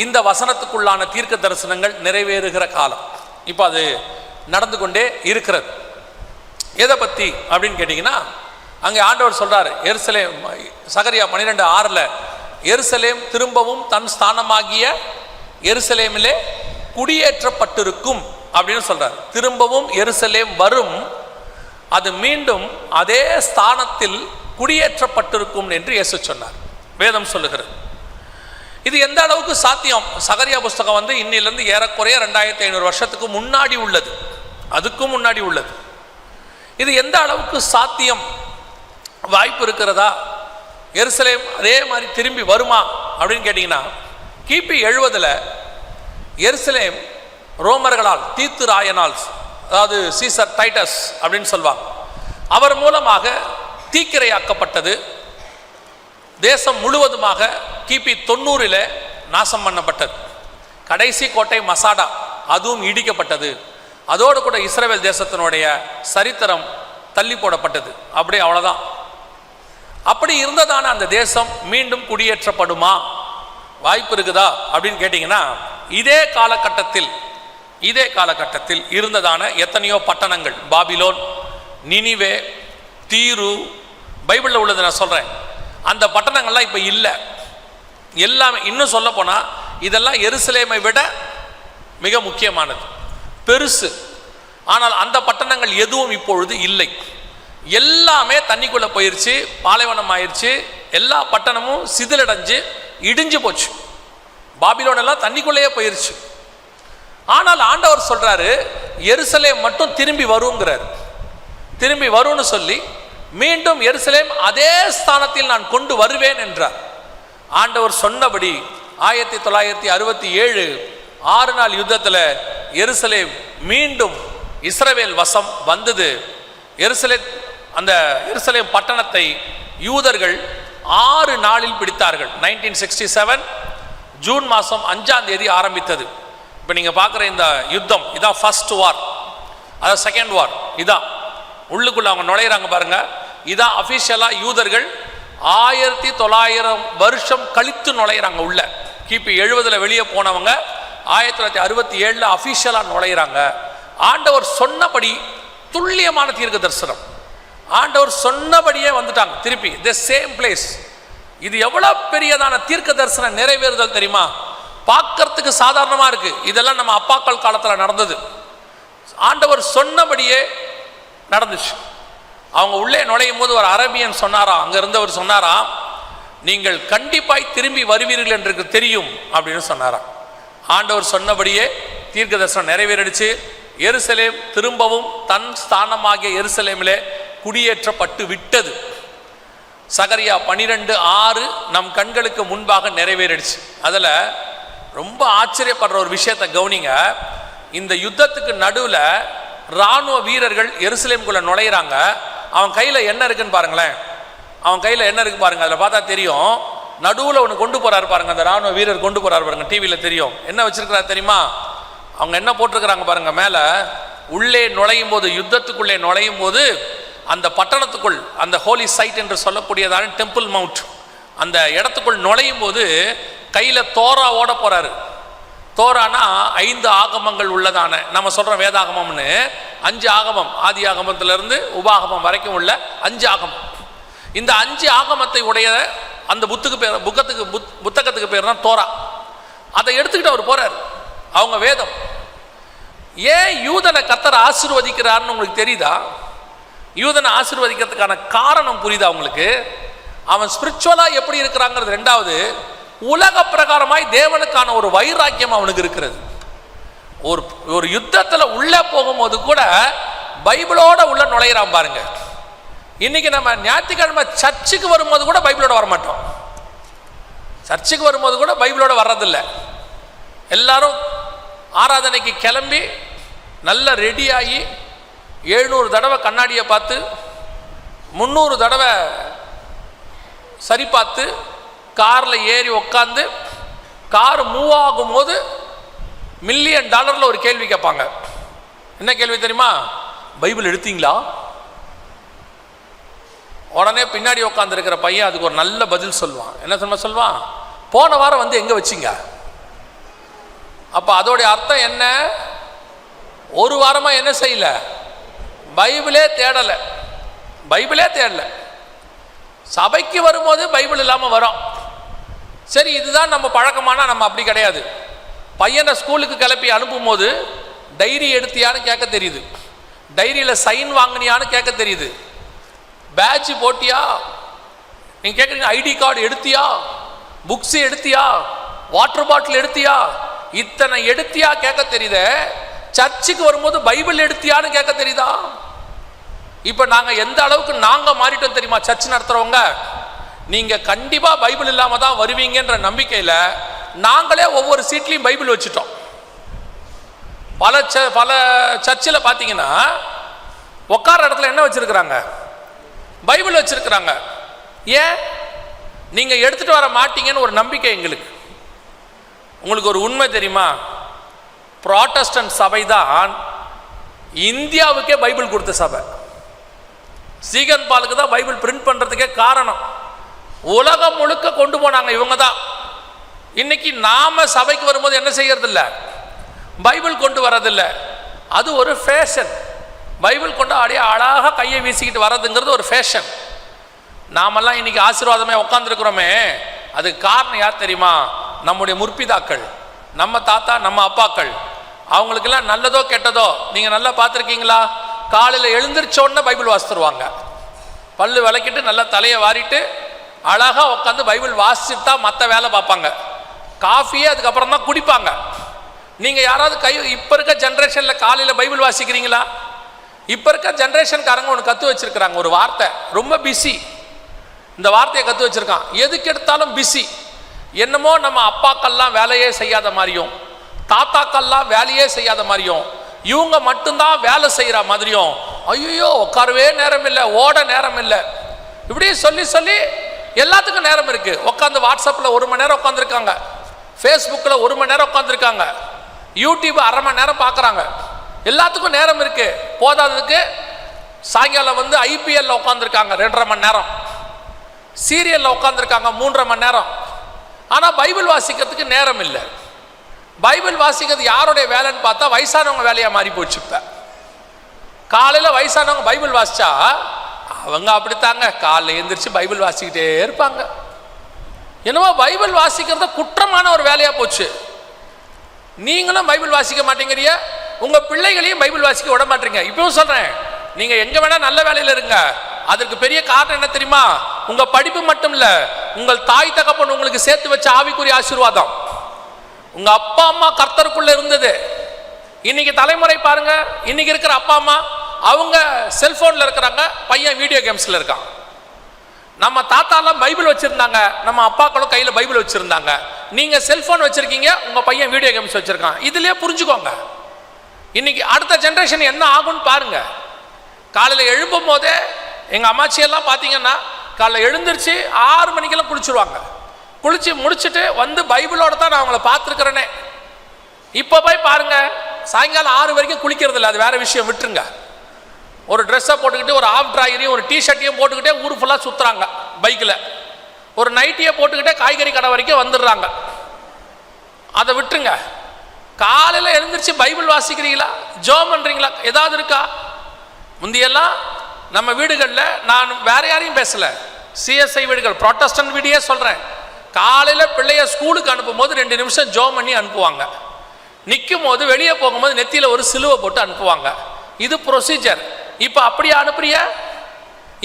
இந்த வசனத்துக்குள்ளான தீர்க்க தரிசனங்கள் நிறைவேறுகிற காலம். இப்போ அது நடந்து கொண்டே இருக்கிறது. எதை பற்றி அப்படின்னு கேட்டிங்கன்னா, அங்கே ஆண்டவர் சொல்கிறார், எருசலேம் சகரியா 12:6 எருசலேம் திரும்பவும் தன் ஸ்தானமாகிய எருசலேமிலே குடியேற்றப்பட்டிருக்கும் அப்படின்னு சொல்றார். திரும்பவும் எருசலேம் வரும், அது மீண்டும் அதே ஸ்தானத்தில் குடியேற்றப்பட்டிருக்கும் என்று இயேசு சொன்னார். வேதம் சொல்லுகிறது. இது எந்த அளவுக்கு சாத்தியம்? சகரியா புஸ்தகம் இன்னிலிருந்து ஏறக்குறைய 2500 வருஷத்துக்கு முன்னாடி உள்ளது, அதுக்கும் முன்னாடி உள்ளது. இது எந்த அளவுக்கு சாத்தியம், வாய்ப்பு இருக்கிறதா? எருசலேம் அதே மாதிரி திரும்பி வருமா அப்படின்னு கேட்டிங்கன்னா, கிபி 70 எருசலேம் ரோமர்களால், தீத்து ராயனால், அதாவது சீசர் டைட்டஸ் அப்படின்னு சொல்வாங்க, அவர் மூலமாக தீக்கிரையாக்கப்பட்டது. தேசம் முழுவதுமாக கிபி 90 நாசம் பண்ணப்பட்டது. கடைசி கோட்டை மசாடா, அதுவும் இடிக்கப்பட்டது. அதோடு கூட இஸ்ரவேல் தேசத்தினுடைய சரித்திரம் தள்ளி போடப்பட்டது. அப்படியே அவ்வளோதான். அப்படி இருந்ததான அந்த தேசம் மீண்டும் குடியேற்றப்படுமா, வாய்ப்பு இருக்குதா அப்படின்னு கேட்டிங்கன்னா, இதே காலகட்டத்தில் இருந்ததான எத்தனையோ பட்டணங்கள், பாபிலோன், நினிவே, தீரு, பைபிளில் உள்ளது நான் சொல்கிறேன், அந்த பட்டணங்கள்லாம் இப்போ இல்லை. எல்லாமே இன்னும் சொல்ல போனால் இதெல்லாம் எருசலேமை விட மிக முக்கியமானது, பெருசு. ஆனால் அந்த பட்டணங்கள் எதுவும் இப்பொழுது இல்லை. எல்லாமே தண்ணிக்குள்ளே போயிடுச்சு, பாலைவனம் ஆயிடுச்சு. எல்லா பட்டணமும் சிதிலடைஞ்சு இடிஞ்சு போச்சு. பாபிலோன் எல்லாம் தண்ணிக்குள்ளேயே போயிடுச்சு. ஆனால் ஆண்டவர் சொல்றாரு, எருசலேம் மட்டும் திரும்பி வருங்கிறார். திரும்பி வரும்னு சொல்லி மீண்டும் எருசலேம் அதே ஸ்தானத்தில் நான் கொண்டு வருவேன் என்றார். ஆண்டவர் சொன்னபடி 1967 6 நாள் யுத்தத்தில் எருசலேம் மீண்டும் இஸ்ரவேல் வசம் வந்தது. அந்த எருசலேம் பட்டணத்தை யூதர்கள் 6 நாளில் பிடித்தார்கள். 1967 ஜூன் மாதம் 5ஆம் தேதி ஆரம்பித்தது. இப்போ நீங்கள் பார்க்குற இந்த யுத்தம் இதான் ஃபர்ஸ்ட் வார், அதாவது செகண்ட் வார். இதான் உள்ளுக்குள்ள அவங்க நுழையிறாங்க பாருங்க. இதான் அஃபிஷியலாக யூதர்கள் 1900 வருஷம் கழித்து நுழையிறாங்க உள்ள. கிபி 70 வெளியே போனவங்க 1967 அஃபிஷியலாக நுழையிறாங்க. ஆண்டவர் சொன்னபடி துல்லியமான தீர்க்க தரிசனம். ஆண்டவர் சொன்னபடியே வந்துட்டாங்க திருப்பி தி சேம் பிளேஸ். இது எவ்வளோ பெரியதான தீர்க்க தரிசன நிறைவேறுதல் தெரியுமா? பார்க்கறதுக்கு சாதாரணமாக இருக்கு. இதெல்லாம் நம்ம அப்பாக்கள் காலத்தில் நடந்தது. ஆண்டவர் சொன்னபடியே நடந்துச்சு. அவங்க உள்ளே நுழையும் போது ஒரு அரபியன் சொன்னாராம், அங்கே இருந்தவர் சொன்னாராம், நீங்கள் கண்டிப்பாய் திரும்பி வருவீர்கள் என்று தெரியும் அப்படின்னு சொன்னாராம். ஆண்டவர் சொன்னபடியே தீர்க்க தரிசனம் நிறைவேறிடுச்சு. எருசலேம் திரும்பவும் தன் ஸ்தானமாகிய எருசலேமிலே குடியேற்றப்பட்டு விட்டது. சகரியா 12:6 நம் கண்களுக்கு முன்பாக நிறைவேறிடுச்சு. அதில் ரொம்ப ஆச்சரியப்படுற ஒரு விஷயத்தை கவனிங்க. இந்த யுத்தத்துக்கு நடுவில் இராணுவ வீரர்கள் எருசலேமுக்குள்ள நுழையிறாங்க. அவன் கையில் என்ன இருக்குன்னு பாருங்களேன். அவன் கையில் என்ன இருக்கு பாருங்க. அதில் பார்த்தா தெரியும். நடுவில் ஒன்று கொண்டு போறாரு பாருங்க. அந்த இராணுவ வீரர் கொண்டு போறாரு பாருங்க. டிவியில் தெரியும் என்ன வச்சிருக்கிறார் தெரியுமா? அவங்க என்ன போட்டிருக்கிறாங்க பாருங்க. மேலே உள்ளே நுழையும் போது, யுத்தத்துக்குள்ளே நுழையும் போது, அந்த பட்டணத்துக்குள், அந்த ஹோலி சைட் என்று சொல்லக்கூடியதான டெம்பிள் மவுண்ட், அந்த இடத்துக்குள் நுழையும் போது கையில் தோராவோட போறாரு. தோரானா 5 ஆகமங்கள் உள்ளதான, நம்ம சொல்கிறோம் வேதாகமம்னு 5 ஆகமம், ஆதி ஆகமத்திலிருந்து உபாகமம் வரைக்கும் உள்ள 5 ஆகமம். இந்த 5 ஆகமத்தை உடைய அந்த புத்தகத்துக்கு பேர் தான் தோரா. அதை எடுத்துக்கிட்டு அவர் போறார். அவங்க வேதம். ஏன் யூதனை கர்த்தர் ஆசீர்வதிக்கிறார்னு உங்களுக்கு தெரியுதா? யூதனை ஆசீர்வதிக்கிறதுக்கான காரணம் புரியுதா உங்களுக்கு? அவன் ஸ்பிரிச்சுவலாக எப்படி இருக்கிறாங்கிறது ரெண்டாவது. உலக பிரகாரமாய் தேவனுக்கான ஒரு வைராக்கியம் அவனுக்கு இருக்கிறது. ஒரு யுத்தத்தில் உள்ளே போகும்போது கூட பைபிளோட உள்ள நுழையிறான் பாருங்க. இன்னைக்கு நம்ம ஞாயிற்றுக்கிழமை சர்ச்சுக்கு வரும்போது கூட பைபிளோட வரமாட்டோம். சர்ச்சுக்கு வரும்போது கூட பைபிளோட வர்றதில்லை. எல்லாரும் ஆராதனைக்கு கிளம்பி நல்ல ரெடியாகி 700 தடவை கண்ணாடியை பார்த்து 300 தடவை சரி பார்த்து காரில் ஏறி உக்காந்து கார் மூவ் ஆகும்போது $1 மில்லியன் ஒரு கேள்வி கேட்பாங்க. என்ன கேள்வி தெரியுமா? பைபிள் எடுத்தீங்களா? உடனே பின்னாடி உட்காந்துருக்கிற பையன் அதுக்கு ஒரு நல்ல பதில் சொல்லுவான். என்ன சொல்லுவான்? போன வாரம் வந்து எங்கே வச்சிங்க? அப்போ அதோடைய அர்த்தம் என்ன? ஒரு வாரமாக என்ன செய்யல? பைபிளே தேடலை. பைபிளே தேடலை. சபைக்கு வரும்போது பைபிள் இல்லாமல் வரோம். சரி, இதுதான் நம்ம பழக்கமானா நம்ம அப்படி கிடையாது. பையனை ஸ்கூலுக்கு கிளப்பி அனுப்பும் போது டைரி எடுத்தியான்னு கேட்க தெரியுது, டைரியில் சைன் வாங்கினியான்னு கேட்க தெரியுது, பேட்ச் போட்டியா, நீங்கள் கேட்குறீங்க ஐடி கார்டு எடுத்தியா, புக்ஸ் எடுத்தியா, வாட்டர் பாட்டில் எடுத்தியா, இத்தனை எடுத்தியா கேட்க தெரியுது. சர்ச்சுக்கு வரும்போது பைபிள் எடுத்தியான்னு கேட்க தெரியுதா? இப்போ நாங்கள் எந்த அளவுக்கு நாங்கள் மாறிட்டோம் தெரியுமா? சர்ச் நடத்துகிறவங்க, நீங்கள் கண்டிப்பாக பைபிள் இல்லாமல் தான் வருவீங்கன்ற நம்பிக்கையில் நாங்களே ஒவ்வொரு சீட்லேயும் பைபிள் வச்சுட்டோம். பல சர்ச்சில் பார்த்தீங்கன்னா உட்கார இடத்துல என்ன வச்சுருக்கிறாங்க? பைபிள் வச்சுருக்கிறாங்க. ஏன்? நீங்கள் எடுத்துகிட்டு வர மாட்டீங்கன்னு ஒரு நம்பிக்கை எங்களுக்கு. உங்களுக்கு ஒரு உண்மை தெரியுமா? புராட்டஸ்டன்ட் சபை தான் இந்தியாவுக்கே பைபிள் கொடுத்த சபை. சீகன் பாலுக்கு தான் பைபிள் பிரிண்ட் பண்ணுறதுக்கே காரணம். உலகம் முழுக்க கொண்டு போனாங்க இவங்க தான். இன்னைக்கு நாம சபைக்கு வரும்போது என்ன செய்யறதில்ல? பைபிள் கொண்டு வரதில்லை. அது ஒரு ஃபேஷன். பைபிள் கொண்டு அப்படியே அழகாக கையை வீசிக்கிட்டு வர்றதுங்கிறது ஒரு ஃபேஷன். நாமெல்லாம் இன்னைக்கு ஆசீர்வாதமே உட்காந்துருக்கிறோமே, அதுக்கு காரணம் யார் தெரியுமா? நம்முடைய முற்பிதாக்கள், நம்ம தாத்தா, நம்ம அப்பாக்கள். அவங்களுக்கெல்லாம் நல்லதோ கெட்டதோ நீங்கள் நல்லா பார்த்துருக்கீங்களா? காலையில் எழுந்திரிச்சோடனே பைபிள் வாசித்துருவாங்க. பல்லு விளக்கிட்டு நல்லா தலையை வாரிட்டு அழகாக உட்காந்து பைபிள் வாசிச்சுட்டு தான் மற்ற வேலை பார்ப்பாங்க. காஃபியே அதுக்கப்புறம் தான் குடிப்பாங்க. நீங்கள் யாராவது இப்போ இருக்க ஜென்ரேஷனில் காலையில் பைபிள் வாசிக்கிறீங்களா? இப்போ இருக்க ஜென்ரேஷன்காரங்க ஒன்று கற்று வச்சிருக்கிறாங்க, ஒரு வார்த்தை, ரொம்ப பிஸி. இந்த வார்த்தையை கற்று வச்சிருக்கான், எதுக்கு எடுத்தாலும் பிஸி. என்னமோ நம்ம அப்பாக்கள்லாம் வேலையே செய்யாத மாதிரியும், தாத்தாக்கள்லாம் வேலையே செய்யாத மாதிரியும், இவங்க மட்டும்தான் வேலை செய்கிற மாதிரியும், ஐயோ உட்காரவே நேரம் இல்லை, ஓட நேரம் இல்லை, இப்படி சொல்லி சொல்லி எல்லாத்துக்கும் நேரம் இருக்கு. உட்காந்து வாட்ஸ்அப்பில் 1 மணி நேரம் உட்காந்துருக்காங்க, ஃபேஸ்புக்கில் 1 மணி நேரம் உட்காந்துருக்காங்க, யூடியூப் அரை மணி நேரம் பார்க்குறாங்க. எல்லாத்துக்கும் நேரம் இருக்கு. போதாததுக்கு சாயங்காலம் வந்து ஐபிஎல்ல உட்காந்துருக்காங்க 2.5 மணி நேரம், சீரியல்ல உட்காந்துருக்காங்க 3.5 மணி நேரம். ஆனால் பைபிள் வாசிக்கிறதுக்கு நேரம் இல்லை. பைபிள் வாசிக்கிறது யாருடைய வேலைன்னு பார்த்தா வயசானவங்க வேலையாக மாறி போச்சு. இப்போ காலையில் வயசானவங்க பைபிள் வாசிச்சா அவங்க அப்படித்தாங்க காலையில் எழுந்திரிச்சு பைபிள் வாசிக்கிட்டே இருப்பாங்க. என்னவோ பைபிள் வாசிக்கிறத குற்றமான ஒரு வேலையாக போச்சு. நீங்களும் பைபிள் வாசிக்க மாட்டேங்கிறிய, உங்கள் பிள்ளைகளையும் பைபிள் வாசிக்க விட மாட்டீங்க. இப்பவும் சொல்கிறேன், நீங்கள் எங்கே வேணால் நல்ல வேலையில் இருங்க. அதற்கு பெரிய காரணம் என்ன தெரியுமா? உங்கள் படிப்பு மட்டும் இல்லை, உங்கள் தாய் தகப்பன் உங்களுக்கு சேர்த்து வச்ச ஆவிக்குரிய ஆசீர்வாதம். உங்கள் அப்பா அம்மா கர்த்தருக்குள்ளே இருந்தது. இன்னைக்கு தலைமுறை பாருங்க, இன்னைக்கு இருக்கிற அப்பா அம்மா அவங்க செல்ஃபோனில் இருக்கிறாங்க, பையன் வீடியோ கேம்ஸில் இருக்கான். நம்ம தாத்தாலாம் பைபிள் வச்சுருந்தாங்க, நம்ம அப்பாக்களும் கையில் பைபிள் வச்சுருந்தாங்க. நீங்கள் செல்ஃபோன் வச்சுருக்கீங்க, உங்கள் பையன் வீடியோ கேம்ஸ் வச்சுருக்கான். இதுலேயே புரிஞ்சுக்கோங்க இன்னைக்கு அடுத்த ஜென்ரேஷன் என்ன ஆகும்னு பாருங்க. காலையில் எழுப்பும் போதே எங்கள் அம்மாச்சியெல்லாம் பார்த்தீங்கன்னா காலையில் எழுந்திரிச்சு 6 மணிக்கெல்லாம் குளிச்சுருவாங்க. குளிச்சு முடிச்சுட்டு வந்து பைபிளோட தான் நான் அவங்கள பார்த்துருக்கிறேனே. இப்போ போய் பாருங்க, சாயங்காலம் 6 வரைக்கும் குளிக்கிறது இல்லை, அது வேற விஷயம், விட்டுருங்க. ஒரு ட்ரெஸ்ஸை போட்டுக்கிட்டு ஒரு ஆஃப் ட்ராயரையும் ஒரு டிஷர்ட்டையும் போட்டுக்கிட்டே ஊர் ஃபுல்லாக சுற்றுறாங்க பைக்கில். ஒரு நைட்டியை போட்டுக்கிட்டே காய்கறி கடை வரைக்கும் வந்துடுறாங்க. அதை விட்டுருங்க. காலையில் எழுந்திரிச்சு பைபிள் வாசிக்கிறீங்களா, ஜெபம் பண்ணுறீங்களா, ஏதாவது இருக்கா? முந்தியெல்லாம் நம்ம வீடுகளில், நான் வேற யாரையும் பேசலை, சிஎஸ்ஐ வீடுகள், ப்ராட்டஸ்டன்ட் வீடியே சொல்கிறேன், காலையில் பிள்ளைய ஸ்கூலுக்கு அனுப்பும் போது 2 நிமிஷம் ஜெபம் பண்ணி அனுப்புவாங்க. நிற்கும் போது வெளியே போகும்போது நெத்தியில் ஒரு சிலுவை போட்டு அனுப்புவாங்க. இது ப்ரொசீஜர். இப்போ அப்படியே அனுப்புறிய?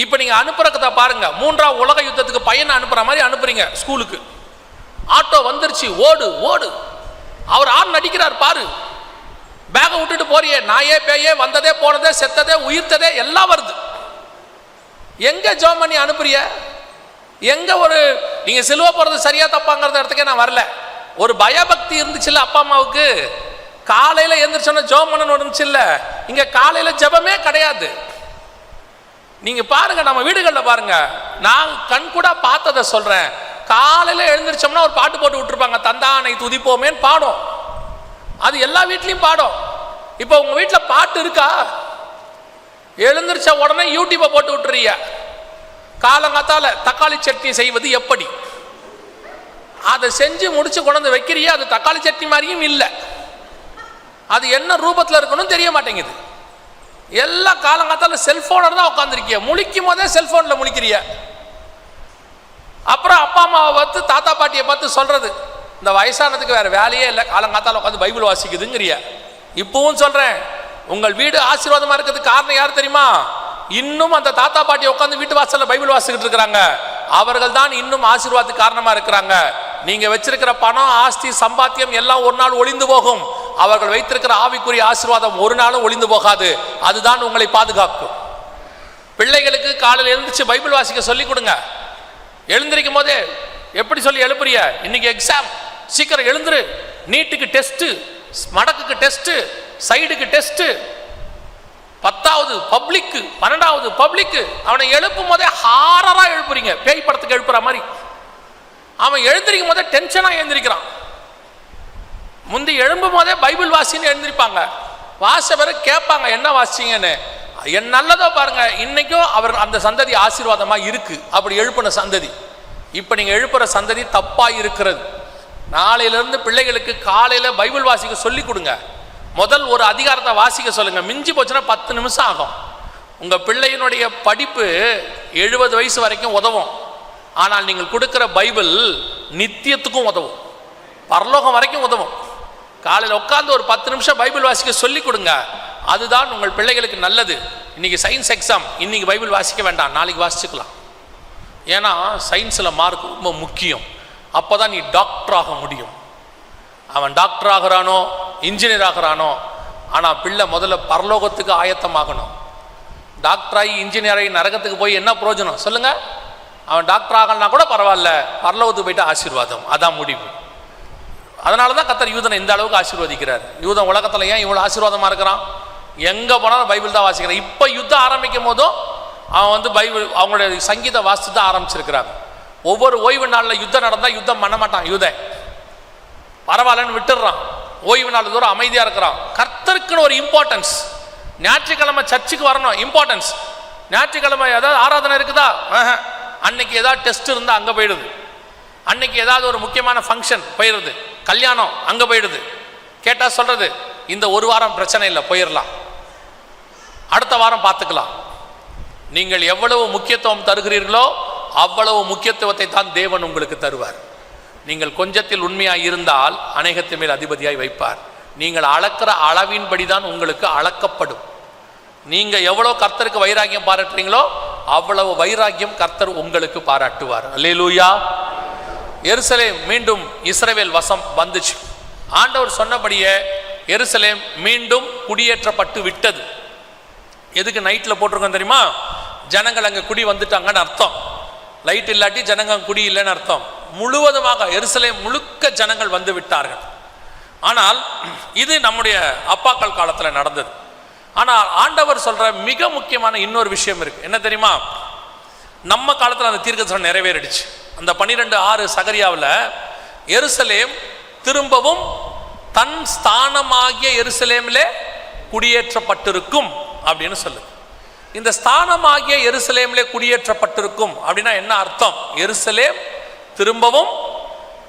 இப்போ நீங்கள் அனுப்புறத பாருங்க, 3ஆம் உலக யுத்தத்துக்கு பையனை அனுப்புற மாதிரி அனுப்புறீங்க ஸ்கூலுக்கு. ஆட்டோ வந்துருச்சு, ஓடு ஓடு, அவர் ஆண் நடிக்கிறார் பாரு, பேகை விட்டுட்டு போறியே, நாயே பேயே, வந்ததே போனதே, செத்ததே உயிர்த்ததே எல்லாம் வருது. எங்க ஜெபம் பண்ணி அனுப்புறிய? எங்க ஒரு நீங்க சிலுவை போறது சரியா தப்பாங்கிறத இடத்துக்கே நான் வரல. ஒரு பயபக்தி இருந்துச்சுல்ல அப்பா அம்மாவுக்கு, காலையில எந்திரிச்சோன்னா ஜெபம் பண்ணணும் இருந்துச்சுல்ல. இங்க காலையில ஜெபமே கிடையாது. நீங்க பாருங்க, நம்ம வீடுகளில் பாருங்க, நான் கண் கூட பார்த்ததை சொல்றேன். காலையில எழுந்திரிச்சோம்னா ஒரு பாட்டு போட்டு விட்டுருப்பாங்க, தந்தானை துதிப்போமேன்னு பாடும். அது எல்லா வீட்லையும் பாடும். இப்போ உங்க வீட்டில் பாட்டு இருக்கா? எழுந்திரிச்ச உடனே யூடியூப்பை போட்டு விட்டுறீங்க. காலங்காத்தால தக்காளி சட்னி செய்வது எப்படி, அதை செஞ்சு முடிச்சு கொண்டு வைக்கிறிய, அது தக்காளி சட்னி மாதிரியும் இல்லை, அது என்ன ரூபத்தில் இருக்கணும் தெரிய மாட்டேங்குது. எல்லாம் காலங்காத்தால செல்போனோட தான் உட்காந்துருக்கிய, முழிக்கும் போதே செல்போன்ல முழிக்கிறிய. அப்புறம் அப்பா அம்மாவை பார்த்து தாத்தா பாட்டியை பார்த்து சொல்றது, இந்த வயசானதுக்கு வேற வேலையே இல்லை, காலங்காத்தால உட்காந்து பைபிள் வாசிக்குதுங்கிறிய. இப்பவும் சொல்றேன், உங்கள் வீடு ஆசீர்வாதமா இருக்கிறதுக்கு காரணம் யார் தெரியுமா? இன்னும் அந்த தாத்தா பாட்டியை உட்காந்து வீட்டு வாசல்ல பைபிள் வாசிக்கிட்டு இருக்கிறாங்க. அவர்கள் தான் இன்னும் ஆசீர்வாதத்துக்கு காரணமா இருக்கிறாங்க. நீங்க வச்சிருக்கிற பணம், ஆஸ்தி, சம்பாத்தியம் எல்லாம் ஒரு நாள் ஒளிந்து போகும். அவர்கள் வைத்திருக்கிற ஆவிக்குரிய ஆசீர்வாதம் ஒரு நாளும் ஒளிந்து போகாது. அதுதான் உங்களை பாதுகாக்கும். பிள்ளைகளுக்கு காலையில் எழுந்திரிச்சு பைபிள் வாசிக்க சொல்லி கொடுங்க. எழுந்திருக்கும் போதே எப்படி சொல்லி எழுப்புறிய? இன்னைக்கு எக்ஸாம், சீக்கிரம் எழுந்துரு, நீட்டுக்கு டெஸ்ட், மடக்குக்கு டெஸ்ட், சைடுக்கு டெஸ்ட், 10வது பப்ளிக், 12வது பப்ளிக். அவனை எழுப்பும் போதே ஹாரரா எழுப்புறீங்க, பேய் படத்துக்கு எழுப்புற மாதிரி. அவன் எழுந்திருக்கும் போதே டென்ஷனா எழுந்திருக்கிறான். முந்தி எழும்பும் போதே பைபிள் வாசின்னு எழுந்திருப்பாங்க. வாச பிறகு கேட்பாங்க என்ன வாசிங்கன்னு. என் நல்லதோ பாருங்க, இன்னைக்கும் அவர் அந்த சந்ததி ஆசீர்வாதமா இருக்கு. அப்படி எழுப்பின சந்ததி. இப்ப நீங்க எழுப்புற சந்ததி தப்பா இருக்கிறது. நாளையிலிருந்து பிள்ளைகளுக்கு காலையில பைபிள் வாசிக்க சொல்லி கொடுங்க. முதல் ஒரு அதிகாரத்தை வாசிக்க சொல்லுங்க. மிஞ்சி போச்சுன்னா 10 நிமிஷம் ஆகும். உங்க பிள்ளையினுடைய படிப்பு 70 வயசு வரைக்கும் உதவும். ஆனால் நீங்கள் கொடுக்கிற பைபிள் நித்தியத்துக்கும் உதவும், பரலோகம் வரைக்கும் உதவும். காலையில் உட்காந்து ஒரு 10 நிமிஷம் பைபிள் வாசிக்க சொல்லி கொடுங்க. அதுதான் உங்கள் பிள்ளைகளுக்கு நல்லது. இன்னைக்கு சயின்ஸ் எக்ஸாம், இன்னைக்கு பைபிள் வாசிக்க வேண்டாம், நாளைக்கு வாசிச்சுக்கலாம். ஏன்னா சயின்ஸில் மார்க் ரொம்ப முக்கியம். அப்போ தான் நீ டாக்டர் ஆக முடியும். அவன் டாக்டர் ஆகிறானோ இன்ஜினியர் ஆகிறானோ, ஆனால் பிள்ளை முதல்ல பரலோகத்துக்கு ஆயத்தமாகணும். டாக்டராகி இன்ஜினியராகி நரகத்துக்கு போய் என்ன பிரயோஜனம் சொல்லுங்க? அவன் டாக்டர் ஆகலனா கூட பரவாயில்ல, பரலோகத்துக்கு போயிட்டு ஆசீர்வாதம், அதான் முடிவு. அதனால தான் கர்த்தர் யூதனை இந்த அளவுக்கு ஆசீர்வதிக்கிறார். யூதன் உலகத்தில் ஏன் இவ்வளோ ஆசீர்வாதமாக இருக்கிறான்? எங்கே போனாலும் பைபிள் தான் வாசிக்கிறான். இப்போ யுத்தம் ஆரம்பிக்கும் போதும் அவன் பைபிள் அவங்களுடைய சங்கீத வாசித்து தான் ஆரம்பிச்சிருக்கிறாங்க. ஒவ்வொரு ஓய்வு நாளில் யுத்தம் நடந்தால் யுத்தம் பண்ண மாட்டான் யூதன், பரவாயில்லன்னு விட்டுடுறான். ஓய்வு நாள் தூரம் அமைதியாக இருக்கிறான். கர்த்தருக்குன்னு ஒரு இம்பார்ட்டன்ஸ். ஞாயிற்றுக்கிழமை சர்ச்சுக்கு வரணும், இம்பார்ட்டன்ஸ். ஞாயிற்றுக்கிழமை ஏதாவது ஆராதனை இருக்குதா, அன்னைக்கு ஏதாவது டெஸ்ட் இருந்தால் அங்கே போயிடுது. அன்னைக்கு ஏதாவது ஒரு முக்கியமான ஃபங்க்ஷன் போயிடுது, கல்யாணம் அங்கே போயிடுது. கேட்டால் சொல்கிறது, இந்த ஒரு வாரம் பிரச்சனை இல்லை, போயிடலாம், அடுத்த வாரம் பார்த்துக்கலாம். நீங்கள் எவ்வளவு முக்கியத்துவம் தருகிறீர்களோ அவ்வளவு முக்கியத்துவத்தை தான் தேவன் உங்களுக்கு தருவார். நீங்கள் கொஞ்சத்தில் உண்மையாக இருந்தால் அநேகத்தின் மேல் அதிபதியாய் வைப்பார். நீங்கள் அளக்கிற அளவின்படி தான் உங்களுக்கு அளக்கப்படும். நீங்கள் எவ்வளோ கர்த்தருக்கு வைராக்கியம் பாராட்டுறீங்களோ அவ்வளவு வைராக்கியம் கர்த்தர் உங்களுக்கு பாராட்டுவார். அல்லேலூயா. எருசலேம் மீண்டும் இஸ்ரவேல் வசம் வந்துச்சு. ஆண்டவர் சொன்னபடியே எருசலேம் மீண்டும் குடியேற்றப்பட்டு விட்டது. எதுக்கு நைட்டில் போட்டிருக்கோம் தெரியுமா? ஜனங்கள் அங்கே குடி வந்துட்டாங்கன்னு அர்த்தம். லைட் இல்லாட்டி ஜனங்க குடி இல்லைன்னு அர்த்தம். முழுவதுமாக எருசலேம் முழுக்க ஜனங்கள் வந்து விட்டார்கள். ஆனால் இது நம்முடைய அப்பாக்கள் காலத்தில் நடந்தது. ஆனால் ஆண்டவர் சொல்ற மிக முக்கியமான இன்னொரு விஷயம் இருக்கு. என்ன தெரியுமா? நம்ம காலத்தில் அந்த தீர்க்கதரிசனம் நிறைவேறிடுச்சு. அந்த 12:6 சகரியாவில் எருசலேம் திரும்பவும் தன் ஸ்தானமாகிய எருசலேமிலே குடியேற்றப்பட்டிருக்கும் அப்படின்னு சொல்லுது. இந்த ஸ்தானமாகிய எருசலேமிலே குடியேற்றப்பட்டிருக்கும் அப்படின்னா என்ன அர்த்தம்? எருசலேம் திரும்பவும்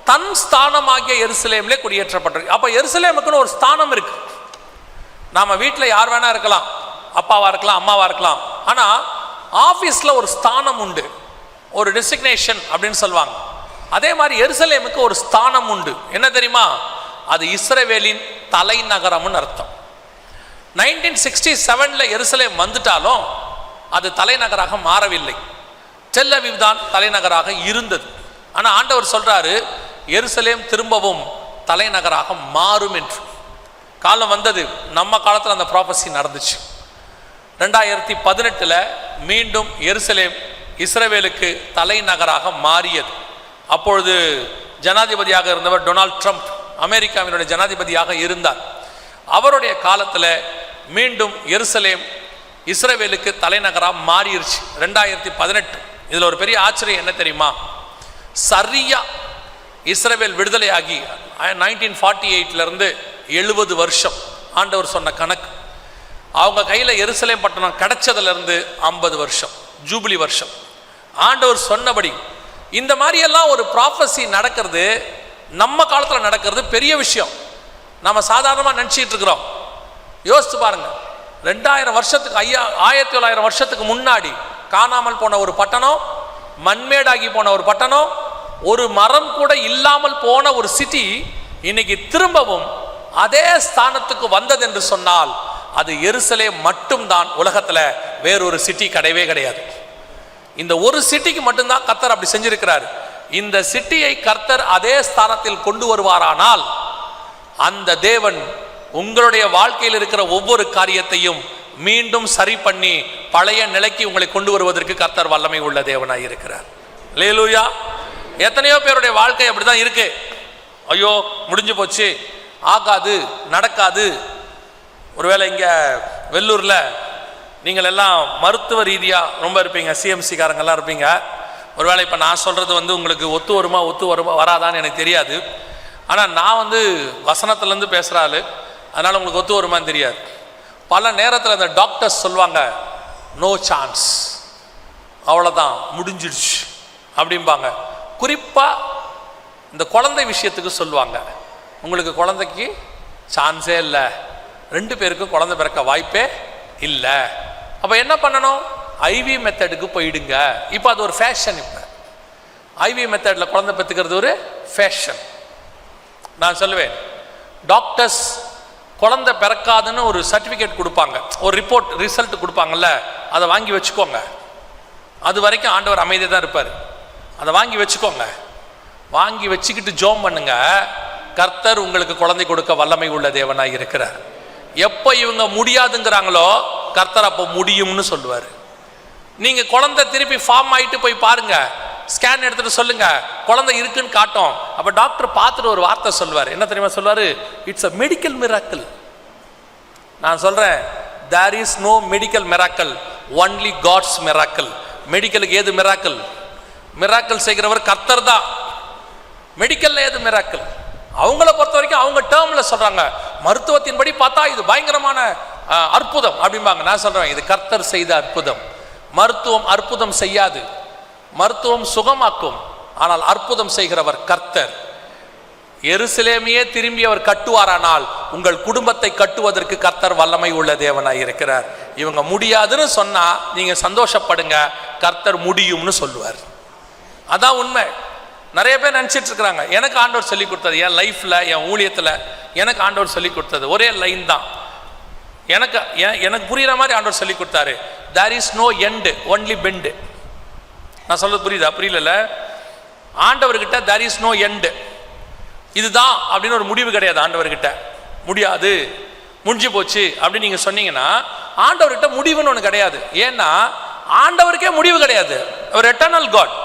தன் ஸ்தானமாகிய எருசலேமிலே குடியேற்றப்பட்டிருக்கு. அப்போ எருசலேமுக்குன்னு ஒரு ஸ்தானம் இருக்கு. நாம வீட்டில் யார் வேணா இருக்கலாம், அப்பாவா இருக்கலாம், அம்மாவா இருக்கலாம். ஆனால் ஆஃபீஸில் ஒரு ஸ்தானம் உண்டு, ஒரு டெசிக்னேஷன் அப்படின்னு சொல்லுவாங்க. அதே மாதிரி எருசலேமுக்கு ஒரு ஸ்தானம் உண்டு. என்ன தெரியுமா? அது இஸ்ரவேலின் தலைநகரம்னு அர்த்தம். 1967 எருசலேம் வந்துட்டாலும் அது தலைநகராக மாறவில்லை. டெல் அவீவ் தான் தலைநகராக இருந்தது. ஆனால் ஆண்டவர் சொல்றாரு எருசலேம் திரும்பவும் தலைநகராக மாறும் என்று. காலம் வந்தது. நம்ம காலத்தில் அந்த ப்ராபசி நடந்துச்சு. 2018 மீண்டும் எருசலேம் இஸ்ரவேலுக்கு தலைநகராக மாறியது. அப்பொழுது ஜனாதிபதியாக இருந்தவர் டொனால்ட் ட்ரம்ப், அமெரிக்காவினுடைய ஜனாதிபதியாக இருந்தார். அவருடைய காலத்தில் மீண்டும் எருசலேம் இஸ்ரவேலுக்கு தலைநகராக மாறிடுச்சு 2018. இதில் ஒரு பெரிய ஆச்சரியம் என்ன தெரியுமா? சரியா இஸ்ரவேல் விடுதலையாகி 1948 70 வருஷம் ஆண்டவர் சொன்ன கணக்கு. அவங்க கையில் எருசலேம் பட்டணம் கிடைச்சதுலேருந்து 50 வருஷம் ஜூபிலி வருஷம். ஆண்டவர் சொன்னபடி இந்த மாதிரியெல்லாம் ஒரு ப்ராஃபஸி நடக்கிறது நம்ம காலத்தில் நடக்கிறது பெரிய விஷயம். நம்ம சாதாரணமாக நினச்சிட்டு இருக்கிறோம். யோசித்து பாருங்க, 2000 வருஷத்துக்கு 1900 வருஷத்துக்கு முன்னாடி காணாமல் போன ஒரு பட்டணம், மண்மேடாகி போன ஒரு பட்டணம், ஒரு மரம் கூட இல்லாமல் போன ஒரு சிட்டி இன்னைக்கு திரும்பவும் அதே ஸ்தானத்துக்கு வந்தது என்று சொன்னால் அது எருசலேம் மட்டும்தான். உலகத்தில் வேறொரு சிட்டி கிடையவே கிடையாது. இந்த ஒரு சிட்டிக்கு மட்டும்தான் கர்த்தர் அப்படி செஞ்சிருக்கிறார். இந்த சிட்டியை கர்த்தர் அதே ஸ்தானத்தில் கொண்டு வருவாரானால் அந்த தேவன் உங்களுடைய வாழ்க்கையில் இருக்கிற ஒவ்வொரு காரியத்தையும் மீண்டும் சரி பண்ணி பழைய நிலைக்கு உங்களை கொண்டு வருவதற்கு கர்த்தர் வல்லமை உள்ள தேவனாய் இருக்கிறார். அல்லேலூயா. எத்தனையோ பேருடைய வாழ்க்கை அப்படிதான் இருக்கு. ஐயோ முடிஞ்சு போச்சு, ஆகாது, நடக்காது. ஒருவேளை இங்கே வெள்ளூரில் நீங்கள் எல்லாம் மருத்துவ ரீதியாக ரொம்ப இருப்பீங்க, சிஎம்சிக்காரங்கெல்லாம் இருப்பீங்க. ஒருவேளை இப்போ நான் சொல்கிறது உங்களுக்கு ஒத்து வருமா வராதான்னு எனக்கு தெரியாது. ஆனால் நான் வசனத்துலேருந்து பேசுகிற ஆள், அதனால் உங்களுக்கு ஒத்து வருமான்னு தெரியாது. பல நேரத்தில் இந்த டாக்டர்ஸ் சொல்லுவாங்க நோ சான்ஸ், அவ்வளோதான் முடிஞ்சிடுச்சு அப்படிம்பாங்க. குறிப்பாக இந்த குழந்தை விஷயத்துக்கு சொல்லுவாங்க, உங்களுக்கு குழந்தைக்கு சான்ஸே இல்லை, 2 பேருக்கும் குழந்தை பிறக்க வாய்ப்பே இல்லை. அப்போ என்ன பண்ணணும்? ஐவி மெத்தடுக்கு போயிடுங்க. இப்போ அது ஒரு ஃபேஷன். இப்போ ஐவி மெத்தடில் குழந்தை பெற்றுக்கிறது ஒரு ஃபேஷன். நான் சொல்லுவேன், டாக்டர்ஸ் குழந்தை பிறக்காதுன்னு ஒரு சர்டிஃபிகேட் கொடுப்பாங்க, ஒரு ரிசல்ட் கொடுப்பாங்கல்ல, அதை வாங்கி வச்சுக்கோங்க. அது வரைக்கும் ஆண்டவர் அமைதியாக தான் இருப்பார். அதை வாங்கி வச்சுக்கோங்க. வாங்கி வச்சுக்கிட்டு ஜோம் பண்ணுங்க. கர்த்தர் உங்களுக்கு குழந்தை கொடுக்க வல்லமை உள்ள தேவனாய் இருக்கிறார். எப்போ இவங்க முடியாதுங்கிறாங்களோ கர்த்தர் அப்போ முடியும்னு சொல்லுவார். நீங்க குழந்தை திருப்பி ஃபார்ம் ஆயிட்டு போய் பாருங்க, ஸ்கேன் எடுத்துட்டு சொல்லுங்க குழந்தை இருக்குன்னு காட்டும். அப்ப டாக்டர் பார்த்துட்டு ஒரு வார்த்தை சொல்லுவார். என்ன தெரியுமா சொல்லுவாரு? It's a medical miracle. நான் சொல்றேன், there is no medical miracle, only God's miracle. மெடிக்கலுக்கு ஏது மிராக்கிள்? மிராக்கிள் செய்கிறவர் கர்த்தர் தான். மெடிக்கல்ல ஏது மிராக்கிள்? அவங்கள பொறுத்த வரைக்கும் அவங்க டேர்ம்ல சொல்றாங்க, மருத்துவத்தின்படி பார்த்தா இது பயங்கரமான அற்புதம் அப்படிம்பாங்க. நான் சொல்றேன், இது கர்த்தர் செய்த அற்புதம். மருத்துவம் அற்புதம் செய்யாது, மருத்துவம் சுகமாக்கும், ஆனால் அற்புதம் செய்கிறவர் கர்த்தர். எருசலேமையே திரும்பி அவர் கட்டுவாரானால் உங்கள் குடும்பத்தை கட்டுவதற்கு கர்த்தர் வல்லமை உள்ள தேவனாய் இருக்கிறார். இவங்க முடியாதுன்னு சொன்னா நீங்க சந்தோஷப்படுங்க, கர்த்தர் முடியும்னு சொல்லுவார். அதான் உண்மை. நிறைய பேர் நினைச்சிட்டு இருக்கிறாங்க, எனக்கு ஆண்டவர் சொல்லி கொடுத்தது, என் லைஃப்ல என் ஊழியத்துல எனக்கு ஆண்டவர் சொல்லி கொடுத்தது ஒரே லைன் தான். எனக்கு புரியுற மாதிரி ஆண்டவர் சொல்லி கொடுத்தாரு, there is no end, only bend. நான் சொல்றது புரியுதா? புரியல? ஆண்டவர்கிட்ட there is no end, இதுதான் அப்படின்னு ஒரு முடிவு கிடையாது. ஆண்டவர்கிட்ட முடியாது, முடிஞ்சு போச்சு அப்படின்னு நீங்க சொன்னீங்கன்னா ஆண்டவர்கிட்ட முடிவுன்னு ஒன்று கிடையாது. ஏன்னா ஆண்டவருக்கே முடிவு கிடையாது. அவர் எட்டர்னல் காட்,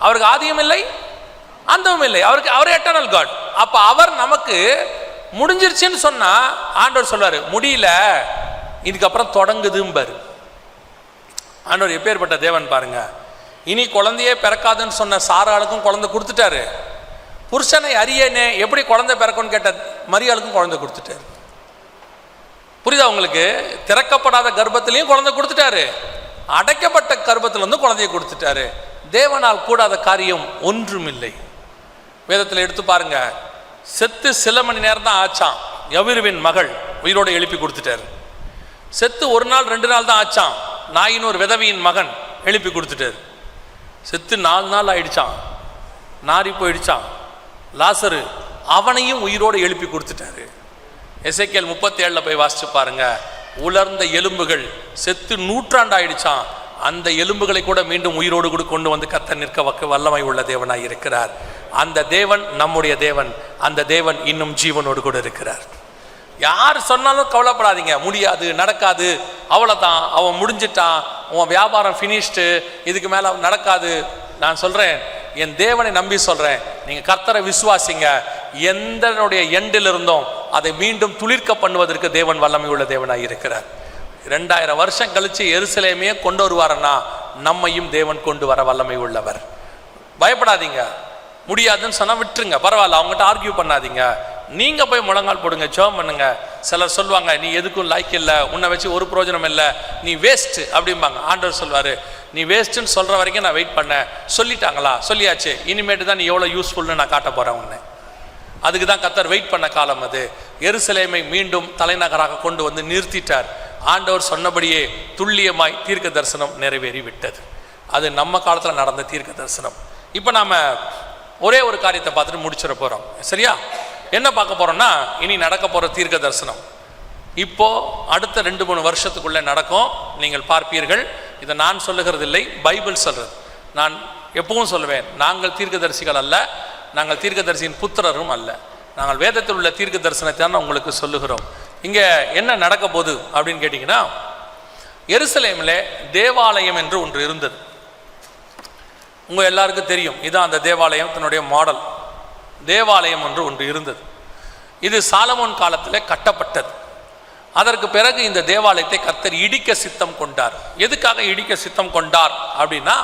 அவருக்கு ஆதியும் இல்லை அந்தமும் இல்லை, அவர் எட்டர்னல் காட். அப்ப அவர் நமக்கு முடிஞ்சிருச்சுன்னு சொன்னா ஆண்டவர் சொல்வாரு முடியல, இதுக்கப்புறம் தொடங்குதும்பாரு. ஆண்டவர் எப்பேற்பட்ட தேவன் பாருங்க. இனி குழந்தையே பிறக்காதுன்னு சொன்ன சாராளுக்கும் குழந்தை கொடுத்துட்டாரு. புருஷனை அறியனே எப்படி குழந்தை பிறக்கும்னு கேட்ட மரியாளுக்கும் குழந்தை கொடுத்துட்டாரு. புரியுதா உங்களுக்கு? திறக்கப்படாத கர்ப்பத்திலையும் குழந்தை கொடுத்துட்டாரு, அடைக்கப்பட்ட கர்ப்பத்திலிருந்து குழந்தையை கொடுத்துட்டாரு. தேவனால் கூடாத காரியம் ஒன்றும் இல்லை. வேதத்தில் எடுத்து பாருங்க, செத்து சில மணி நேரம் தான் ஆச்சான் யவிருவின் மகள் உயிரோடு எழுப்பி கொடுத்துட்டாரு. செத்து ஒரு நாள் 2 நாள் தான் ஆச்சான் நாயின் ஒரு விதவியின் மகன் எழுப்பி கொடுத்துட்டாரு. செத்து 4 நாள் ஆயிடுச்சான், நாரி போயிடுச்சான் லாசரு, அவனையும் உயிரோடு எழுப்பி கொடுத்துட்டாரு. எசேக்கியேல் 37 போய் வாசிச்சு பாருங்க, உலர்ந்த எலும்புகள் செத்து 100 ஆண்டு ஆயிடுச்சான், அந்த எலும்புகளை கூட மீண்டும் உயிரோடு கூட கொண்டு வந்து கர்த்தர் நிற்க வல்லமை உள்ள தேவனாய் இருக்கிறார். அந்த தேவன் நம்முடைய தேவன், அந்த தேவன் இன்னும் ஜீவனோடு கூட இருக்கிறார். யார் சொன்னாலும் கவலைப்படாதீங்க, முடியாது நடக்காது, அவ்வளோதான், அவன் முடிஞ்சிட்டான், உன் வியாபாரம் ஃபினிஷ்டு, இதுக்கு மேலே நடக்காது. நான் சொல்கிறேன், என் தேவனை நம்பி சொல்கிறேன், நீங்கள் கர்த்தரை விசுவாசிங்க, எந்தனுடைய எண்டில் இருந்தோம் அதை மீண்டும் துளிர்க்க பண்ணுவதற்கு தேவன் வல்லமை உள்ள தேவனாய் இருக்கிறார். 2000 வருஷம் கழித்து எருசலேமையே கொண்டு வருவாரன்னா நம்மையும் தேவன் கொண்டு வர வல்லமை உள்ளவர். பயப்படாதீங்க, முடியாதுன்னு சொன்னால் விட்டுருங்க, பரவாயில்ல, அவங்ககிட்ட ஆர்கியூ பண்ணாதீங்க, நீங்கள் போய் முழங்கால் போடுங்க, ஜெபம் பண்ணுங்க. சிலர் சொல்லுவாங்க, நீ எதுக்கும் லாய்க்கு இல்லை, உன்னை வச்சு ஒரு பிரயோஜனம் இல்லை, நீ வேஸ்ட் அப்படிம்பாங்க. ஆண்டவர் சொல்வார், நீ வேஸ்ட்டுன்னு சொல்கிற வரைக்கும் நான் வெயிட் பண்ணேன், சொல்லிட்டாங்களா, சொல்லியாச்சு, இனிமேட்டு தான் நீ எவ்வளோ யூஸ்ஃபுல்னு நான் காட்ட போகிறேன் உன்னை. அதுக்கு தான் கர்த்தர் வெயிட் பண்ண காலம் அது. எருசலேமை மீண்டும் தலைநகராக கொண்டு வந்து நிறுத்திட்டார். ஆண்டவர் சொன்னபடியே துல்லியமாய் தீர்க்க தரிசனம் நிறைவேறி விட்டது. அது நம்ம காலத்தில் நடந்த தீர்க்க தரிசனம். இப்போ நாம் ஒரே ஒரு காரியத்தை பார்த்துட்டு முடிச்சிட போகிறோம். சரியா? என்ன பார்க்க போகிறோம்னா, இனி நடக்க போகிற தீர்க்க தரிசனம் இப்போது அடுத்த 2-3 வருஷத்துக்குள்ளே நடக்கும். நீங்கள் பார்ப்பீர்கள். இதை நான் சொல்லுகிறது இல்லை, பைபிள் சொல்கிறது. நான் எப்பவும் சொல்லுவேன், நாங்கள் தீர்க்கதரிசிகள் அல்ல, நாங்கள் தீர்க்கதரிசியின் புத்திரரும் அல்ல, நாங்கள் வேதத்தில் உள்ள தீர்க்க தரிசனத்தை தான் உங்களுக்கு சொல்லுகிறோம். இங்கே என்ன நடக்க போகுது அப்படின்னு கேட்டிங்கன்னா, எருசலேமில் தேவாலயம் என்று ஒன்று இருந்தது. உங்கள் எல்லாருக்கும் தெரியும், இதுதான் அந்த தேவாலயம், தன்னுடைய மாடல். தேவாலயம் ஒன்று இருந்தது. இது சாலமோன் காலத்தில் கட்டப்பட்டது. அதற்கு பிறகு இந்த தேவாலயத்தை கர்த்தர் இடிக்க சித்தம் கொண்டார். எதுக்காக இடிக்க சித்தம் கொண்டார் அப்படின்னா,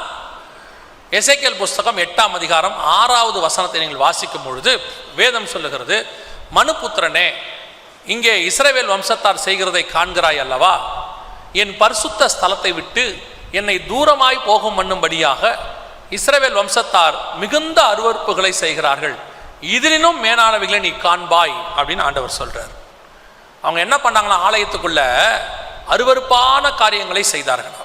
எசேக்கியேல் புஸ்தகம் 8ஆம் அதிகாரம் 6வது வசனத்தை நீங்கள் வாசிக்கும் பொழுது வேதம் சொல்லுகிறது, மனுபுத்திரனே, இங்கே இஸ்ரவேல் வம்சத்தார் செய்கிறதை காண்கிறாய் அல்லவா? என் பரிசுத்த ஸ்தலத்தை விட்டு என்னை தூரமாய் போகும் பண்ணும்படியாக இஸ்ரவேல் வம்சத்தார் மிகுந்த அருவருப்புகளை செய்கிறார்கள், இதிலும் மேலானவைகளை நீ காண்பாய் அப்படின்னு ஆண்டவர் சொல்றார். அவங்க என்ன பண்ணாங்களா, ஆலயத்துக்குள்ள அருவருப்பான காரியங்களை செய்தார்கள்.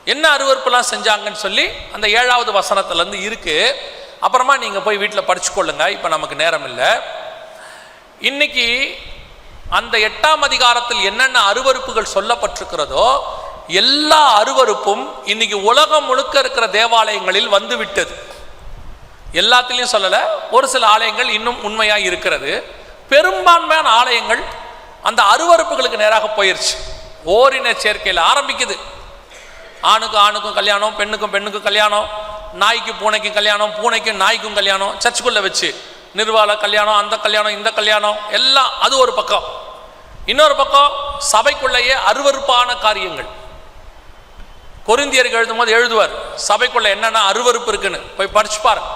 என்ன அருவருப்புலாம் செஞ்சாங்கன்னு சொல்லி அந்த 7வது வசனத்துலேருந்து இருக்கு. அப்புறமா நீங்கள் போய் வீட்டில் படிச்சுக்கொள்ளுங்க, இப்போ நமக்கு நேரம் இல்லை. இன்னைக்கு அந்த 8ஆம் அதிகாரத்தில் என்னென்ன அருவருப்புகள் சொல்லப்பட்டிருக்கிறதோ எல்லா அருவருப்பும் இன்னைக்கு உலகம் முழுக்க இருக்கிற தேவாலயங்களில் வந்து விட்டது. எல்லாத்திலையும் சொல்லலை, ஒரு சில ஆலயங்கள் இன்னும் உண்மையாக இருக்கிறது. பெரும்பான்மையான ஆலயங்கள் அந்த அருவருப்புகளுக்கு நேராக போயிருச்சு. ஓரின சேர்க்கையில் ஆரம்பிக்குது. ஆணுக்கும் ஆணுக்கும் கல்யாணம், பெண்ணுக்கும் பெண்ணுக்கும் கல்யாணம், நாய்க்கு பூனைக்கும் கல்யாணம், பூனைக்கும் நாய்க்கும் கல்யாணம், சர்ச்சுக்குள்ளே வச்சு நிர்வாக கல்யாணம், அந்த கல்யாணம் இந்த கல்யாணம் எல்லாம். அது ஒரு பக்கம். இன்னொரு பக்கம் சபைக்குள்ளேயே அருவருப்பான காரியங்கள். கொரிந்தியருக்கு எழுதும் போது எழுதுவார், சபைக்குள்ள என்னென்ன அருவருப்பு இருக்குன்னு போய் படிச்சு பாருங்க.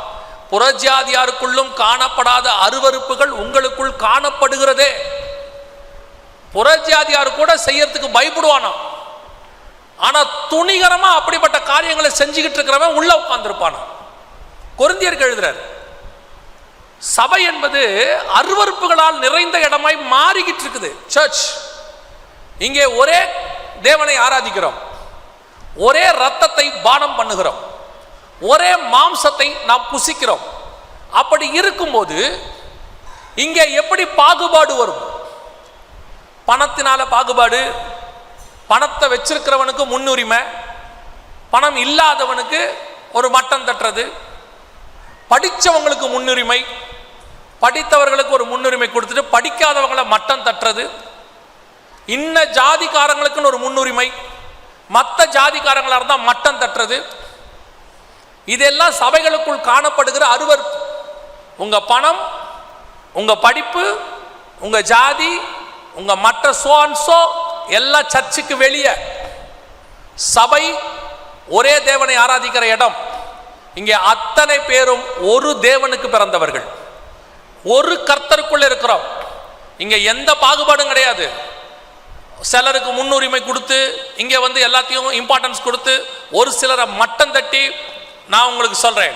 புறஜாதியாருக்குள்ளும் காணப்படாத அருவருப்புகள் உங்களுக்குள் காணப்படுகிறதே. புறஜாதியார் கூட செய்யறதுக்கு பயப்படுவானா, ஆனா துணிகரமா அப்படிப்பட்ட காரியங்களை செஞ்சுக்கிட்டு இருக்கிறவன் உள்ள உட்கார்ந்துருப்பானா. கொரிந்தியருக்கு எழுதுறார், சபை என்பது அருவருப்புகளால் நிறைந்த இடமாய் மாறிக்கிட்டு இருக்குது. சர்ச் இங்கே ஒரே தேவனை ஆராதிக்கிறோம், ஒரே ரத்தத்தை பானம் பண்ணுகிறோம், ஒரே மாம்சத்தை நாம் புசிக்கிறோம். அப்படி இருக்கும்போது இங்கே எப்படி பாகுபாடு வரும்? பணத்தினால பாகுபாடு, பணத்தை வச்சிருக்கிறவனுக்கு முன்னுரிமை, பணம் இல்லாதவனுக்கு ஒரு மட்டம் தட்டுறது, படித்தவங்களுக்கு முன்னுரிமை, படித்தவர்களுக்கு ஒரு முன்னுரிமை கொடுத்துட்டு படிக்காதவங்களை மட்டம் தட்டுறது, இன்ன ஜாதிக்காரங்களுக்குன்னு ஒரு முன்னுரிமை, மற்ற ஜாதிக்காரங்களாக இருந்தால் மட்டம் தட்டுறது. இதெல்லாம் சபைகளுக்குள் காணப்படுகிற அருவருப்பு. உங்க பணம், உங்க படிப்பு, உங்க ஜாதி, உங்க மற்ற சோ எல்லாம் சர்ச்சுக்கு வெளியே. சபை ஒரே தேவனை ஆராதிக்கிற இடம். இங்கே அத்தனை பேரும் ஒரு தேவனுக்கு பிறந்தவர்கள், ஒரு கர்த்தருக்குள்ள இருக்கிறோம். இங்க எந்த பாகுபாடும் கிடையாது. சிலருக்கு முன்னுரிமை கொடுத்து இங்கே வந்து எல்லாத்தையும் இம்பார்ட்டன்ஸ் கொடுத்து ஒரு சிலரை மட்டம் தட்டி. நான் உங்களுக்கு சொல்றேன்,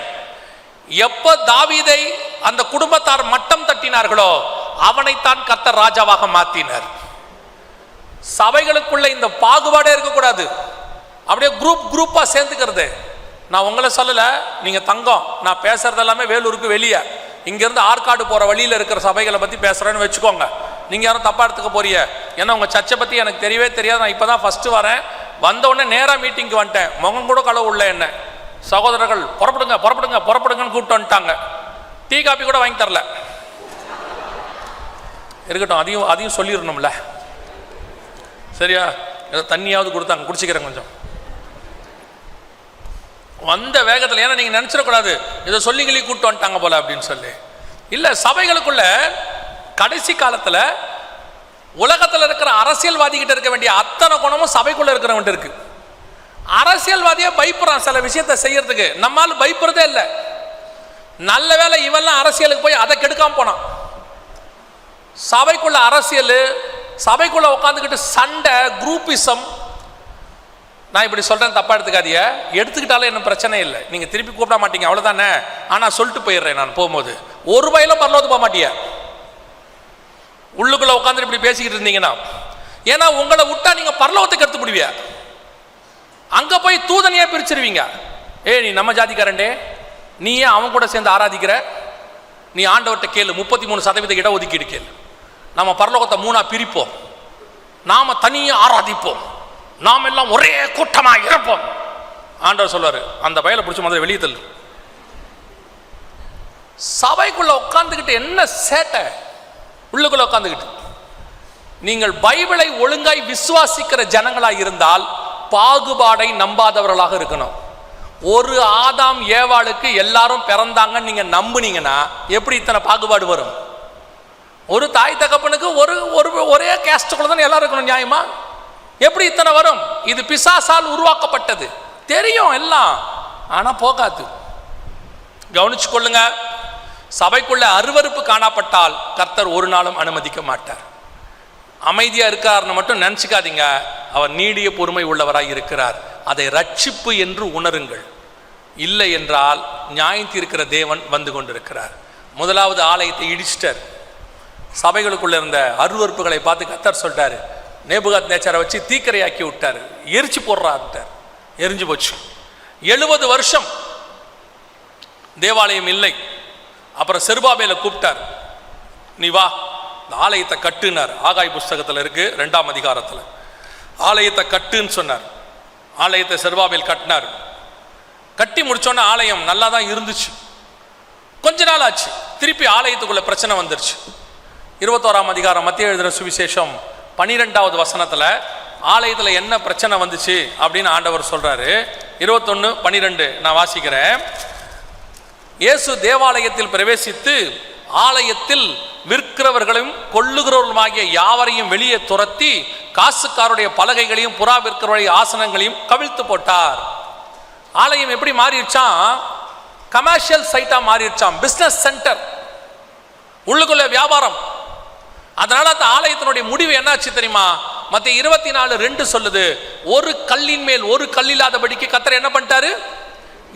எப்ப தாவீதை அந்த குடும்பத்தார் மட்டம் தட்டினார்களோ அவனைத்தான் கர்த்தர் ராஜாவாக மாத்தினார். சபைகளுக்குள்ள இந்த பாகுபாடே இருக்கக்கூடாது. அப்படியே குரூப்பா சேர்ந்துக்கிறது. நான் உங்களை சொல்லல, நீங்க தங்கம். நான் பேசுறது எல்லாமே வேலூருக்கு வெளியே, இங்கிருந்து ஆற்காடு போற வழியில இருக்கிற சபைகளை பத்தி பேசுறேன்னு வச்சுக்கோங்க. நீங்க யாரும் தப்பா எடுத்துக்க போறீங்க. ஏன்னா உங்க சர்ச்சை பத்தி எனக்கு தெரியவே தெரியாது. நான் இப்பதான் ஃபர்ஸ்ட் வரேன். வந்த உடனே நேரா மீட்டிங்க்கு வந்துட்டேன். முகம் கூட களவு உள்ள என்ன சகோதரர்கள் புறப்படுங்க புறப்படுங்க புறப்படுங்கன்னு கூப்பிட்டு வந்துட்டாங்க. டீ காப்பி கூட வாங்கி தரல. இருக்கட்டும், அதையும் சொல்லிடணும்ல. சரியா? தண்ணியாவது கொடுத்தாங்க, குடிச்சிக்கிறேன் கொஞ்சம். வந்த வேகத்தில், ஏன்னா நீங்க நினைச்சிடக்கூடாது இதை சொல்லிங்களே கூப்பிட்டு வந்துட்டாங்க போல அப்படின்னு சொல்லி. இல்ல, சபைகளுக்குள்ள கடைசி காலத்துல உலகத்தில் இருக்கிற அரசியல்வாதி கிட்ட இருக்க வேண்டிய அத்தனை குணமும் சபைக்குள்ள இருக்கிறவன் இருக்கு. அரசியல்வாதியே பயப்படுறான் சில விஷயத்தை செய்யறதுக்கு. நம்மால பயப்படுறதே இல்லை. நல்ல வேலை இவெல்லாம் அரசியலுக்கு போய் அதை கெடுக்காம போனான். சபைக்குள்ள அரசியல், சபைக்குள்ள உட்காந்துக்கிட்டு சண்டை, குரூப்பிசம். நான் இப்படி சொல்றேன், தப்பா எடுத்துக்காதீங்க. எடுத்துக்கிட்டாலே என்ன பிரச்சனை இல்லை, நீங்க திருப்பி கூப்பிட மாட்டீங்க, அவ்வளவுதானே. ஆனா சொல்லிட்டு போயிடுறேன், நான் போகும்போது ஒரு ரூபாயில பரலோகத்துக்கு போக மாட்டீங்க. உள்ளுக்குள்ள உட்காந்து இப்படி பேசிக்கிட்டு இருந்தீங்கன்னா, ஏன்னா உங்களை விட்டா நீங்க பரலோகத்துக்கு எடுத்து முடிவியா. அங்க போய் தூதனையா பிரிச்சிருவீங்க. நீ நம்ம ஜாதிக்காரண்டே, நீ ஏன் அவன் கூட சேர்ந்து ஆராதிக்கிற? நீ ஆண்டவர்கிட்ட கேளு, 33% இட ஒதுக்கீடு கேளு. நம்ம பரலோகத்தை 3ஆ பிரிப்போம், நாம தனியா ஆராதிப்போம், நாம் எல்லாம் ஒரே கூட்டமா இருப்போம். ஆண்டவர் சொல்வாரு, அந்த பயலை பிடிச்ச மாதிரி வெளியே தள்ளு. சபைக்குள்ள உட்காந்துக்கிட்டு என்ன சேட்டை? உள்ளுக்குள்ள உட்காந்துக்கிட்டு நீங்கள் பைபிளை ஒழுங்காய் விசுவாசிக்கிற ஜனங்களாக இருந்தால் பாகுபாடை நம்பாதவர்களாக இருக்கணும். ஒரு ஆதாம் ஏவாளுக்கு எல்லாரும் பிறந்தாங்கன்னு நீங்க நம்புனீங்கன்னா எப்படி இத்தனை பாகுபாடு வரும்? ஒரு தாய் தகப்பனுக்கு ஒரே கேஸ்டுக்குள்ள தான் எல்லாரும் இருக்கணும், நியாயமா? எப்படி இத்தனை வரும்? இது பிசாசால் உருவாக்கப்பட்டது, தெரியும் எல்லாம், ஆனா போகாது. கவனிச்சு கொள்ளுங்க. சபைக்குள்ள அருவருப்பு காணப்பட்டால் கர்த்தர் ஒரு நாளும் அனுமதிக்க மாட்டார். அமைதியா இருக்காருன்னு மட்டும் நினைச்சுக்காதீங்க. அவர் நீடிய பொறுமை உள்ளவராய் இருக்கிறார். அதை ரட்சிப்பு என்று உணருங்கள். இல்லை என்றால் நியாயம் தீர்க்கிற தேவன் வந்து கொண்டிருக்கிறார். முதலாவது ஆலயத்தை இடிச்சிட்டார். சபைகளுக்குள்ள இருந்த அருவருப்புகளை பார்த்து கர்த்தர் சொல்லிட்டாரு, நேபுகாத்நேச்சாரை வச்சு தீக்கரையாக்கி விட்டாரு, எரிச்சு போடுறாருட்டார். எரிஞ்சு போச்சு. 70 வருஷம் தேவாலயம் இல்லை. அப்புறம் செருபாபேலை கூப்பிட்டார், நீ வா இந்த ஆலயத்தை கட்டுனார். ஆகாய் புஸ்தகத்தில் இருக்கு 2ஆம் அதிகாரத்தில். ஆலயத்தை கட்டுன்னு சொன்னார். ஆலயத்தை செருபாபேல் கட்டினார். கட்டி முடிச்சோன்னா ஆலயம் நல்லா தான் இருந்துச்சு. கொஞ்ச நாள் ஆச்சு, திருப்பி ஆலயத்துக்குள்ள பிரச்சனை வந்துருச்சு. 21ஆம் அதிகாரம் மத்திய எழுதின சுவிசேஷம் 12வது வசனத்தில் ஆலயத்தில் என்ன பிரச்சனை வந்துச்சு அப்படின்னு ஆண்டவர் சொல்றாரு. 21:12 நான் வாசிக்கிறேன். இயேசு தேவாலயத்தில் பிரவேசித்து ஆலயத்தில் விற்கிறவர்களையும் கொள்ளுகிறவர்களுமாகிய யாவரையும் வெளியே துரத்தி காசுக்காருடைய பலகைகளையும் புறா விற்கிறவருடைய ஆசனங்களையும் கவிழ்த்து போட்டார். ஆலயம் எப்படி மாறிடுச்சான்? கமர்ஷியல் சைட்டா மாறிடுச்சான், பிசினஸ் சென்டர், உள்ளுக்குள்ள வியாபாரம். அதனால அந்த ஆலயத்தினுடைய முடிவு என்னாச்சு தெரியுமா? மத்தேயு 24:2 சொல்லுது, ஒரு கல்லின் மேல் ஒரு கல் இல்லாதபடிக்கு கர்த்தர் என்ன பண்ணிட்டாரு?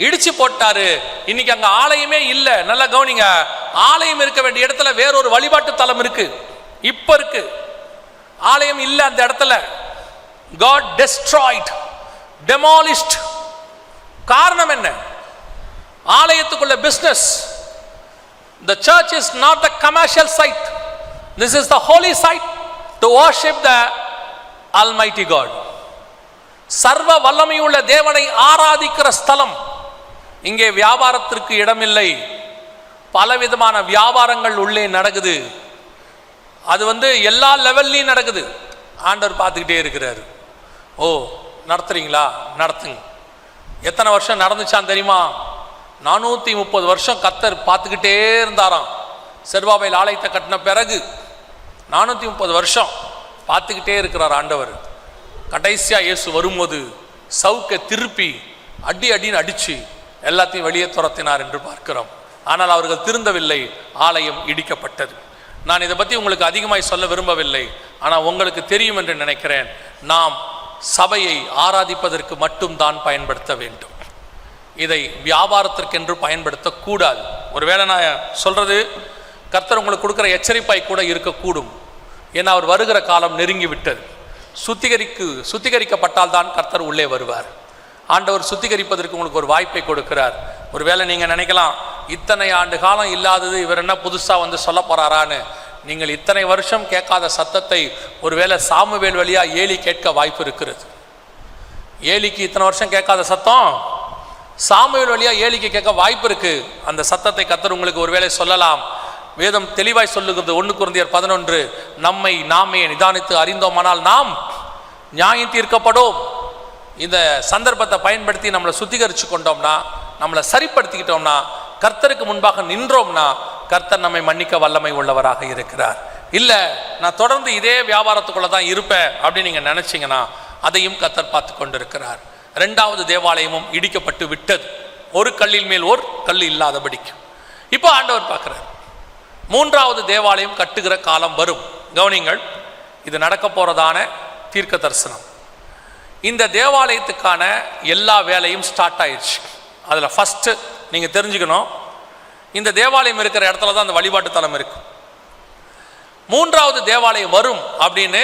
இடிச்சு போட்டாரு. இன்னைக்கு அங்க ஆலயமே இல்ல. நல்லா கவனிங்க, ஆலயம் இருக்க வேண்டிய இடத்துல வேறொரு வழிபாட்டு தலம் இருக்கு. இப்ப இருக்கு, ஆலயம் இல்ல அந்த இடத்துல. God destroyed, demolished. காரணம் என்ன? ஆலயத்துக்குள்ள business. The church is not the commercial site. This is the holy site to worship the Almighty God. சர்வ வல்லமையுள்ள தேவனை ஆராதிக்கிற ஸ்தலம். இங்கே வியாபாரத்திற்கு இடமில்லை. பலவிதமான வியாபாரங்கள் உள்ளே நடக்குது. அது எல்லா லெவல்லையும் நடக்குது. ஆண்டவர் பார்த்துக்கிட்டே இருக்கிறாரு. ஓ, நடத்துறீங்களா? நடத்துங்க. எத்தனை வருஷம் நடந்துச்சான் தெரியுமா? 430 வருஷம் கர்த்தர் பார்த்துக்கிட்டே இருந்தாராம். செருபாபேல் ஆலயத்தை கட்டின பிறகு 430 வருஷம் பார்த்துக்கிட்டே இருக்கிறார் ஆண்டவர். கடைசியா இயேசு வரும்போது சவுக்கை திருப்பி அடின்னு அடிச்சு எல்லாத்தையும் வெளியே துரத்தினார் என்று பார்க்கிறோம். ஆனால் அவர்கள் திருந்தவில்லை. ஆலயம் இடிக்கப்பட்டது. நான் இதை பற்றி உங்களுக்கு அதிகமாய் சொல்ல விரும்பவில்லை. ஆனால் உங்களுக்கு தெரியும் என்று நினைக்கிறேன். நாம் சபையை ஆராதிப்பதற்கு மட்டும்தான் பயன்படுத்த வேண்டும். இதை வியாபாரத்திற்கென்று பயன்படுத்தக்கூடாது. ஒருவேளை நான் சொல்றது கர்த்தர் உங்களுக்கு கொடுக்குற எச்சரிப்பாய் கூட இருக்கக்கூடும். ஏன்னா அவர் வருகிற காலம் நெருங்கி விட்டது. சுத்திகரிக்கப்பட்டால் தான் கர்த்தர் உள்ளே வருவார். ஆண்டவர் சுத்திகரிப்பதற்கு உங்களுக்கு ஒரு வாய்ப்பை கொடுக்கிறார். ஒருவேளை நீங்கள் நினைக்கலாம், இத்தனை ஆண்டு காலம் இல்லாதது இவர் என்ன புதுசாக சொல்ல போறாரான்னு. நீங்கள் இத்தனை வருஷம் கேட்காத சத்தத்தை ஒருவேளை சாமுவேல் வழியா ஏலி கேட்க வாய்ப்பு இருக்கிறது. ஏலிக்கு இத்தனை வருஷம் கேட்காத சத்தம் சாமுவேல் வழியா ஏலிக்கு கேட்க வாய்ப்பு இருக்கு. அந்த சத்தத்தை கர்த்தர் உங்களுக்கு ஒருவேளை சொல்லலாம். வேதம் தெளிவாய் சொல்லுகிறது. 1 கொரிந்தியர் 11, நம்மை நாமே நிதானித்து அறிந்தோமானால் நாம் நியாயம் தீர்க்கப்படும். இந்த சந்தர்ப்பத்தை பயன்படுத்தி நம்மளை சுத்திகரித்து கொண்டோம்னா, நம்மளை சரிப்படுத்திக்கிட்டோம்னா, கர்த்தருக்கு முன்பாக நின்றோம்னா, கர்த்தர் நம்மை மன்னிக்க வல்லமை உள்ளவராக இருக்கிறார். இல்லை, நான் தொடர்ந்து இதே வியாபாரத்துக்குள்ள தான் இருப்பேன் அப்படின்னு நீங்கள் நினைச்சிங்கன்னா அதையும் கர்த்தர் பார்த்து கொண்டிருக்கிறார். 2வது தேவாலயமும் இடிக்கப்பட்டு விட்டது, ஒரு கல்லின் மேல் ஒரு கல் இல்லாதபடிக்கு. இப்போ ஆண்டவர் பார்க்கிறார். 3வது தேவாலயம் கட்டுகிற காலம் வரும். கவனிங்கள், இது நடக்க போறதான தீர்க்க தரிசனம். இந்த தேவாலயத்துக்கான எல்லா வேலையும் ஸ்டார்ட் ஆயிடுச்சு. அதில் ஃபர்ஸ்ட் நீங்க தெரிஞ்சுக்கணும், இந்த தேவாலயம் இருக்கிற இடத்துல தான் அந்த வழிபாட்டு தலம் இருக்கு. 3வது தேவாலயம் வரும் அப்படின்னு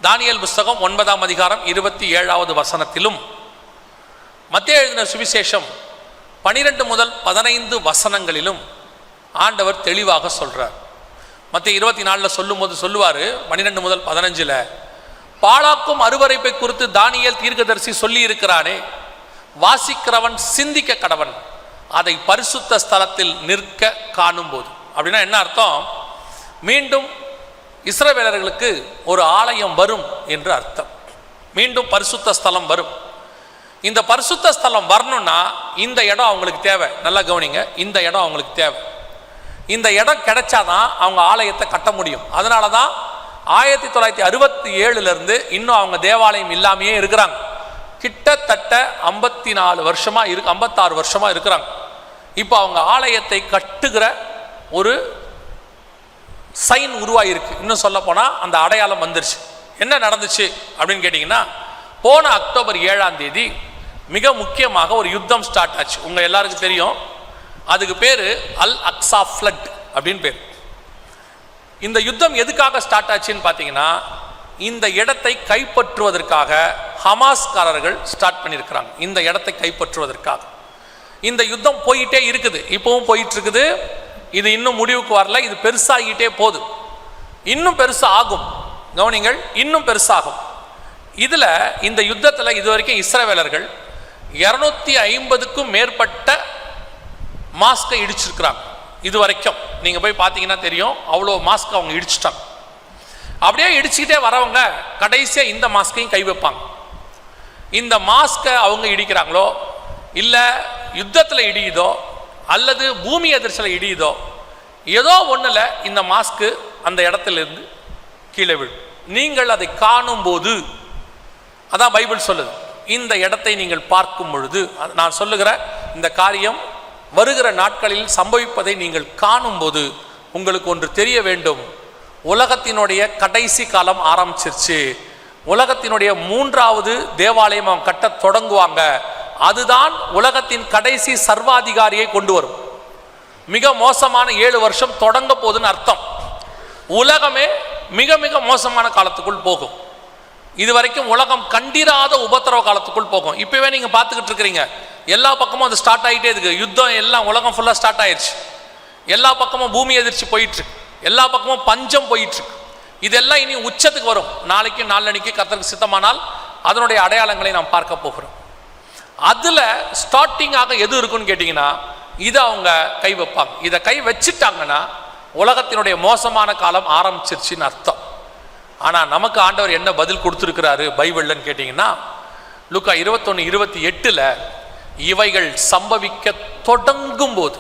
தானியேல் புஸ்தகம் 9ஆம் அதிகாரம் 27வது வசனத்திலும், மத்தேயு எழுதின சுவிசேஷம் 12 முதல் 15 வசனங்களிலும் ஆண்டவர் தெளிவாக சொல்றார். மத்தேயு 24 சொல்லும்போது சொல்லுவாரு, 12 முதல் 15, பாழாக்கும் அருவரைப்பை குறித்து தானியேல் தீர்க்கதரிசி சொல்லி இருக்கிறானே, வாசிக்கிறவன் சிந்திக்க கடவன், அதை பரிசுத்த ஸ்தலத்தில் நிற்க காணும் போது. அப்படின்னா என்ன அர்த்தம்? மீண்டும் இஸ்ரவேலர்களுக்கு ஒரு ஆலயம் வரும் என்று அர்த்தம். மீண்டும் பரிசுத்த ஸ்தலம் வரும். இந்த பரிசுத்த ஸ்தலம் வரணும்னா இந்த இடம் அவங்களுக்கு தேவை. நல்லா கவனிங்க, இந்த இடம் அவங்களுக்கு தேவை. இந்த இடம் கிடைச்சாதான் அவங்க ஆலயத்தை கட்ட முடியும். அதனால தான் 1967 இன்னும் அவங்க தேவாலயம் இல்லாமையே இருக்கிறாங்க. கிட்டத்தட்ட 54 வருஷமா 56 வருஷமா இருக்கிறாங்க. இப்போ அவங்க ஆலயத்தை கட்டுகிற ஒரு சைன் உருவாயிருக்கு. இன்னும் சொல்ல போனா அந்த அடையாளம் வந்துருச்சு. என்ன நடந்துச்சு அப்படின்னு கேட்டீங்கன்னா, போன அக்டோபர் 7ஆம் தேதி மிக முக்கியமாக ஒரு யுத்தம் ஸ்டார்ட் ஆச்சு. உங்க எல்லாருக்கும் தெரியும், அதுக்கு பேரு அல் அக்ஸா ஃப்ளட் அப்படின்னு பேர். இந்த யுத்தம் எதுக்காக ஸ்டார்ட் ஆச்சுன்னு பார்த்தீங்கன்னா, இந்த இடத்தை கைப்பற்றுவதற்காக ஹமாஸ்காரர்கள் ஸ்டார்ட் பண்ணியிருக்கிறாங்க. இந்த இடத்தை கைப்பற்றுவதற்காக இந்த யுத்தம் போயிட்டே இருக்குது. இப்பவும் போயிட்டு இருக்குது. இது இன்னும் முடிவுக்கு வரல. இது பெருசாகிட்டே போகுது. இன்னும் பெருசாகும். கவனிங்கள், இன்னும் பெருசாகும். இதுல இந்த யுத்தத்தில் இதுவரைக்கும் இஸ்ரவேலர்கள் 250க்கும் மேற்பட்ட மாஸ்கை இடிச்சிருக்கிறாங்க. இது வரைக்கும் நீங்க போய் பார்த்தீங்கன்னா தெரியும், அவ்வளோ மாஸ்க் அவங்க இடிச்சிட்டாங்க. அப்படியே இடிச்சுக்கிட்டே வரவங்க கடைசியாக இந்த மாஸ்கையும் கை வைப்பாங்க. இந்த மாஸ்கை அவங்க இடிக்கிறாங்களோ இல்லை யுத்தத்தில் இடியுதோ அல்லது பூமி எதிர்ச்சியில் இடியுதோ ஏதோ ஒன்றில் இந்த மாஸ்க்கு அந்த இடத்துலேருந்து கீழே விழும். நீங்கள் அதை காணும் போது, அதான் பைபிள் சொல்லுது, இந்த இடத்தை நீங்கள் பார்க்கும் பொழுது, நான் சொல்லுகிற இந்த காரியம் வருகிற நாட்களில் சம்பவிப்பதை நீங்கள் காணும் போது உங்களுக்கு ஒன்று தெரிய வேண்டும். உலகத்தினுடைய கடைசி காலம் ஆரம்பிச்சிருச்சு. உலகத்தினுடைய 3வது தேவாலயம் அவங்க கட்ட தொடங்குவாங்க. அதுதான் உலகத்தின் கடைசி சர்வாதிகாரியை கொண்டு வரும். மிக மோசமான 7 வருஷம் தொடங்க போகுதுன்னு அர்த்தம். உலகமே மிக மிக மோசமான காலத்துக்குள் போகும். இதுவரைக்கும் உலகம் கண்டிராத உபத்திரவ காலத்துக்குள் போகும். இப்பவே நீங்க பார்த்துக்கிட்டு இருக்கிறீங்க, எல்லா பக்கமும் அது ஸ்டார்ட் ஆகிட்டே இருக்கு. யுத்தம் எல்லாம் உலகம் ஃபுல்லாக ஸ்டார்ட் ஆயிடுச்சு. எல்லா பக்கமும் பூமி எதிர்ச்சி போயிட்டு இருக்கு, எல்லா பக்கமும் பஞ்சம் போயிட்டு இருக்கு. இதெல்லாம் இனி உச்சத்துக்கு வரும். நாளைக்கு நாளன்னைக்கு கர்த்தருக்கு சித்தமானால் அதனுடைய அடையாளங்களை நாம் பார்க்க போகிறோம். அதில் ஸ்டார்டிங்காக எது இருக்குன்னு கேட்டிங்கன்னா இதை அவங்க கை வைப்பாங்க. இதை கை வச்சுட்டாங்கன்னா உலகத்தினுடைய மோசமான காலம் ஆரம்பிச்சிருச்சுன்னு அர்த்தம். ஆனால் நமக்கு ஆண்டவர் என்ன பதில் கொடுத்துருக்கிறாரு பைபிள்லன்னு கேட்டிங்கன்னா, லூக்கா 21:28 இவைகள் சம்பவிக்க தொடங்கும் போது,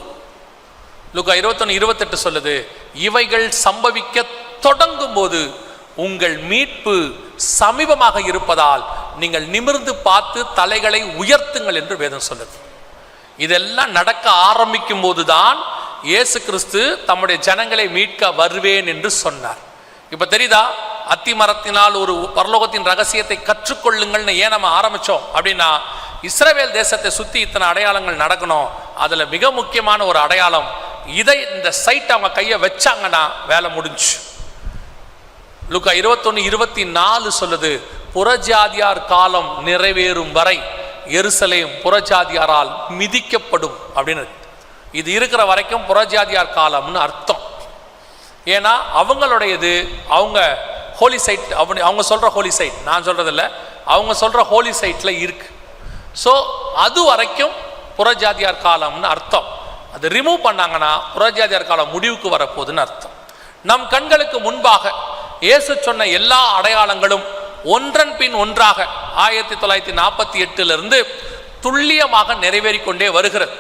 லூக்கா 21:28 சொல்லுது, இவைகள் சம்பவிக்க தொடங்கும் போது உங்கள் மீட்பு சமீபமாக இருப்பதால் நீங்கள் நிமிர்ந்து பார்த்து தலைகளை உயர்த்துங்கள் என்று வேதம் சொல்லுது. இதெல்லாம் நடக்க ஆரம்பிக்கும் போதுதான் இயேசு கிறிஸ்து தம்முடைய ஜனங்களை மீட்க வருவேன் என்று சொன்னார். இப்ப தெரியுதா, அத்தி மரத்தினால் ஒரு பரலோகத்தின் ரகசியத்தை கற்றுக்கொள்ளுங்கள்னு ஏன் நம்ம ஆரம்பிச்சோம் அப்படின்னா, இஸ்ரவேல் தேசத்தை சுத்தி இத்தனை அடையாளங்கள் நடக்கணும். அதுல மிக முக்கியமான ஒரு அடையாளம், இதை இந்த சைட் அவங்க கையை வச்சாங்கன்னா வேலை முடிஞ்சு. லூக்கா 21:24 சொல்லுது, புறஜாதியார் காலம் நிறைவேறும் வரை எருசலேம் புறஜாதியாரால் மிதிக்கப்படும் அப்படின்னு. இது இருக்கிற வரைக்கும் புறஜாதியார் காலம்னு அர்த்தம். ஏன்னா அவங்களுடையது, அவங்க ஹோலி சைட், அவங்க சொல்ற ஹோலி சைட், நான் சொல்றது இல்லை, அவங்க சொல்ற ஹோலி சைட்ல இருக்கு. ஸோ அது வரைக்கும் புறஜாதியார் காலம்னு அர்த்தம். அது ரிமூவ் பண்ணாங்கன்னா புறஜாதியார் காலம் முடிவுக்கு வரப்போகுதுன்னு அர்த்தம். நம் கண்களுக்கு முன்பாக இயேசு சொன்ன எல்லா அடையாளங்களும் ஒன்றன் பின் ஒன்றாக 1948 துல்லியமாக நிறைவேறிக்கொண்டே வருகிறது.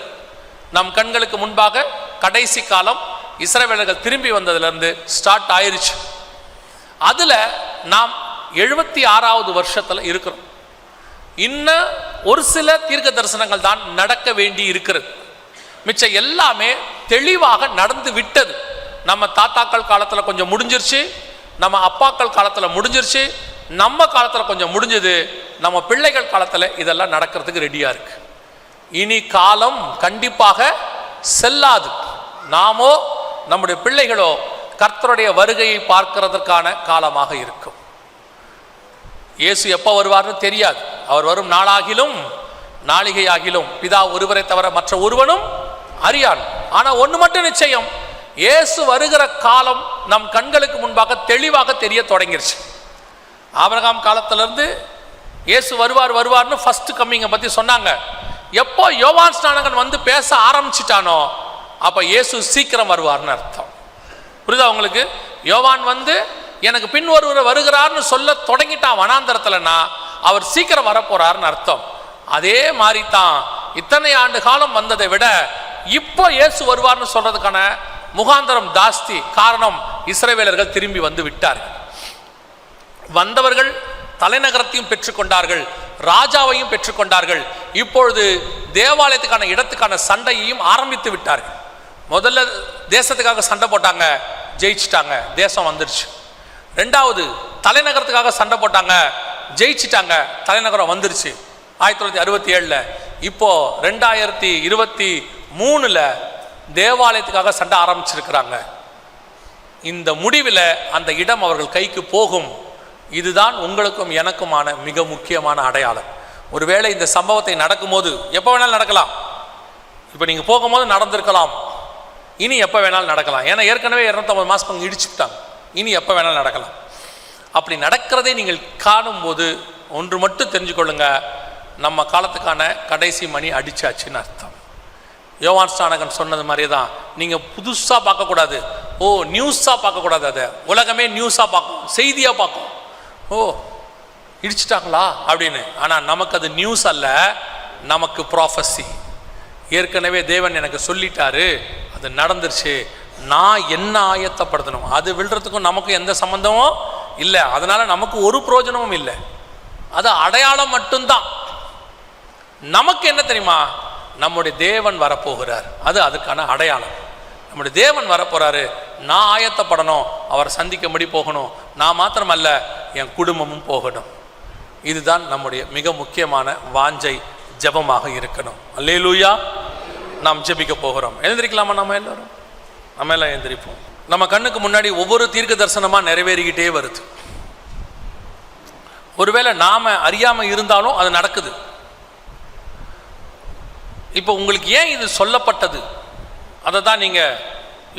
நம் கண்களுக்கு முன்பாக கடைசி காலம் இஸ்ரவேலர்கள் திரும்பி வந்ததிலிருந்து ஸ்டார்ட் ஆயிருச்சு. அதுல நாம் 76வது வருஷத்துல இருக்கிறோம். இன்னும் ஒரு சில தீர்க்க தரிசனங்கள் தான் நடக்க வேண்டி இருக்கிறது. மிச்சம் எல்லாமே தெளிவாக நடந்து விட்டது. நம்ம தாத்தாக்கள் காலத்துல கொஞ்சம் முடிஞ்சிருச்சு, நம்ம அப்பாக்கள் காலத்துல முடிஞ்சிருச்சு, நம்ம காலத்துல கொஞ்சம் முடிஞ்சது, நம்ம பிள்ளைகள் காலத்துல இதெல்லாம் நடக்கிறதுக்கு ரெடியா இருக்கு. இனி காலம் கண்டிப்பாக செல்லாது. நாமோ நம்முடைய பிள்ளைகளோ கர்த்தருடைய வருகையை பார்க்கிறதற்கான காலமாக இருக்கும். இயேசு எப்போ வருவார்னு தெரியாது. அவர் வரும் நாளாகிலும் நாளிகையாகிலும் பிதா ஒருவரை தவிர மற்ற ஒருவனும் அறியான். ஆனா ஒன்று மட்டும் நிச்சயம், இயேசு வருகிற காலம் நம் கண்களுக்கு முன்பாக தெளிவாக தெரிய தொடங்கிருச்சு. ஆபிரகாம் காலத்திலிருந்து இயேசு வருவார்னு ஃபர்ஸ்ட் கம்மிங்கை பத்தி சொன்னாங்க. எப்போ யோவான் ஸ்நானகன் வந்து பேச ஆரம்பிச்சிட்டானோ அப்ப இயேசு சீக்கிரம் வருவார்னு அர்த்தம். புரியுதா உங்களுக்கு? யோவான் வந்து எனக்கு பின் ஒருவர் வருகிறார்னு சொல்ல தொடங்கிட்டான் வனாந்தரத்துலன்னா அவர் சீக்கிரம் வரப்போறாருன்னு அர்த்தம். அதே மாதிரி தான் இத்தனை ஆண்டு காலம் வந்ததை விட இப்போ இயேசு வருவார்னு சொல்றதுக்கான முகாந்தரம் ஜாஸ்தி. காரணம், இஸ்ரவேலர்கள் திரும்பி வந்து விட்டார்கள். வந்தவர்கள் தலைநகரத்தையும் பெற்றுக்கொண்டார்கள், ராஜாவையும் பெற்றுக்கொண்டார்கள். இப்பொழுது தேவாலயத்துக்கான இடத்துக்கான சண்டையையும் ஆரம்பித்து விட்டார்கள். முதல்ல தேசத்துக்காக சண்டை போட்டாங்க, ஜெயிச்சிட்டாங்க, தேசம் வந்துருச்சு. ரெண்டாவது தலைநகரத்துக்காக சண்டை போட்டாங்க, ஜெயிச்சிட்டாங்க, தலைநகரம் வந்துருச்சு 1967. இப்போ 2023 தேவாலயத்துக்காக சண்டை ஆரம்பிச்சிருக்கிறாங்க. இந்த முடிவில் அந்த இடம் அவர்கள் கைக்கு போகும். இதுதான் உங்களுக்கும் எனக்குமான மிக முக்கியமான அடையாளம். ஒருவேளை இந்த சம்பவத்தை நடக்கும்போது, எப்போ வேணாலும் நடக்கலாம், இப்போ நீங்கள் போகும்போது நடந்திருக்கலாம், இனி எப்போ வேணாலும் நடக்கலாம். ஏன்னா ஏற்கனவே 250 மாதம் இடிச்சுட்டாங்க, இனி எப்போ வேணாலும் நடக்கலாம். அப்படி நடக்கிறதை நீங்கள் காணும்போது ஒன்று மட்டும் தெரிஞ்சுக்கொள்ளுங்க, நம்ம காலத்துக்கான கடைசி மணி அடிச்சாச்சுன்னு அர்த்தம். யோவான் ஸ்நானகன் சொன்னது மாதிரியே தான், நீங்கள் புதுசாக பார்க்கக்கூடாது. ஓ நியூஸாக பார்க்கக்கூடாது, அதை உலகமே நியூஸாக பார்க்கும், செய்தியாக பார்க்கும். ஓ இடிச்சிட்டாங்களா அப்படின்னு. ஆனால் நமக்கு அது நியூஸ் அல்ல, நமக்கு ப்ராஃபஸி. ஏற்கனவே தேவன் எனக்கு சொல்லிட்டாரு, அது நடந்துருச்சு, நான் என்ன ஆயத்தப்படுத்தணும். அது விழுறதுக்கும் நமக்கும் எந்த சம்பந்தமும் இல்லை, அதனால நமக்கு ஒரு பிரயோஜனமும் இல்லை. அது அடையாளம் மட்டும்தான். நமக்கு என்ன தெரியுமா, நம்முடைய தேவன் வரப்போகிறார், அது அதுக்கான அடையாளம். நம்முடைய தேவன் வரப்போறாரு, நான் ஆயத்தப்படணும், அவரை சந்திக்கும்படி போகணும். நான் மாத்திரமல்ல, என் குடும்பமும் போகணும். இதுதான் நம்முடைய மிக முக்கியமான வாஞ்சை, ஜெபமாக இருக்கணும். அல்லேலூயா. நாம் ஜெபிக்க போகிறோம். எழுந்திருக்கலாமா? நம்ம எல்லாரும் நம்ம எல்லாம் எழுந்திருப்போம். நம்ம கண்ணுக்கு முன்னாடி ஒவ்வொரு தீர்க்க தரிசனமாக நிறைவேறிக்கிட்டே வருது. ஒருவேளை நாம அறியாம இருந்தாலும் அது நடக்குது. இப்போ உங்களுக்கு ஏன் இது சொல்லப்பட்டது, அதை தான் நீங்க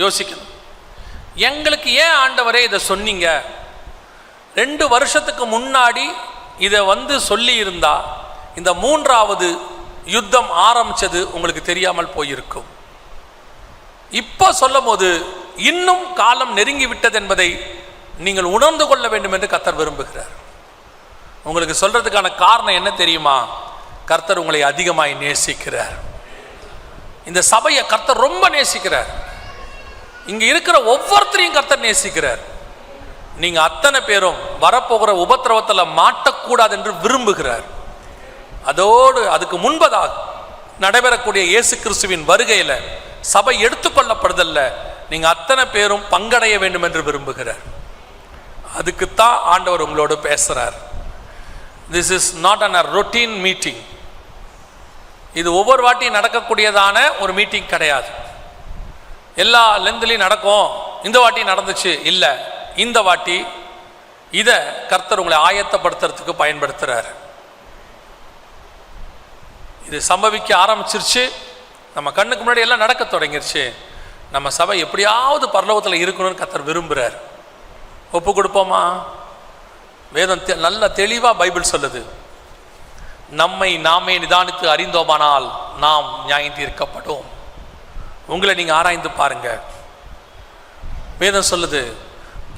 யோசிக்கணும். எங்களுக்கு ஏன் ஆண்டவரே இதை சொன்னீங்க? 2 வருஷத்துக்கு முன்னாடி இதை சொல்லி இருந்தா இந்த 3வது யுத்தம் ஆரம்பிச்சது உங்களுக்கு தெரியாமல் போயிருக்கும். இப்போ சொல்லும் போது இன்னும் காலம் நெருங்கி விட்டது என்பதை நீங்கள் உணர்ந்து கொள்ள வேண்டும் என்று கர்த்தர் விரும்புகிறார். உங்களுக்கு சொல்றதுக்கான காரணம் என்ன தெரியுமா? கர்த்தர் உங்களை அதிகமாய் நேசிக்கிறார். இந்த சபையை கர்த்தர் ரொம்ப நேசிக்கிறார். இங்க இருக்கிற ஒவ்வொருத்தரையும் கர்த்தர் நேசிக்கிறார். நீங்க அத்தனை பேரும் வரப்போகிற உபத்திரவத்தில் மாட்டக்கூடாது என்று விரும்புகிறார். அதோடு அதுக்கு முன்பதாக நடைபெறக்கூடிய இயேசு கிறிஸ்துவின் வருகையில் சபை எடுத்துக்கொள்ளப்படுதல்ல நீங்க அத்தனை பேரும் பங்கடைய வேண்டும் என்று விரும்புகிறார். அதுக்குத்தான் ஆண்டவர் உங்களோடு பேசுறார். This is not an routine meeting. இது ஒவ்வொரு வாட்டியும் நடக்கக்கூடியதான ஒரு மீட்டிங் கிடையாது. எல்லா லென்த்லையும் நடக்கும், இந்த வாட்டி நடந்துச்சு இல்லை. இந்த வாட்டி இதை கர்த்தர் உங்களை ஆயத்தப்படுத்துறதுக்கு பயன்படுத்துறார். இது சம்பவிக்க ஆரம்பிச்சிருச்சு, நம்ம கண்ணுக்கு முன்னாடி எல்லாம் நடக்க தொடங்கிருச்சு. நம்ம சபை எப்படியாவது பரலோகத்தில் இருக்கணும்னு கர்த்தர் விரும்புகிறார். ஒப்பு கொடுப்போமா? வேதம் நல்ல தெளிவாக பைபிள் சொல்லுது, நம்மை நாமே நிதானித்து அறிந்தோமானால் நாம் நியாயம் தீர்க்கப்படும். உங்களை நீங்கள் ஆராய்ந்து பாருங்க. வேதம் சொல்லுது,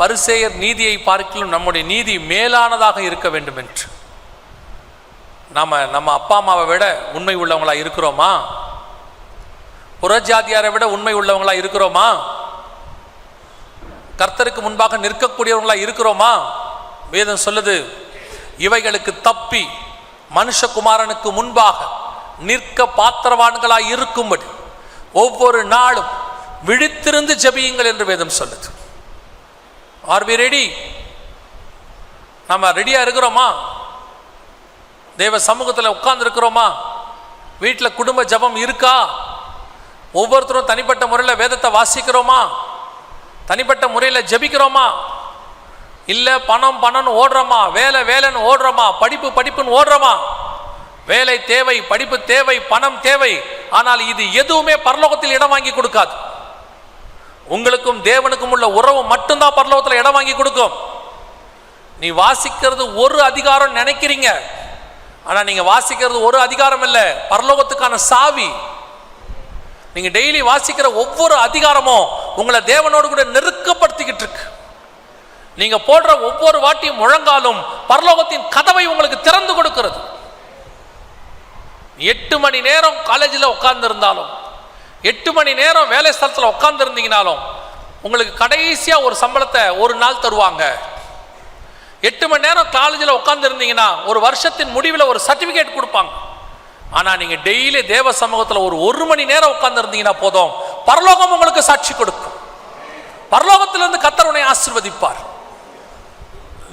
பரிசேயர் நீதியை பார்க்கிலும் நம்முடைய நீதி மேலானதாக இருக்க வேண்டும் என்று. நம்ம அப்பா அம்மாவை விட உண்மை உள்ளவங்களா இருக்கிறோமா? புறஜாதியாரை விட உண்மை உள்ளவங்களா இருக்கிறோமா? கர்த்தருக்கு முன்பாக நிற்கக்கூடியவங்களா இருக்கிறோமா? வேதம் சொல்லுது, இவைகளுக்கு தப்பி மனுஷகுமாரனுக்கு முன்பாக நிற்க பாத்திரவான்களாய் இருக்கும்படி ஒவ்வொரு நாளும் விழித்திருந்து ஜெபியுங்கள் என்று வேதம் சொல்லுது. Are we ready? நம்ம ரெடியா இருக்கிறோமா? தேவ சமூகத்தில் உட்கார்ந்து இருக்கிறோமா? வீட்டில் குடும்ப ஜபம் இருக்கா? ஒவ்வொருத்தரும் தனிப்பட்ட முறையில் வேதத்தை வாசிக்கிறோமா? தனிப்பட்ட முறையில் ஜெபிக்கிறோமா? இல்லை பணம்னு ஓடுறோமா? வேலைன்னு ஓடுறோமா? படிப்புன்னு ஓடுறோமா? வேலை தேவை, படிப்பு தேவை, பணம் தேவை. ஆனால் இது எதுவுமே பரலோகத்தில் இடம் வாங்கி கொடுக்காது. உங்களுக்கும் தேவனுக்கும் உள்ள உறவு மட்டும்தான் பரலோகத்தில் இடம் வாங்கி கொடுக்கும். நீ வாசிக்கிறது ஒரு அதிகாரம் நினைக்கிறீங்க, ஆனா நீங்க வாசிக்கிறது ஒரு அதிகாரம் இல்லை, பரலோகத்துக்கான சாவி. நீங்க டெய்லி வாசிக்கிற ஒவ்வொரு அதிகாரமும் உங்களை தேவனோடு கூட நெருக்கப்படுத்திக்கிட்டு இருக்கு. நீங்க போடுற ஒவ்வொரு வாட்டியும் முழங்காலும் பரலோகத்தின் கதவை உங்களுக்கு திறந்து கொடுக்கிறது. 8 மணி நேரம் காலேஜில் உட்கார்ந்து இருந்தாலும், 8 மணி நேரம் வேலை ஸ்தலத்தில் உட்கார்ந்து இருந்தீங்கனாலும் உங்களுக்கு கடைசியா ஒரு சம்பளத்தை ஒரு நாள் தருவாங்க. 8 மணி நேரம் காலேஜில் உட்கார்ந்து இருந்தீங்கன்னா ஒரு வருஷத்தின் முடிவில் ஒரு சர்டிபிகேட் கொடுப்பாங்க. ஆனா நீங்க டெய்லி தேவ சமூகத்தில் ஒரு மணி நேரம் உட்கார்ந்து இருந்தீங்கன்னா போதும், பரலோகம் உங்களுக்கு சாட்சி கொடுக்கும். பரலோகத்திலிருந்து கர்த்தர் உன்னை ஆசீர்வதிப்பார்.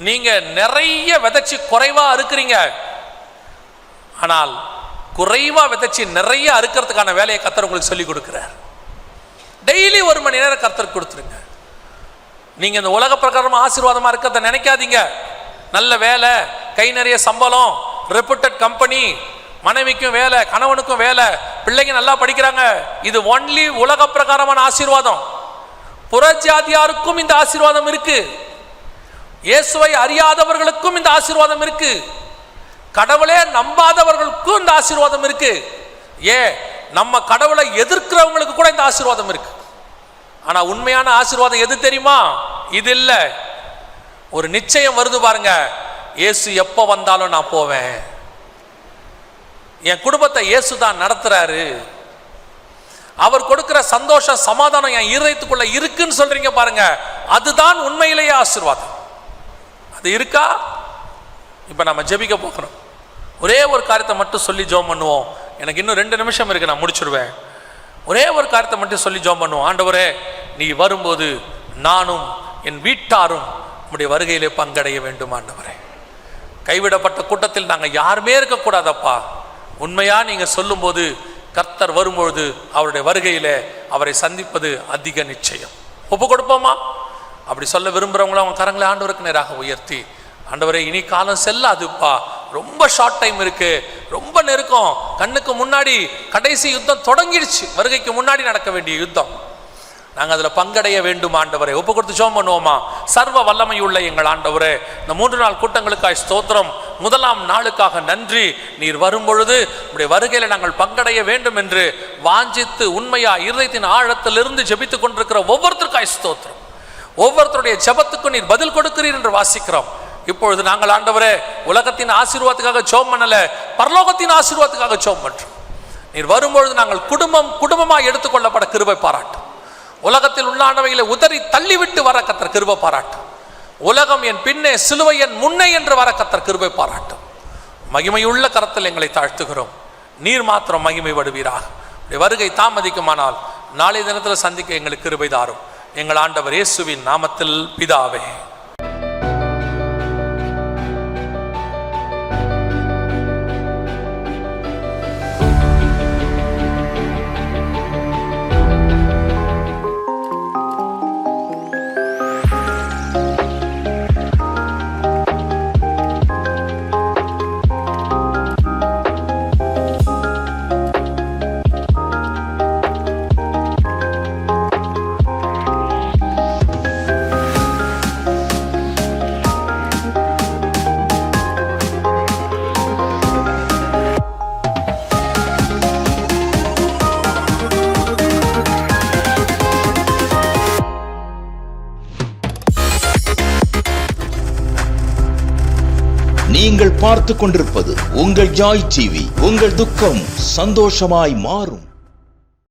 நீங்க நிறைய விதைச்சு குறைவா இருக்கிறீங்க, ஆனால் குறைவா விதைச்சு நிறைய அறுக்கிறதுக்கான வேலையை கர்த்தர் உங்களுக்கு சொல்லி கொடுக்கிறார். டெய்லி 1 மணி நேரம் கர்த்தர் கொடுத்துருங்க. நீங்க இந்த உலக பிரகாரமா ஆசீர்வாதமா இருக்கிறத நினைக்காதீங்க. நல்ல வேலை, கை நிறைய சம்பளம், ரெப்யூட்டட் கம்பெனி, மனைவிக்கும் வேலை, கணவனுக்கும் வேலை, பிள்ளைங்க நல்லா படிக்கிறாங்க, இது ஒன்லி உலக பிரகாரமான ஆசீர்வாதம். புறஜாதியாருக்கும் இந்த ஆசீர்வாதம் இருக்கு. இயேசுவை அறியாதவர்களுக்கும் இந்த ஆசீர்வாதம் இருக்கு. கடவுளே நம்பாதவர்களுக்கும் இந்த ஆசீர்வாதம் இருக்கு. நம்ம கடவுளை எதிர்க்கிறவங்களுக்கு கூட இந்த ஆசீர்வாதம் இருக்கு. ஆனா உண்மையான ஆசீர்வாதம் எது தெரியுமா? இது இல்ல. ஒரு நிச்சயம் வருது பாருங்க, இயேசு எப்ப வந்தாலும் நான் போவேன், என் குடும்பத்தை இயேசு தான் நடத்துறாரு, அவர் கொடுக்கிற சந்தோஷம் சமாதானம் என் இதயத்துக்குள்ள இருக்குன்னு சொல்றீங்க பாருங்க, அதுதான் உண்மையிலேயே ஆசீர்வாதம். அது இருக்கா? இப்ப நம்ம ஜெபிக்க போகிறோம். ஒரே ஒரு காரியத்தை மட்டும் சொல்லி ஜெபம் பண்ணுவோம். எனக்கு இன்னும் 2 நிமிஷம் இருக்கு, நான் முடிச்சிடுவேன். ஒரே ஒரு காரியத்தை மட்டும் சொல்லி ஜெபம் பண்ணுவோம். ஆண்டவரே, நீ வரும்போது நானும் என் வீட்டாரும் உம்முடைய வருகையிலே பங்கடைய வேண்டும். ஆண்டவரே, கைவிடப்பட்ட கூட்டத்தில் நாங்கள் யாருமே இருக்கக்கூடாதப்பா. உண்மையா நீங்க சொல்லும்போது கர்த்தர் வரும்பொழுது அவருடைய வருகையிலே அவரை சந்திப்பது அதிக நிச்சயம். ஒப்பு கொடுப்போமா? அப்படி சொல்ல விரும்புகிறவங்களும் அவங்க கரங்களை ஆண்டவருக்கு நேராக உயர்த்தி, ஆண்டவரே இனி காலம் செல்லாதுப்பா, ரொம்ப ஷார்ட் டைம் இருக்கு, ரொம்ப நெருக்கம், கண்ணுக்கு முன்னாடி கடைசி யுத்தம் தொடங்கிடுச்சு, வருகைக்கு முன்னாடி நடக்க வேண்டிய யுத்தம், நாங்கள் அதில் பங்கடைய வேண்டும். ஆண்டவரே ஒப்பு கொடுத்து ஜெபம் பண்ணுவோமா? சர்வ வல்லமையுள்ள எங்கள் ஆண்டவரே, இந்த 3 நாள் கூட்டங்களுக்காய் ஸ்தோத்திரம். முதலாம் நாளுக்காக நன்றி. நீர் வரும்பொழுது உடைய வருகையில் நாங்கள் பங்கடைய வேண்டும் என்று வாஞ்சித்து உண்மையா இருதயத்தின் ஆழத்திலிருந்து ஜெபித்துக் கொண்டிருக்கிற ஒவ்வொருத்தருக்காய் ஸ்தோத்திரம். ஒவ்வொருத்தருடைய ஜெபத்துக்கும் நீர் பதில் கொடுக்கிறீர் என்று வாசிக்கிறோம். இப்பொழுது நாங்கள் ஆண்டவரே உலகத்தின் ஆசீர்வாதத்துக்காக ஜெபம் பண்ணல, பரலோகத்தின் ஆசீர்வாதத்துக்காக ஜெபம் பண்றோம். நீர் வரும்பொழுது நாங்கள் குடும்பமாக எடுத்துக்கொள்ளப்பட கிருபை பாராட்டும். உலகத்தில் உள்ளானவைகளை உதறி தள்ளிவிட்டு வர கர்த்தர் கிருபை பாராட்டும். உலகம் என் பின்னே, சிலுவை என் முன்னே என்று வர கர்த்தர் கிருபை பாராட்டும். மகிமையுள்ள கரத்தில் எங்களை தாழ்த்துகிறோம். நீர் மாத்திரம் மகிமை படுவீராக. வருகை தாமதிக்குமானால் நாளை தினத்தில் சந்திக்க எங்களுக்கு கிருபை தாரும். எங்கள் ஆண்டவர் இயேசுவின் நாமத்தில் பிதாவே. நீங்கள் பார்த்துக் கொண்டிருப்பது உங்கள் ஜாய் டிவி. உங்கள் துக்கம் சந்தோஷமாய் மாறும்.